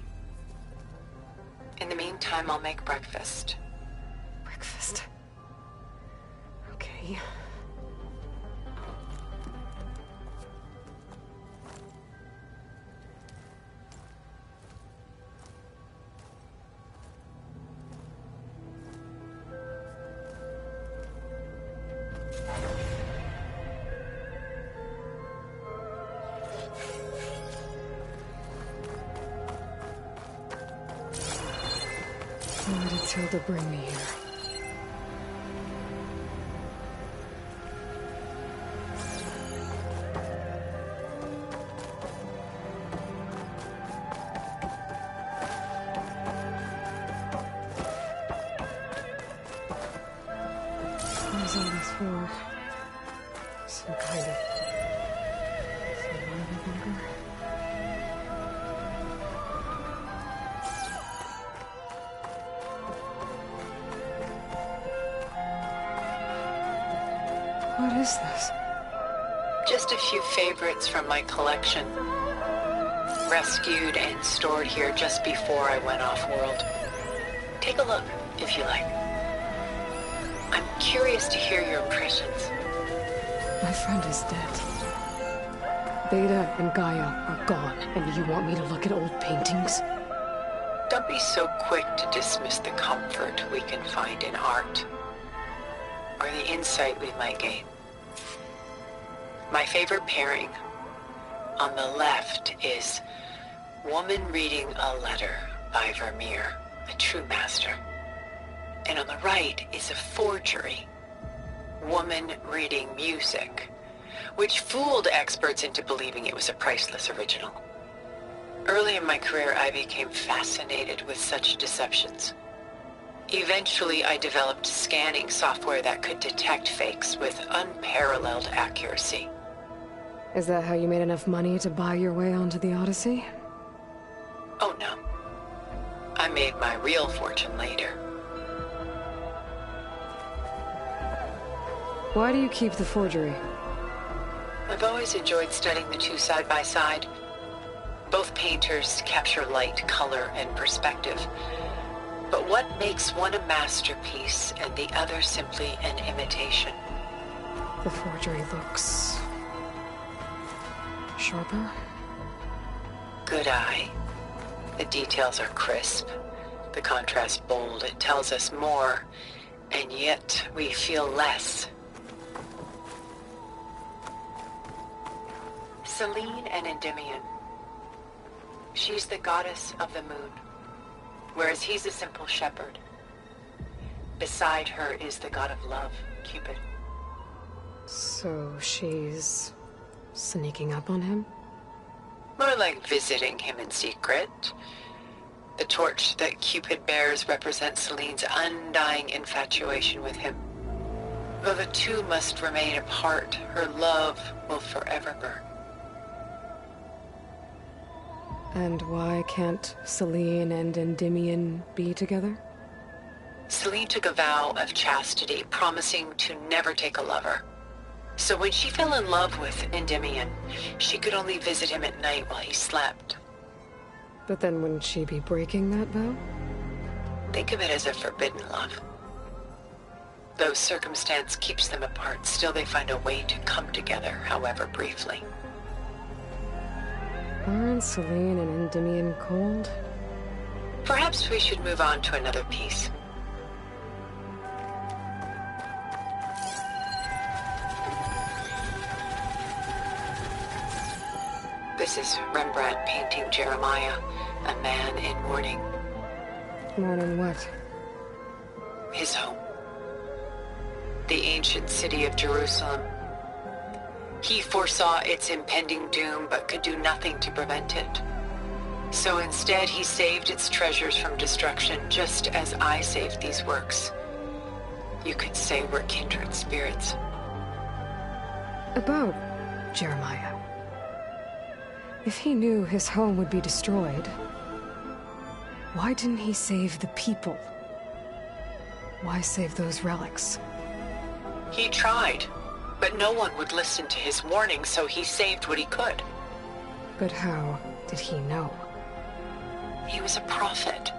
In the meantime, I'll make breakfast. Breakfast? Okay. Why did Tilda bring me here? What is all this for? Some kind of survival bunker? What is this? Just a few favorites from my collection. Rescued and stored here just before I went off-world. Take a look, if you like. I'm curious to hear your impressions. My friend is dead. Beta and Gaia are gone, and you want me to look at old paintings? Don't be so quick to dismiss the comfort we can find in art, or the insight we might gain. My favorite pairing on the left is Woman Reading a Letter by Vermeer, a true master. And on the right is a forgery, Woman Reading Music, which fooled experts into believing it was a priceless original. Early in my career, I became fascinated with such deceptions. Eventually, I developed scanning software that could detect fakes with unparalleled accuracy. Is that how you made enough money to buy your way onto the Odyssey? Oh no. I made my real fortune later. Why do you keep the forgery? I've always enjoyed studying the two side by side. Both painters capture light, color, and perspective. But what makes one a masterpiece and the other simply an imitation? The forgery looks... sharper? Good eye. The details are crisp. The contrast bold. It tells us more, and yet we feel less. Selene and Endymion. She's the goddess of the moon, whereas he's a simple shepherd. Beside her is the god of love, Cupid. So she's sneaking up on him? More like visiting him in secret. The torch that Cupid bears represents Selene's undying infatuation with him. Though the two must remain apart, her love will forever burn. And why can't Selene and Endymion be together? Selene took a vow of chastity, promising to never take a lover. So when she fell in love with Endymion, she could only visit him at night while he slept. But then wouldn't she be breaking that vow? Think of it as a forbidden love. Though circumstance keeps them apart, still they find a way to come together, however briefly. Aren't Selene and Endymion cold? Perhaps we should move on to another piece. This is Rembrandt painting Jeremiah, a man in mourning. Mourning what? His home. The ancient city of Jerusalem. He foresaw its impending doom, but could do nothing to prevent it. So instead, he saved its treasures from destruction, just as I saved these works. You could say we're kindred spirits. About Jeremiah. If he knew his home would be destroyed, why didn't he save the people? Why save those relics? He tried, but no one would listen to his warning, so he saved what he could. But how did he know? He was a prophet.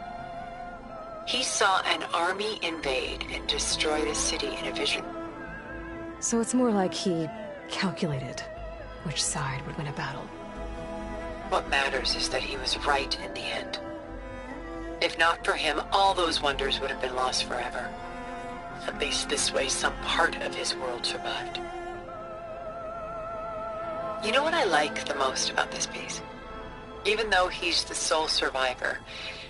He saw an army invade and destroy the city in a vision. So it's more like he calculated which side would win a battle. What matters is that he was right in the end. If not for him, all those wonders would have been lost forever. At least this way, some part of his world survived. You know what I like the most about this piece? Even though he's the sole survivor,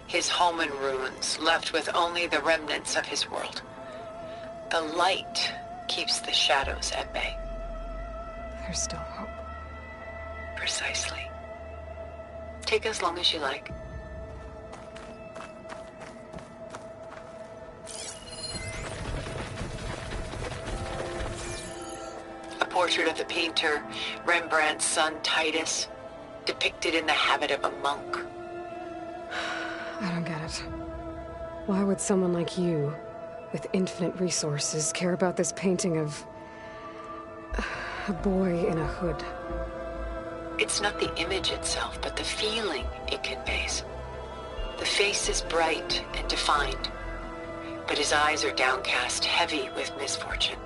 his home in ruins, left with only the remnants of his world. The light keeps the shadows at bay. There's still hope. Precisely. Take as long as you like. A portrait of the painter, Rembrandt's son Titus, depicted in the habit of a monk. I don't get it. Why would someone like you, with infinite resources, care about this painting of a boy in a hood? It's not the image itself, but the feeling it conveys. The face is bright and defined, but his eyes are downcast, heavy with misfortune.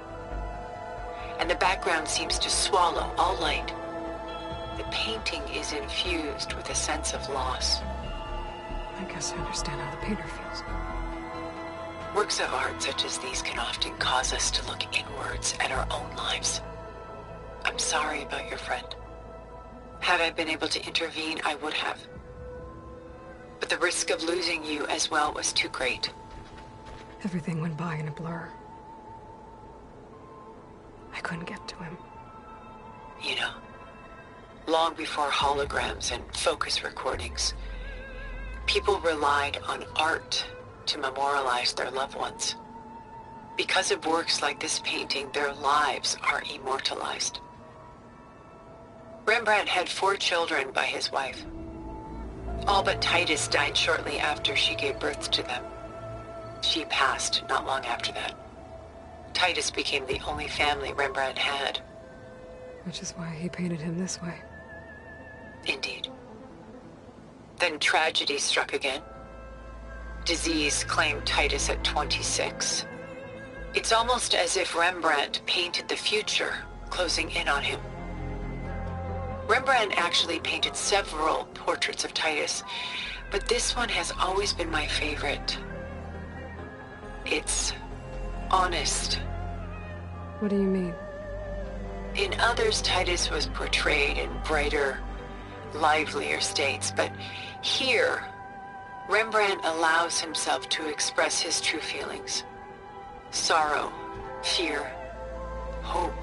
And the background seems to swallow all light. The painting is infused with a sense of loss. I guess I understand how the painter feels. Works of art such as these can often cause us to look inwards at our own lives. I'm sorry about your friend. Had I been able to intervene, I would have. But the risk of losing you as well was too great. Everything went by in a blur. I couldn't get to him. You know, long before holograms and focus recordings, people relied on art to memorialize their loved ones. Because of works like this painting, their lives are immortalized. Rembrandt had 4 children by his wife. All but Titus died shortly after she gave birth to them. She passed not long after that. Titus became the only family Rembrandt had. Which is why he painted him this way. Indeed. Then tragedy struck again. Disease claimed Titus at 26. It's almost as if Rembrandt painted the future, closing in on him. Rembrandt actually painted several portraits of Titus, but this one has always been my favorite. It's honest. What do you mean? In others, Titus was portrayed in brighter, livelier states, but here, Rembrandt allows himself to express his true feelings. Sorrow, fear, hope,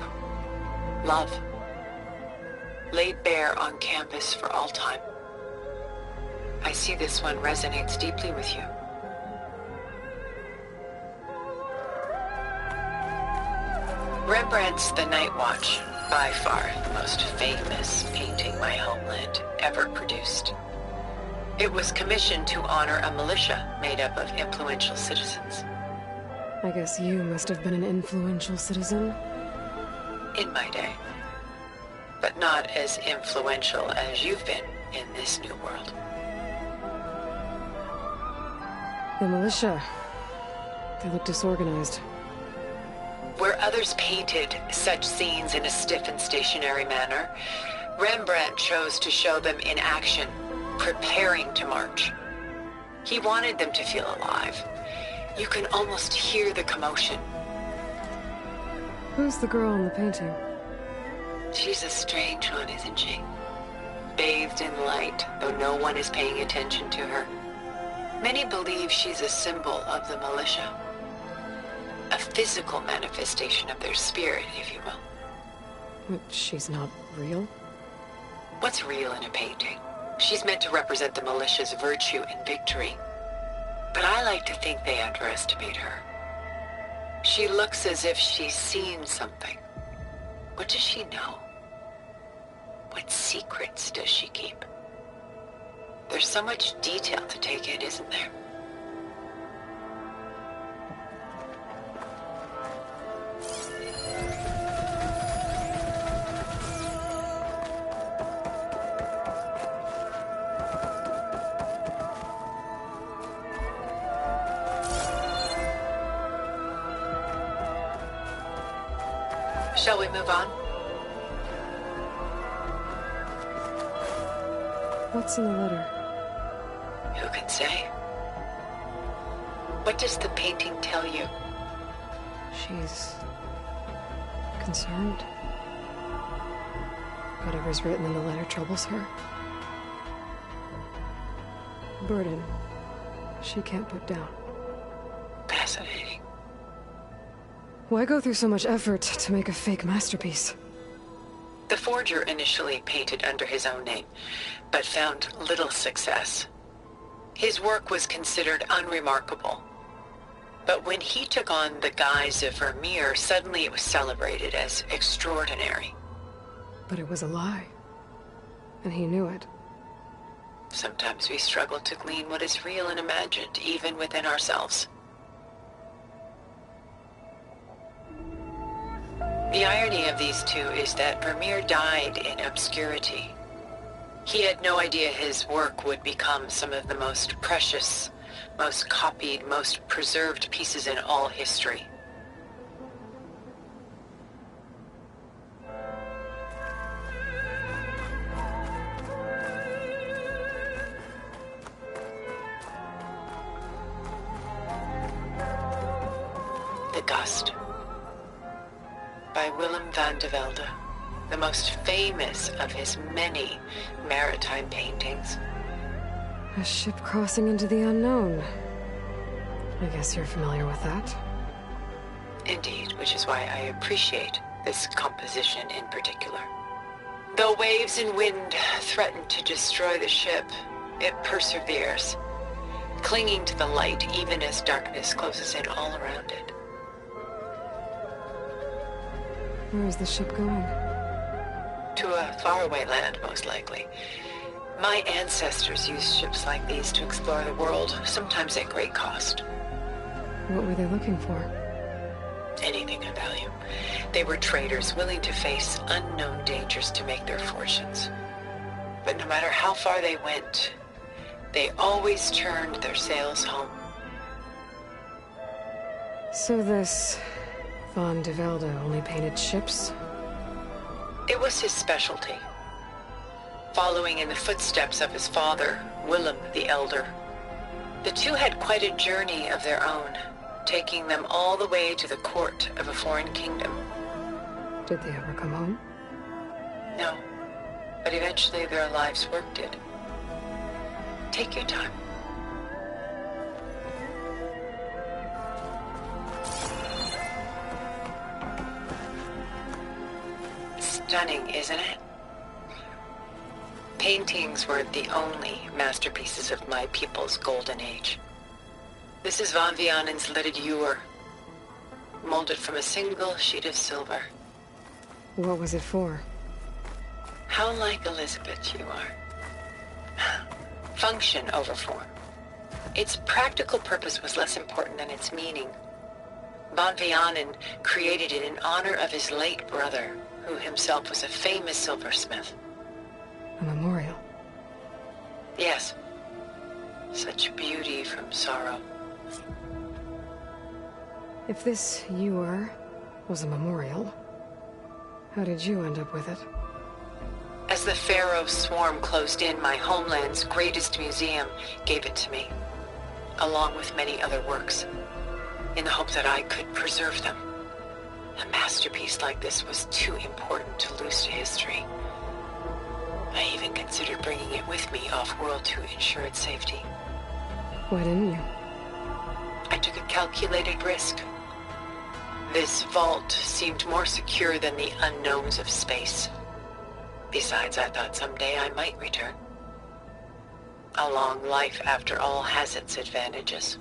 love, laid bare on canvas for all time. I see this one resonates deeply with you. Rembrandt's The Night Watch, by far the most famous painting my homeland ever produced. It was commissioned to honor a militia made up of influential citizens. I guess you must have been an influential citizen. In my day. But not as influential as you've been in this new world. The militia. They look disorganized. Where others painted such scenes in a stiff and stationary manner, Rembrandt chose to show them in action, preparing to march. He wanted them to feel alive. You can almost hear the commotion. Who's the girl in the painting? She's a strange one, isn't she? Bathed in light, though no one is paying attention to her. Many believe she's a symbol of the militia. A physical manifestation of their spirit, if you will. But she's not real? What's real in a painting? She's meant to represent the militia's virtue and victory. But I like to think they underestimate her. She looks as if she's seen something. What does she know? What secrets does she keep? There's so much detail to take in, isn't there? Shall we move on? What's in the letter? Who can say? What does the painting tell you? She's concerned. Whatever's written in the letter troubles her. A burden she can't put down. Fascinating. Why go through so much effort to make a fake masterpiece? The forger initially painted under his own name, but found little success. His work was considered unremarkable. But when he took on the guise of Vermeer, suddenly it was celebrated as extraordinary. But it was a lie. And he knew it. Sometimes we struggle to glean what is real and imagined, even within ourselves. The irony of these two is that Vermeer died in obscurity. He had no idea his work would become some of the most precious, most copied, most preserved pieces in all history. The Gust, by Willem van de Velde, the most famous of his many maritime paintings. A ship crossing into the unknown. I guess you're familiar with that. Indeed, which is why I appreciate this composition in particular. Though waves and wind threaten to destroy the ship, it perseveres, clinging to the light even as darkness closes in all around it. Where is the ship going? To a faraway land, most likely. My ancestors used ships like these to explore the world, sometimes at great cost. What were they looking for? anything of value. They were traders willing to face unknown dangers to make their fortunes. But no matter how far they went, they always turned their sails home. So this Von de Velde only painted ships? It was his specialty, following in the footsteps of his father, Willem the Elder. The two had quite a journey of their own, taking them all the way to the court of a foreign kingdom. Did they ever come home? No, but eventually their lives worked it. Take your time. Stunning, isn't it? Paintings were the only masterpieces of my people's golden age. This is Von Vianen's leaded ewer, molded from a single sheet of silver. What was it for? How like Elizabeth you are. Function over form. Its practical purpose was less important than its meaning. Von Vianen created it in honor of his late brother, who himself was a famous silversmith. A memorial? Yes. Such beauty from sorrow. If this ewer was a memorial, how did you end up with it? As the Pharaoh swarm closed in, my homeland's greatest museum gave it to me, along with many other works, in the hope that I could preserve them. A masterpiece like this was too important to lose to history. I even considered bringing it with me off-world to ensure its safety. Why didn't you? I took a calculated risk. This vault seemed more secure than the unknowns of space. Besides, I thought someday I might return. A long life, after all, has its advantages.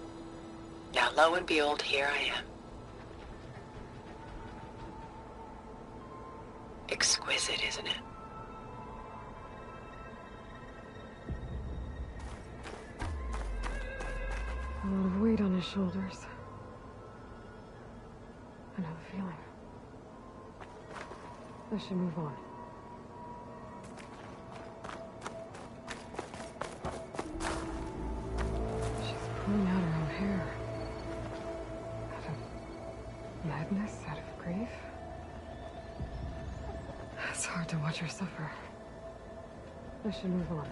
Now, lo and behold, here I am. Exquisite, isn't it? A lot of weight on his shoulders. I know the feeling. I should move on. She's pulling out her own hair. Out of madness, out of grief. It's hard to watch her suffer. I should move on.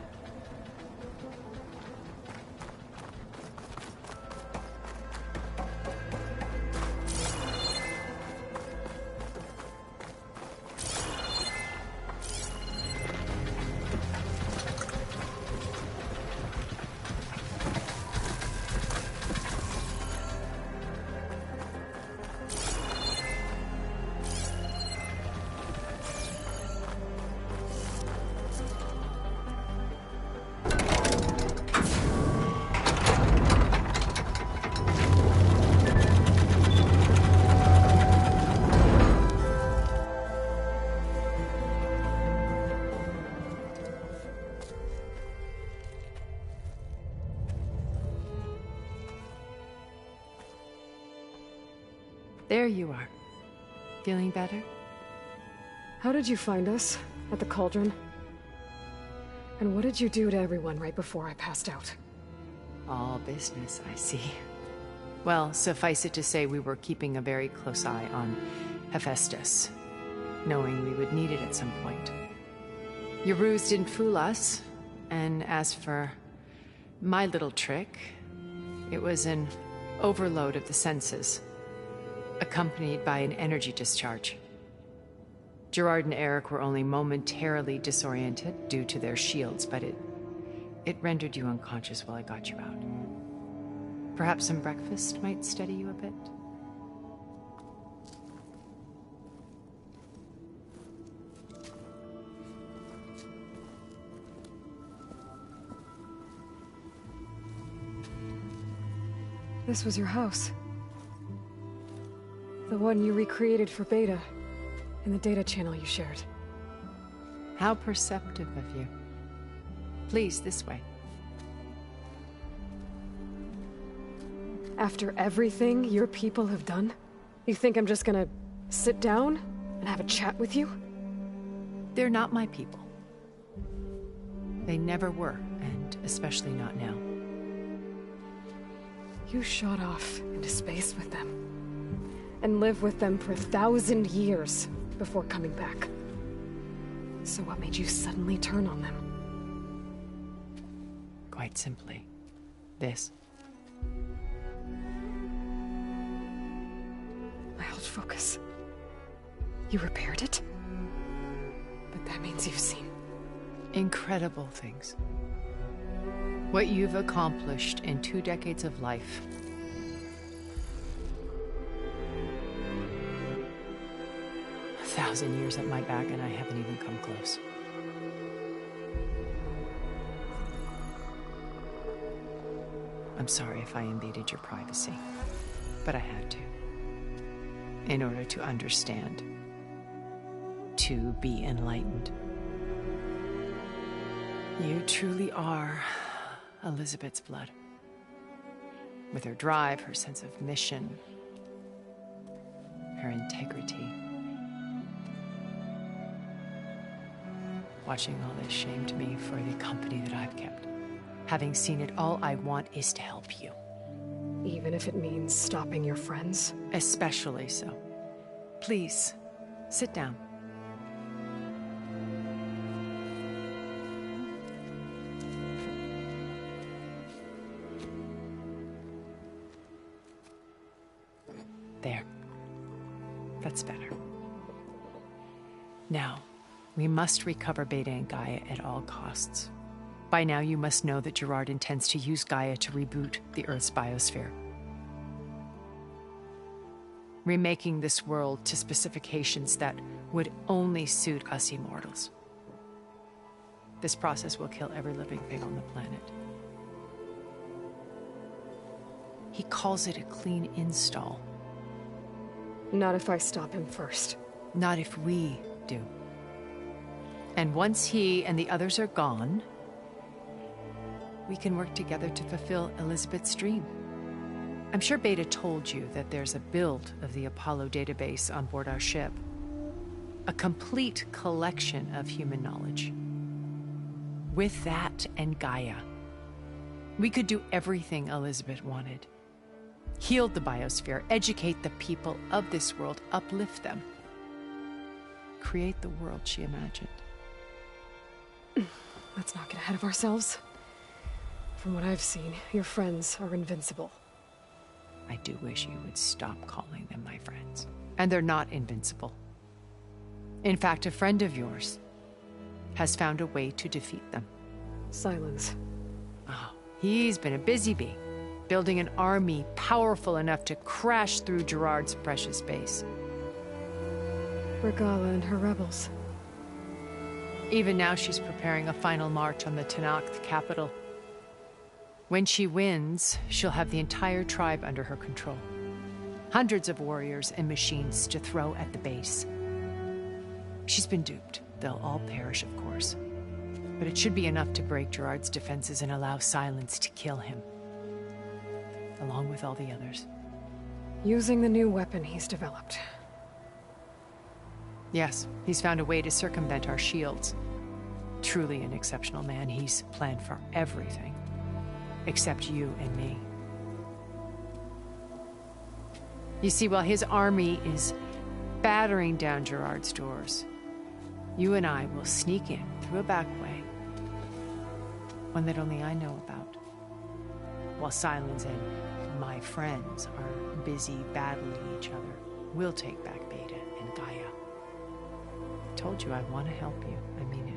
There you are. Feeling better? How did you find us? At the Cauldron? And what did you do to everyone right before I passed out? All business, I see. Well, suffice it to say we were keeping a very close eye on Hephaestus, knowing we would need it at some point. Your ruse didn't fool us, and as for my little trick, it was an overload of the senses, accompanied by an energy discharge. Gerard and Eric were only momentarily disoriented due to their shields, but it rendered you unconscious while I got you out. Perhaps some breakfast might steady you a bit? This was your house. The one you recreated for Beta, in the data channel you shared. How perceptive of you. Please, this way. After everything your people have done? You think I'm just gonna sit down and have a chat with you? They're not my people. They never were, and especially not now. You shot off into space with them, and lived with them for 1,000 years before coming back. So what made you suddenly turn on them? Quite simply, this. My old focus. You repaired it? But that means you've seen... incredible things. What you've accomplished in 2 decades of life. A 1,000 years at my back and I haven't even come close. I'm sorry if I invaded your privacy, but I had to. In order to understand. To be enlightened. You truly are Elizabeth's blood. With her drive, her sense of mission, her integrity. Watching all this shamed me for the company that I've kept. Having seen it, all I want is to help you. Even if it means stopping your friends? Especially so. Please, sit down. There. That's better. Now, we must recover Beta and Gaia at all costs. By now, you must know that Gerard intends to use Gaia to reboot the Earth's biosphere. Remaking this world to specifications that would only suit us immortals. This process will kill every living thing on the planet. He calls it a clean install. Not if I stop him first. Not if we do. And once he and the others are gone, we can work together to fulfill Elizabeth's dream. I'm sure Beta told you that there's a build of the Apollo database on board our ship. A complete collection of human knowledge. With that and Gaia, we could do everything Elizabeth wanted. Heal the biosphere, educate the people of this world, uplift them. Create the world she imagined. Let's not get ahead of ourselves. From what I've seen, your friends are invincible. I do wish you would stop calling them my friends. And they're not invincible. In fact, a friend of yours has found a way to defeat them. Silence. Oh, he's been a busy bee, building an army powerful enough to crash through Gerard's precious base. Regala and her rebels. Even now she's preparing a final march on the Tenakth capital. When she wins, she'll have the entire tribe under her control. Hundreds of warriors and machines to throw at the base. She's been duped. They'll all perish, of course. But it should be enough to break Gerard's defenses and allow Silence to kill him. Along with all the others. Using the new weapon he's developed. Yes, he's found a way to circumvent our shields. Truly an exceptional man. He's planned for everything. Except you and me. You see, while his army is battering down Gerard's doors, you and I will sneak in through a back way. One that only I know about. While Silence and my friends are busy battling each other, we'll take back Beta and Gaia. I told you I want to help you. I mean it.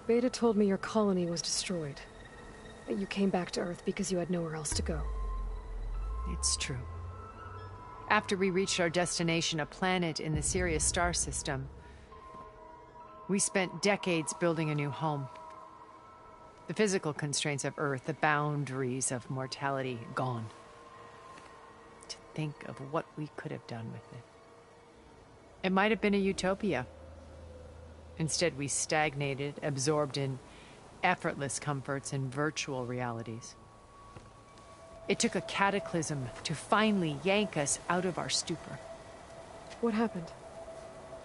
Beta told me your colony was destroyed. That you came back to Earth because you had nowhere else to go. It's true. After we reached our destination, a planet in the Sirius star system, we spent decades building a new home. The physical constraints of Earth, the boundaries of mortality, gone. To think of what we could have done with it. It might have been a utopia. Instead, we stagnated, absorbed in effortless comforts and virtual realities. It took a cataclysm to finally yank us out of our stupor. What happened?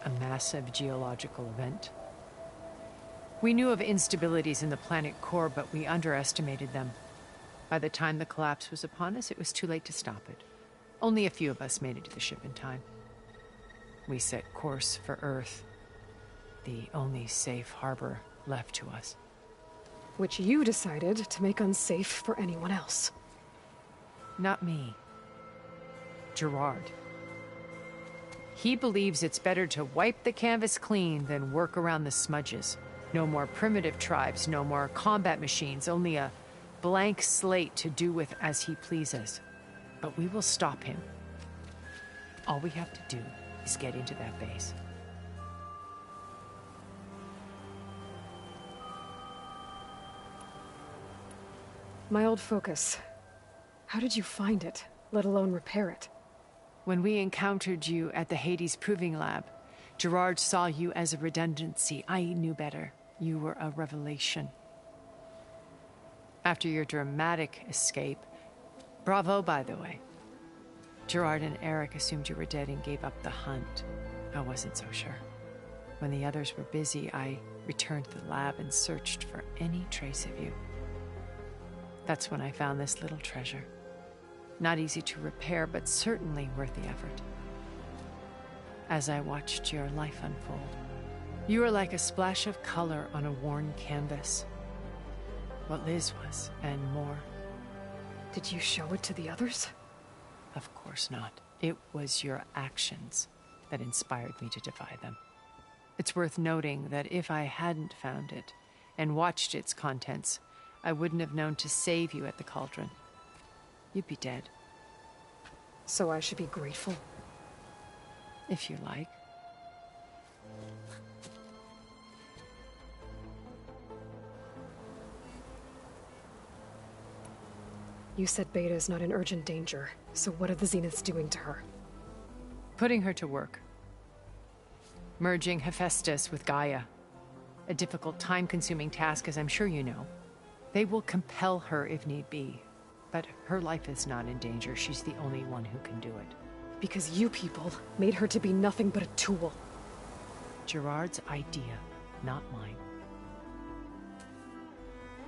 A massive geological event. We knew of instabilities in the planet core, but we underestimated them. By the time the collapse was upon us, it was too late to stop it. Only a few of us made it to the ship in time. We set course for Earth, the only safe harbor left to us. Which you decided to make unsafe for anyone else. Not me. Gerard. He believes it's better to wipe the canvas clean than work around the smudges. No more primitive tribes, no more combat machines, only a blank slate to do with as he pleases. But we will stop him. All we have to do is get into that base. My old focus. How did you find it, let alone repair it? When we encountered you at the Hades Proving Lab, Gerard saw you as a redundancy. I knew better. You were a revelation. After your dramatic escape, bravo, by the way. Gerard and Eric assumed you were dead and gave up the hunt. I wasn't so sure. When the others were busy, I returned to the lab and searched for any trace of you. That's when I found this little treasure. Not easy to repair, but certainly worth the effort. As I watched your life unfold, you were like a splash of color on a worn canvas. What Liz was, and more. Did you show it to the others? Of course not. It was your actions that inspired me to defy them. It's worth noting that if I hadn't found it and watched its contents, I wouldn't have known to save you at the cauldron. You'd be dead. So I should be grateful? If you like. You said Beta is not in urgent danger, so what are the Zeniths doing to her? Putting her to work. Merging Hephaestus with Gaia. A difficult, time-consuming task, as I'm sure you know. They will compel her if need be. But her life is not in danger. She's the only one who can do it. Because you people made her to be nothing but a tool. Gerard's idea, not mine.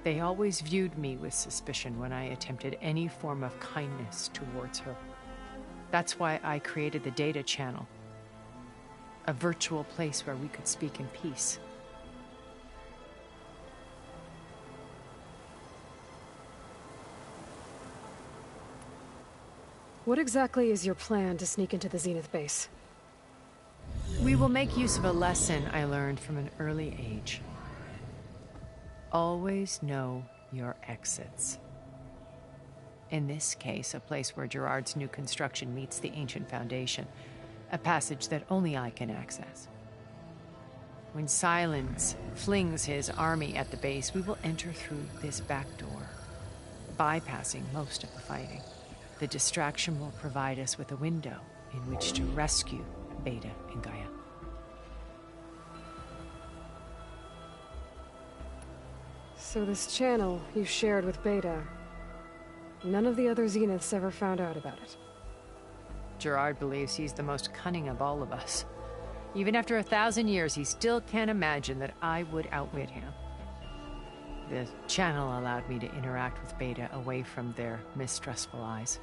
They always viewed me with suspicion when I attempted any form of kindness towards her. That's why I created the data channel. A virtual place where we could speak in peace. What exactly is your plan to sneak into the Zenith base? We will make use of a lesson I learned from an early age. Always know your exits. In this case, a place where Gerard's new construction meets the ancient foundation, a passage that only I can access. When Silence flings his army at the base, we will enter through this back door, bypassing most of the fighting. The distraction will provide us with a window in which to rescue Beta and Gaia. So this channel you shared with Beta, none of the other Zeniths ever found out about it? Gerard believes he's the most cunning of all of us. Even after 1,000 years, he still can't imagine that I would outwit him. The channel allowed me to interact with Beta away from their mistrustful eyes.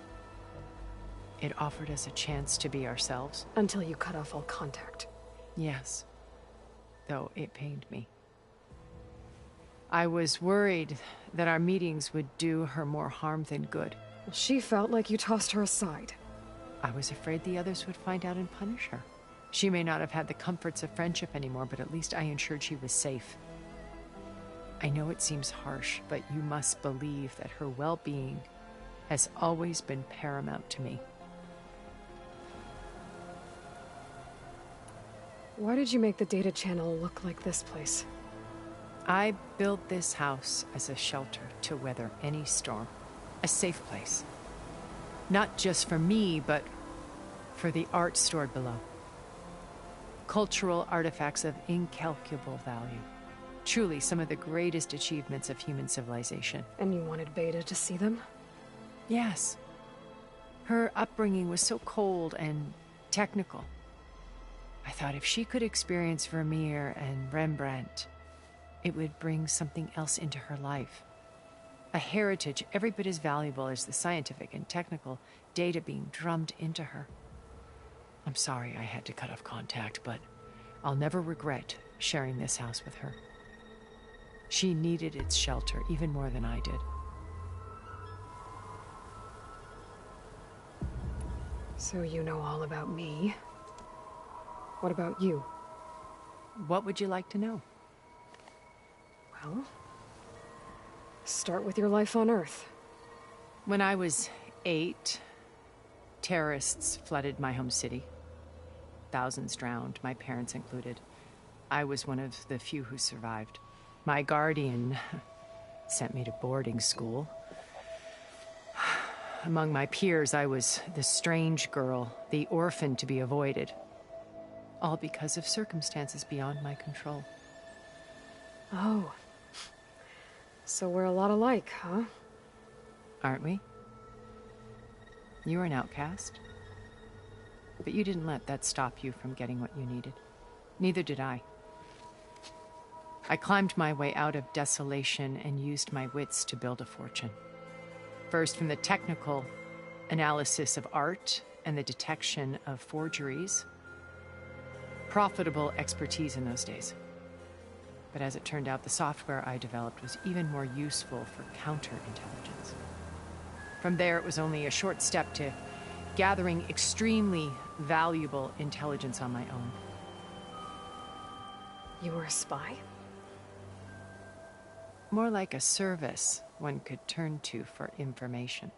It offered us a chance to be ourselves. Until you cut off all contact. Yes. Though it pained me. I was worried that our meetings would do her more harm than good. Well, she felt like you tossed her aside. I was afraid the others would find out and punish her. She may not have had the comforts of friendship anymore, but at least I ensured she was safe. I know it seems harsh, but you must believe that her well-being has always been paramount to me. Why did you make the data channel look like this place? I built this house as a shelter to weather any storm. A safe place. Not just for me, but for the art stored below. cultural artifacts of incalculable value. Truly some of the greatest achievements of human civilization. And you wanted Beta to see them? Yes. Her upbringing was so cold and technical. I thought if she could experience Vermeer and Rembrandt, it would bring something else into her life. A heritage every bit as valuable as the scientific and technical data being drummed into her. I'm sorry I had to cut off contact, but I'll never regret sharing this house with her. She needed its shelter even more than I did. So you know all about me. What about you? What would you like to know? Well, start with your life on Earth. When I was 8, terrorists flooded my home city. Thousands drowned, my parents included. I was one of the few who survived. My guardian sent me to boarding school. Among my peers, I was the strange girl, the orphan to be avoided. All because of circumstances beyond my control. Oh. So we're a lot alike, huh? Aren't we? You were an outcast. But you didn't let that stop you from getting what you needed. Neither did I. I climbed my way out of desolation and used my wits to build a fortune. First from the technical analysis of art and the detection of forgeries. Profitable expertise in those days. But as it turned out, the software I developed was even more useful for counterintelligence. From there, it was only a short step to gathering extremely valuable intelligence on my own. You were a spy? More like a service one could turn to for information.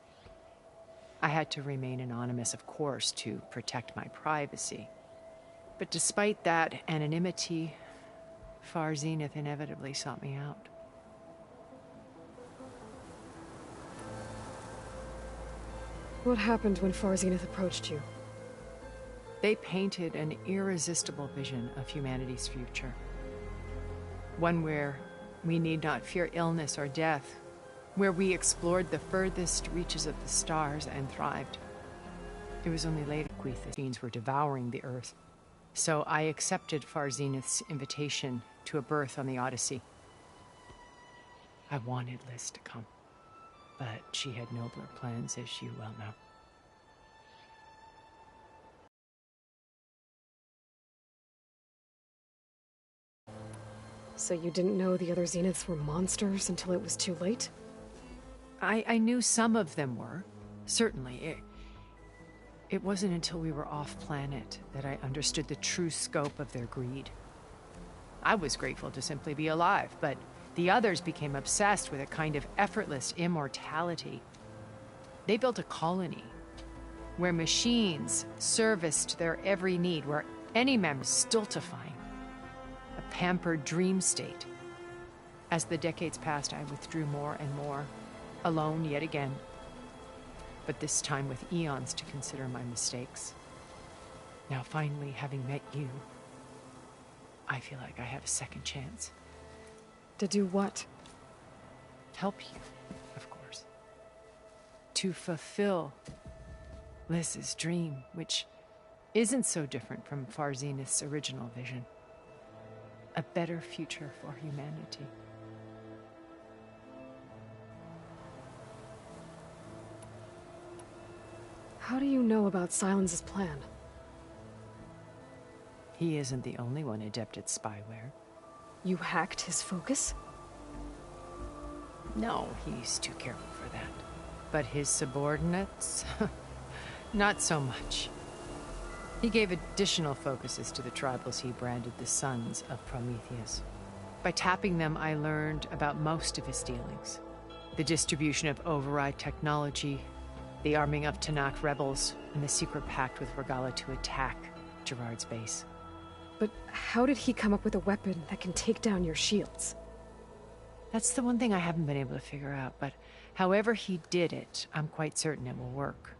I had to remain anonymous, of course, to protect my privacy. But despite that anonymity, Far Zenith inevitably sought me out. What happened when Far Zenith approached you? They painted an irresistible vision of humanity's future. One where we need not fear illness or death, where we explored the furthest reaches of the stars and thrived. It was only later the machines were devouring the Earth. So I accepted Far Zenith's invitation to a berth on the Odyssey. I wanted Liz to come, but she had nobler plans, as you well know. So you didn't know the other Zeniths were monsters until it was too late? I knew some of them were, certainly. It wasn't until we were off-planet that I understood the true scope of their greed. I was grateful to simply be alive, but the others became obsessed with a kind of effortless immortality. They built a colony where machines serviced their every need, where any member was stultifying, a pampered dream state. As the decades passed, I withdrew more and more, alone yet again. But this time with eons to consider my mistakes. Now finally, having met you, I feel like I have a second chance. To do what? Help you, of course. To fulfill Liz's dream, which isn't so different from Far Zenith's original vision. A better future for humanity. How do you know about Sylens's plan? He isn't the only one adept at spyware. You hacked his focus? No, he's too careful for that. But his subordinates? Not so much. He gave additional focuses to the tribals he branded the Sons of Prometheus. By tapping them, I learned about most of his dealings. The distribution of override technology, the arming of Tanakh rebels, and the secret pact with Regalla to attack Gerard's base. But how did he come up with a weapon that can take down your shields? That's the one thing I haven't been able to figure out, but however he did it, I'm quite certain it will work.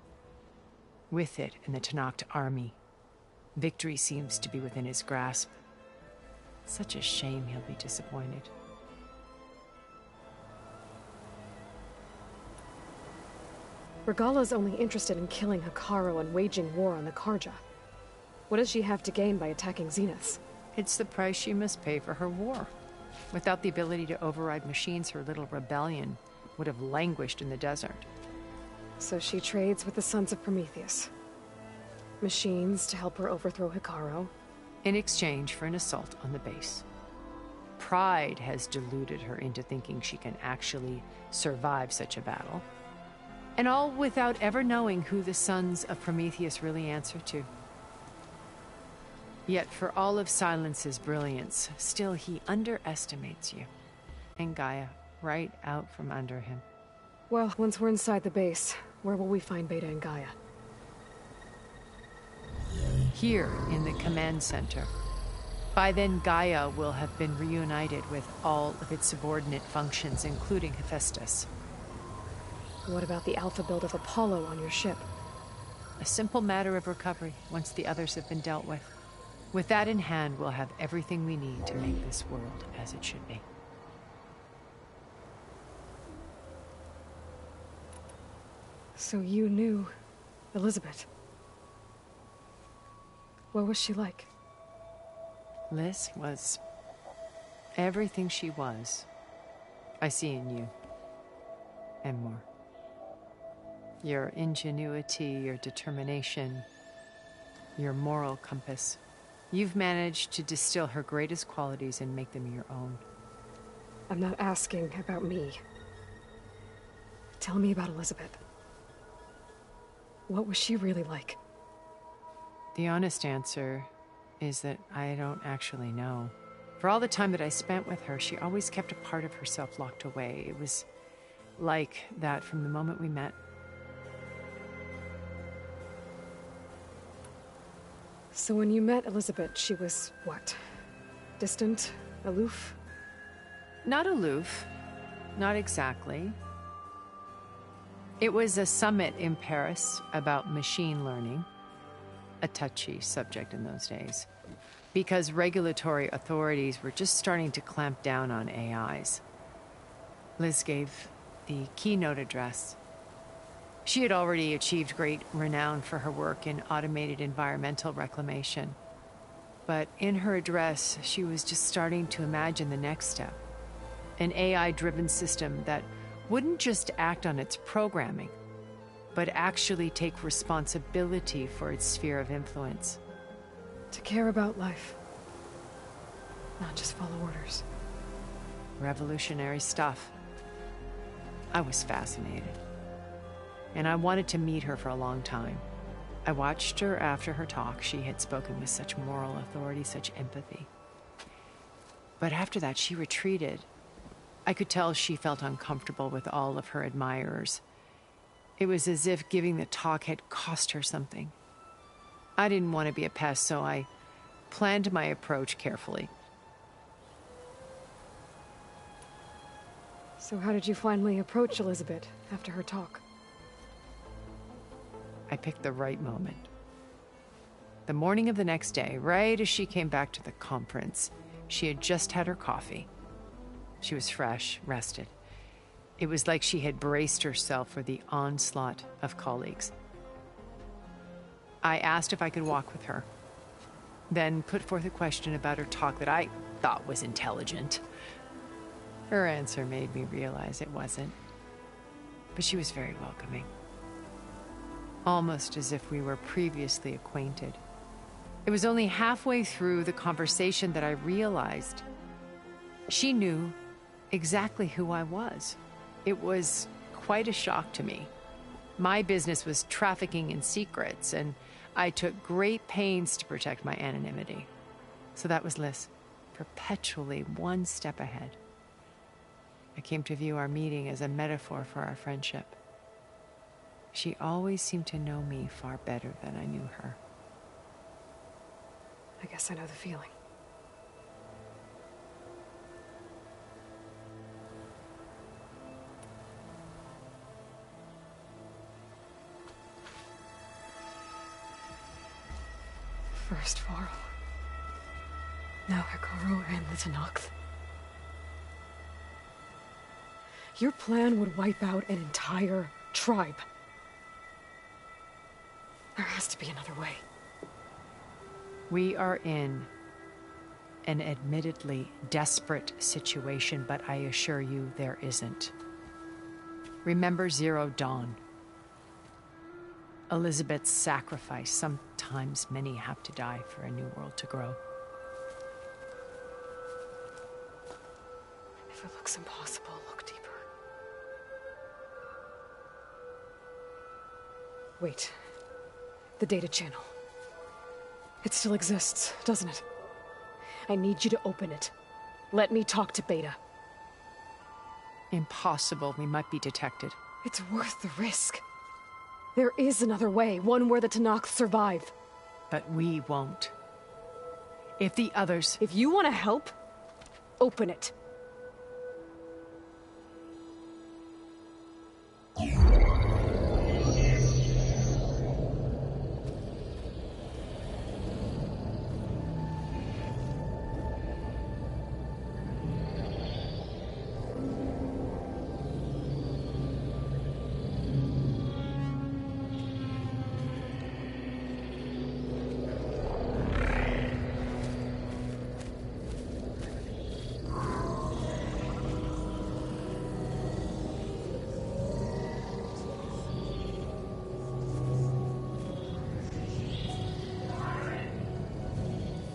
With it and the Tanakh army, Victory seems to be within his grasp. Such a shame he'll be disappointed. Regala's only interested in killing Hekarro and waging war on the Karja. What does she have to gain by attacking Zeniths? It's the price she must pay for her war. Without the ability to override machines, her little rebellion would have languished in the desert. So she trades with the Sons of Prometheus. Machines to help her overthrow Hekarro. In exchange for an assault on the base. Pride has deluded her into thinking she can actually survive such a battle. And all without ever knowing who the Sons of Prometheus really answer to. Yet for all of Silence's brilliance, still he underestimates you. And Gaia, right out from under him. Well, once we're inside the base, where will we find Beta and Gaia? Here in the command center. By then, Gaia will have been reunited with all of its subordinate functions, including Hephaestus. What about the alpha build of Apollo on your ship? A simple matter of recovery once the others have been dealt with. With that in hand, we'll have everything we need to make this world as it should be. So you knew Elizabeth. What was she like? Liz was everything she was. I see in you. And more. Your ingenuity, your determination, your moral compass. You've managed to distill her greatest qualities and make them your own. I'm not asking about me. Tell me about Elizabeth. What was she really like? The honest answer is that I don't actually know. For all the time that I spent with her, she always kept a part of herself locked away. It was like that from the moment we met. So when you met Elizabeth, she was what? Distant? Aloof? Not aloof. Not exactly. It was a summit in Paris about machine learning. A touchy subject in those days. Because regulatory authorities were just starting to clamp down on AIs. Liz gave the keynote address. She had already achieved great renown for her work in automated environmental reclamation. But in her address, she was just starting to imagine the next step. An AI-driven system that wouldn't just act on its programming, but actually take responsibility for its sphere of influence. To care about life. Not just follow orders. Revolutionary stuff. I was fascinated. And I wanted to meet her for a long time. I watched her after her talk. She had spoken with such moral authority, such empathy. But after that, she retreated. I could tell she felt uncomfortable with all of her admirers. It was as if giving the talk had cost her something. I didn't want to be a pest, so I planned my approach carefully. So how did you finally approach Elizabeth after her talk? I picked the right moment. The morning of the next day, right as she came back to the conference, she had just had her coffee. She was fresh, rested. It was like she had braced herself for the onslaught of colleagues. I asked if I could walk with her, then put forth a question about her talk that I thought was intelligent. Her answer made me realize it wasn't, but she was very welcoming. Almost as if we were previously acquainted. It was only halfway through the conversation that I realized she knew exactly who I was. It was quite a shock to me. My business was trafficking in secrets, and I took great pains to protect my anonymity. So that was Liz, perpetually one step ahead. I came to view our meeting as a metaphor for our friendship. She always seemed to know me far better than I knew her. I guess I know the feeling. First Varl. Now Hekarro and the Tenakth. Your plan would wipe out an entire tribe. There has to be another way. We are in an admittedly desperate situation, but I assure you there isn't. Remember Zero Dawn. Elizabeth's sacrifice. Sometimes many have to die for a new world to grow. If it looks impossible, look deeper. Wait. The data channel. It still exists, doesn't it? I need you to open it. Let me talk to Beta. Impossible. We might be detected. It's worth the risk. There is another way, one where the Tenakth survive. But we won't. If the others... If you want to help, open it.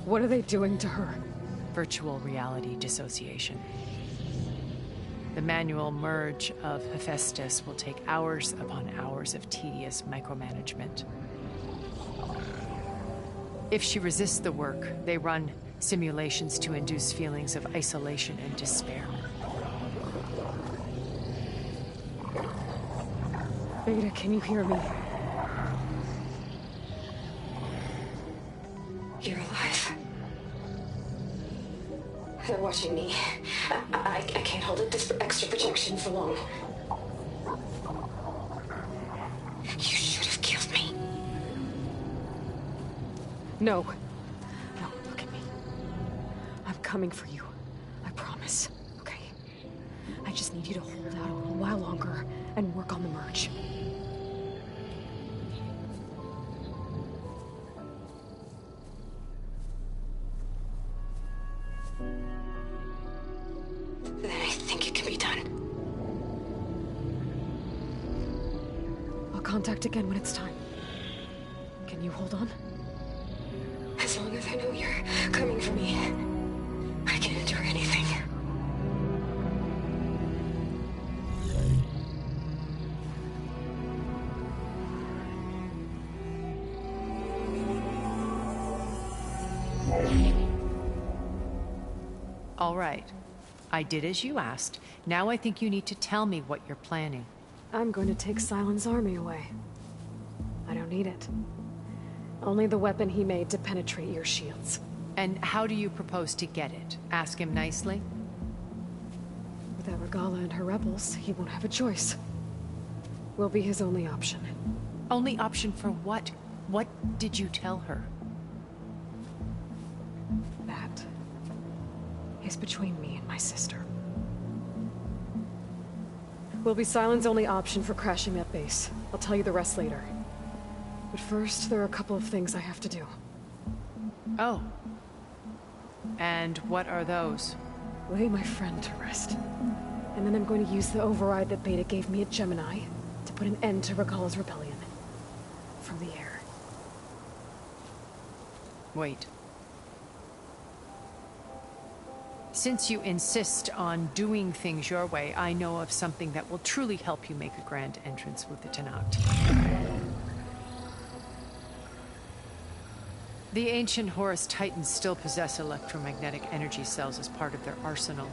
What are they doing to her? Virtual reality dissociation. The manual merge of Hephaestus will take hours upon hours of tedious micromanagement. If she resists the work, they run simulations to induce feelings of isolation and despair. Beta, can you hear me? You're alive. They're watching me. I can't hold up this extra protection for long. You should have killed me. No. No, look at me. I'm coming for you. I promise. Okay? I just need you to hold out a little while longer and work on the merge. Then I think it can be done. I'll contact again when it's time. Can you hold on? As long as I know you're coming for me, I can endure anything. All right. I did as you asked. Now I think you need to tell me what you're planning. I'm going to take Sylens' army away. I don't need it. Only the weapon he made to penetrate your shields. And how do you propose to get it? Ask him nicely? Without Regala and her rebels, he won't have a choice. We'll be his only option. Only option for what? What did you tell her? That is between me and my sister. Will be Sylens' only option for crashing that base. I'll tell you the rest later. But first, there are a couple of things I have to do. Oh. And what are those? Lay my friend to rest. And then I'm going to use the override that Beta gave me at Gemini to put an end to Regala's rebellion. From the air. Wait. Since you insist on doing things your way, I know of something that will truly help you make a grand entrance with the Tenakth. The ancient Horus Titans still possess electromagnetic energy cells as part of their arsenal.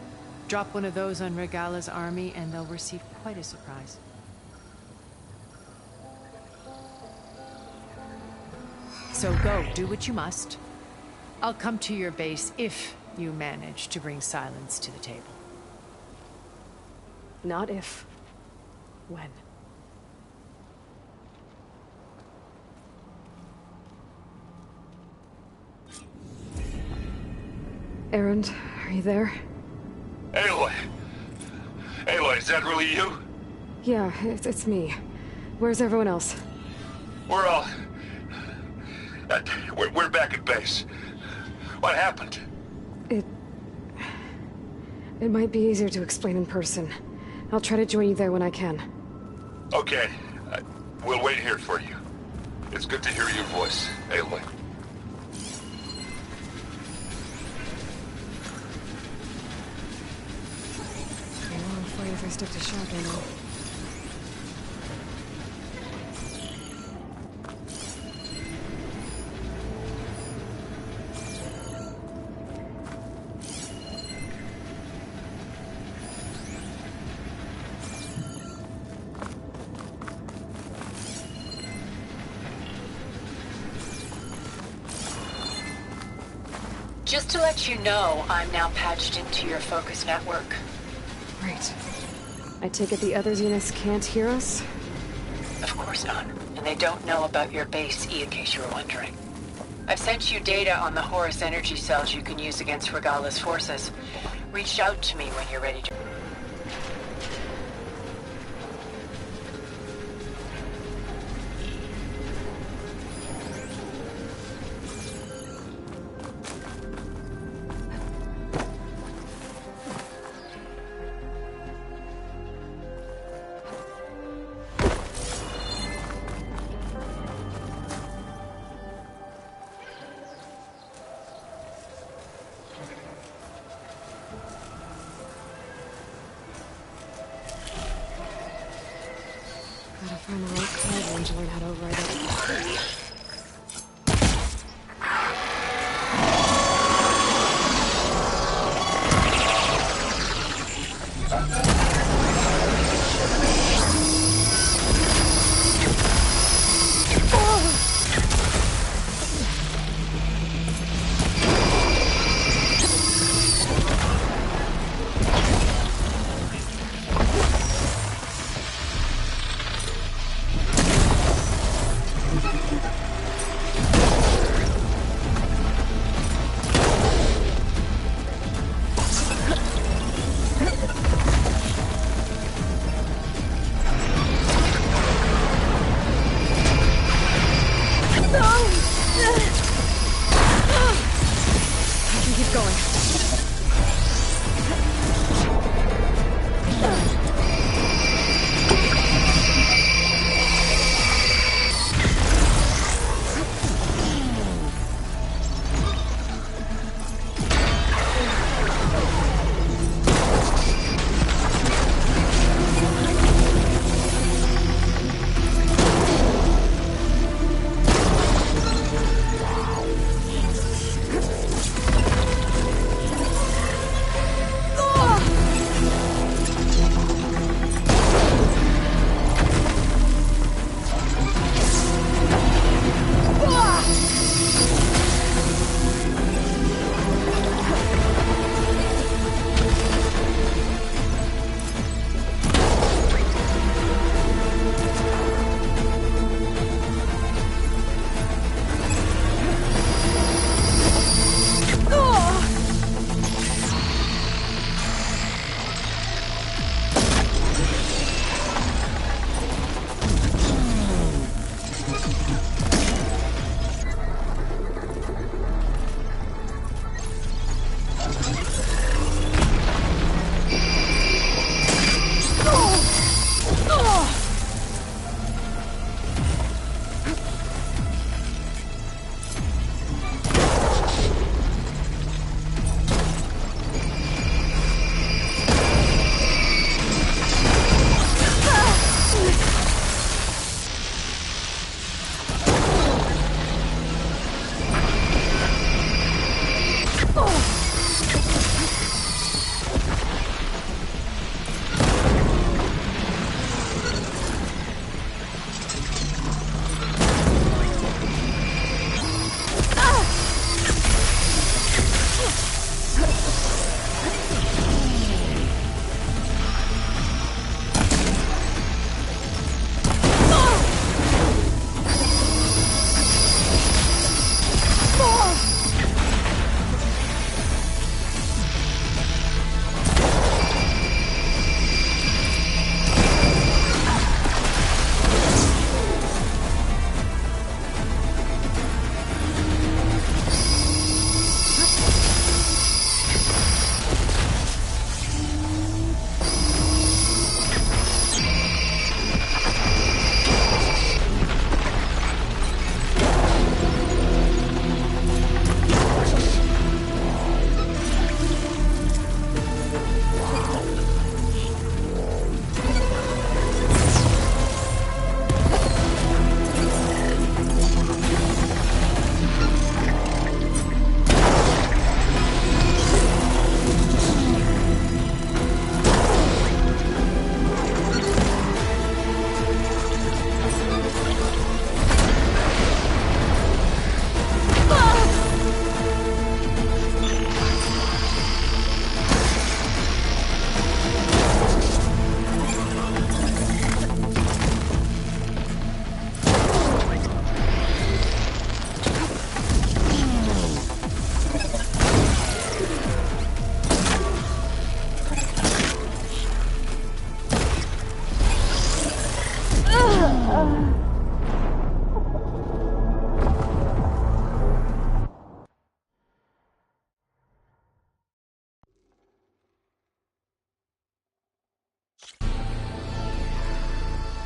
Drop one of those on Regala's army and they'll receive quite a surprise. So go, do what you must. I'll come to your base if you manage to bring Sylens to the table. Not if. When. Erend, are you there? Aloy! Aloy, is that really you? Yeah, it's me. Where's everyone else? We're all... we're back at base. What happened? It might be easier to explain in person. I'll try to join you there when I can. Okay. We'll wait here for you. It's good to hear your voice, Aloy. I'm afraid if I stick to shotgun now. Just to let you know, I'm now patched into your focus network. Right. I take it the other Zeniths can't hear us? Of course not. And they don't know about your base, in case you were wondering. I've sent you data on the Horus energy cells you can use against Regala's forces. Reach out to me when you're ready to... Gotta find the right card to learn how to override it.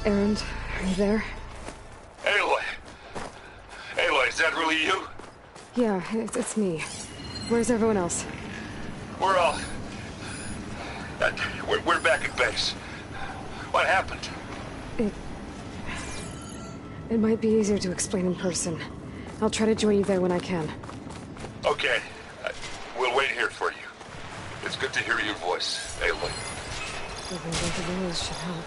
Erend, are you there? Aloy! Aloy, is that really you? Yeah, it's me. Where's everyone else? We're all... We're back at base. What happened? It might be easier to explain in person. I'll try to join you there when I can. Okay. We'll wait here for you. It's good to hear your voice, Aloy. Even both of those should help.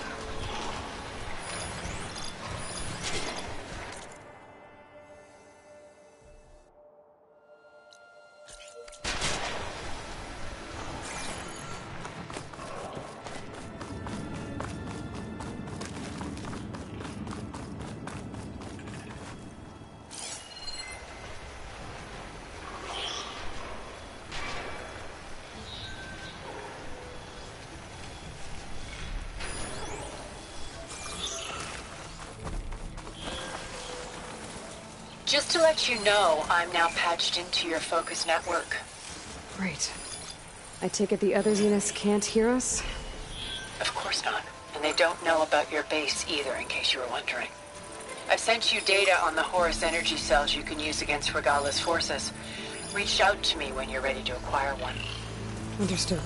Just to let you know, I'm now patched into your focus network. Great. I take it the other Zeniths can't hear us? Of course not. And they don't know about your base either, in case you were wondering. I've sent you data on the Horus energy cells you can use against Regala's forces. Reach out to me when you're ready to acquire one. Understood.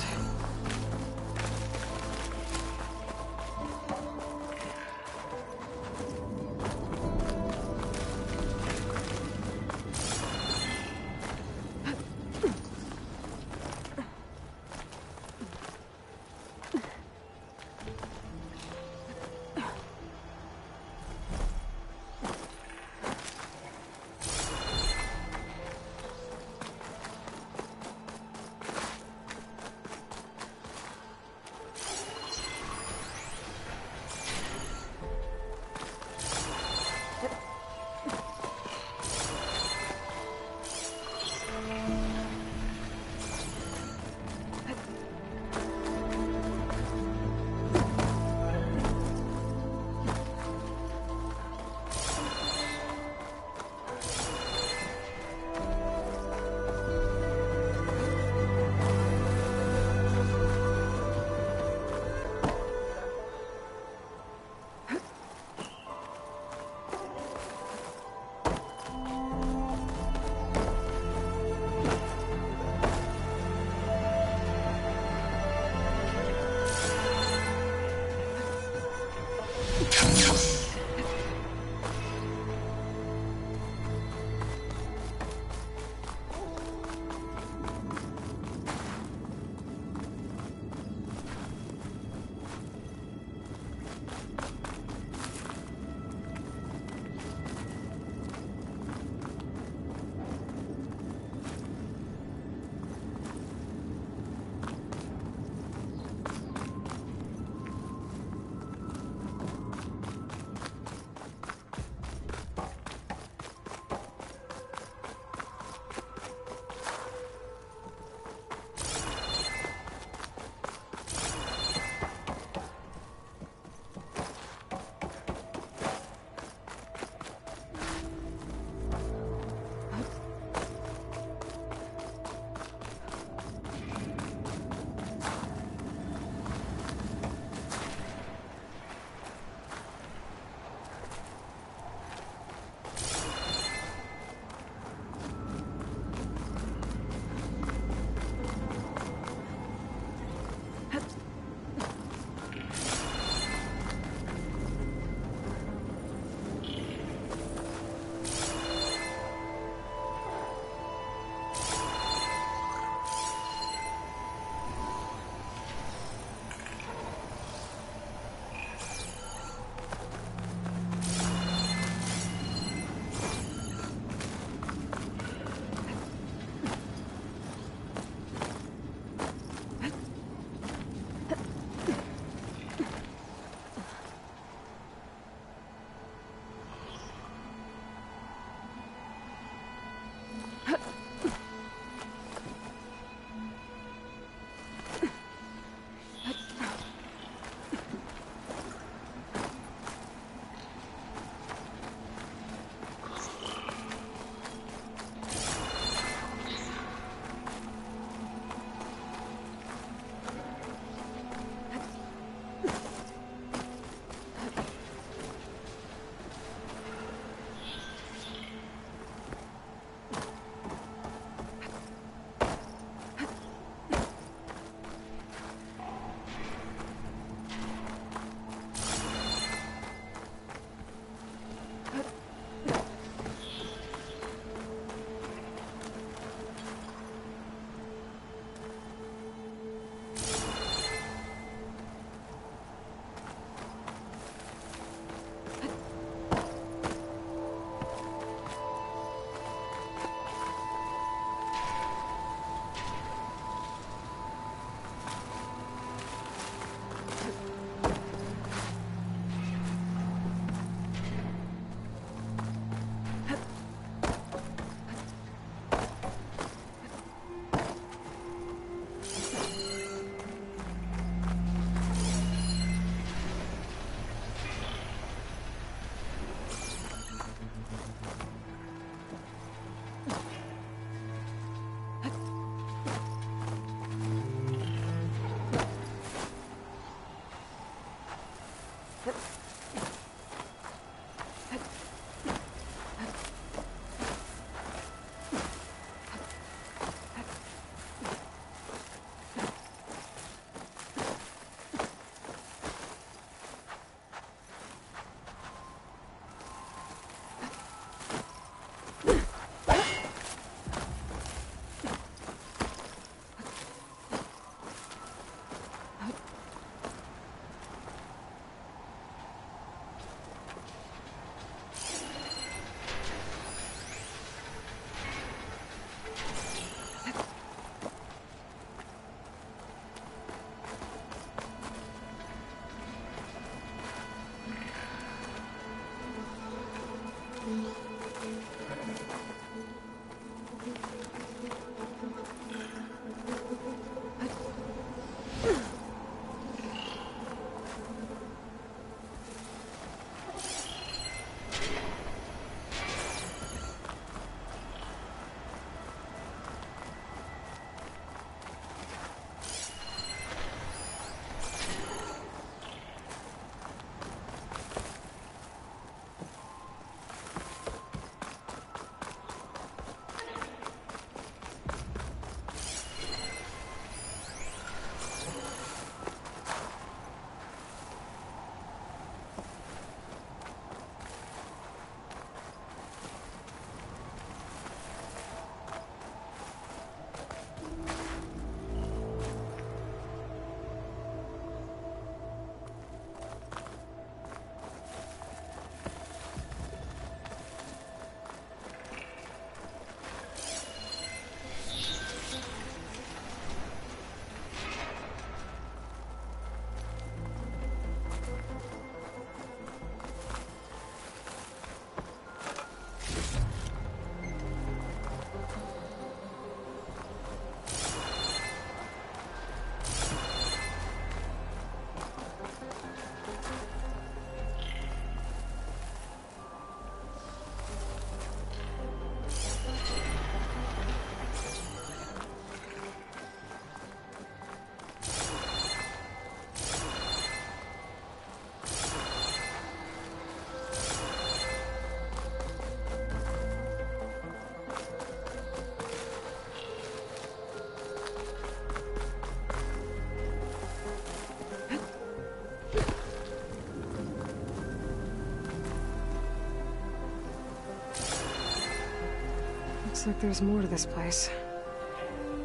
Looks like there's more to this place.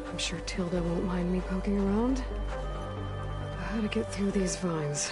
I'm sure Tilda won't mind me poking around. How to get through these vines?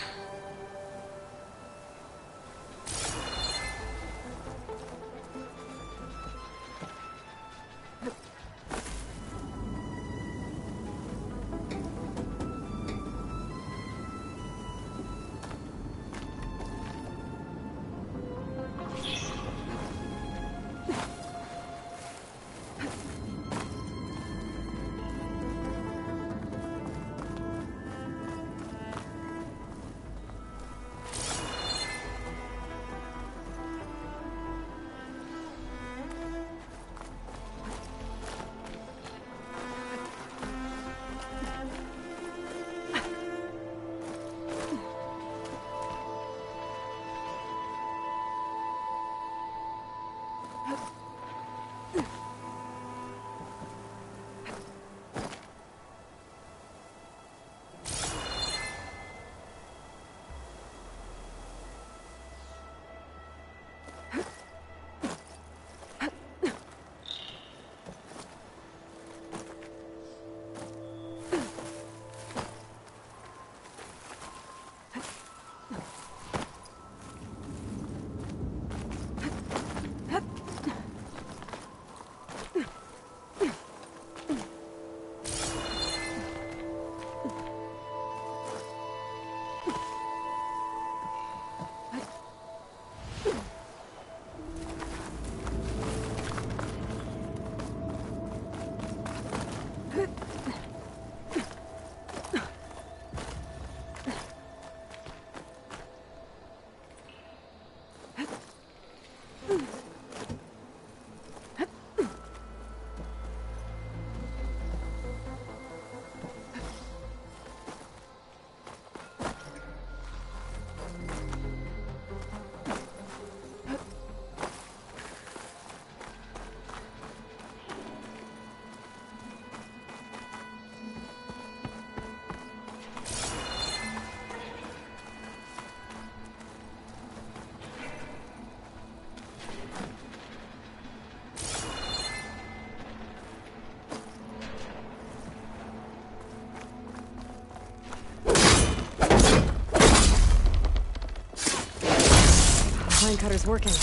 Line cutter's working.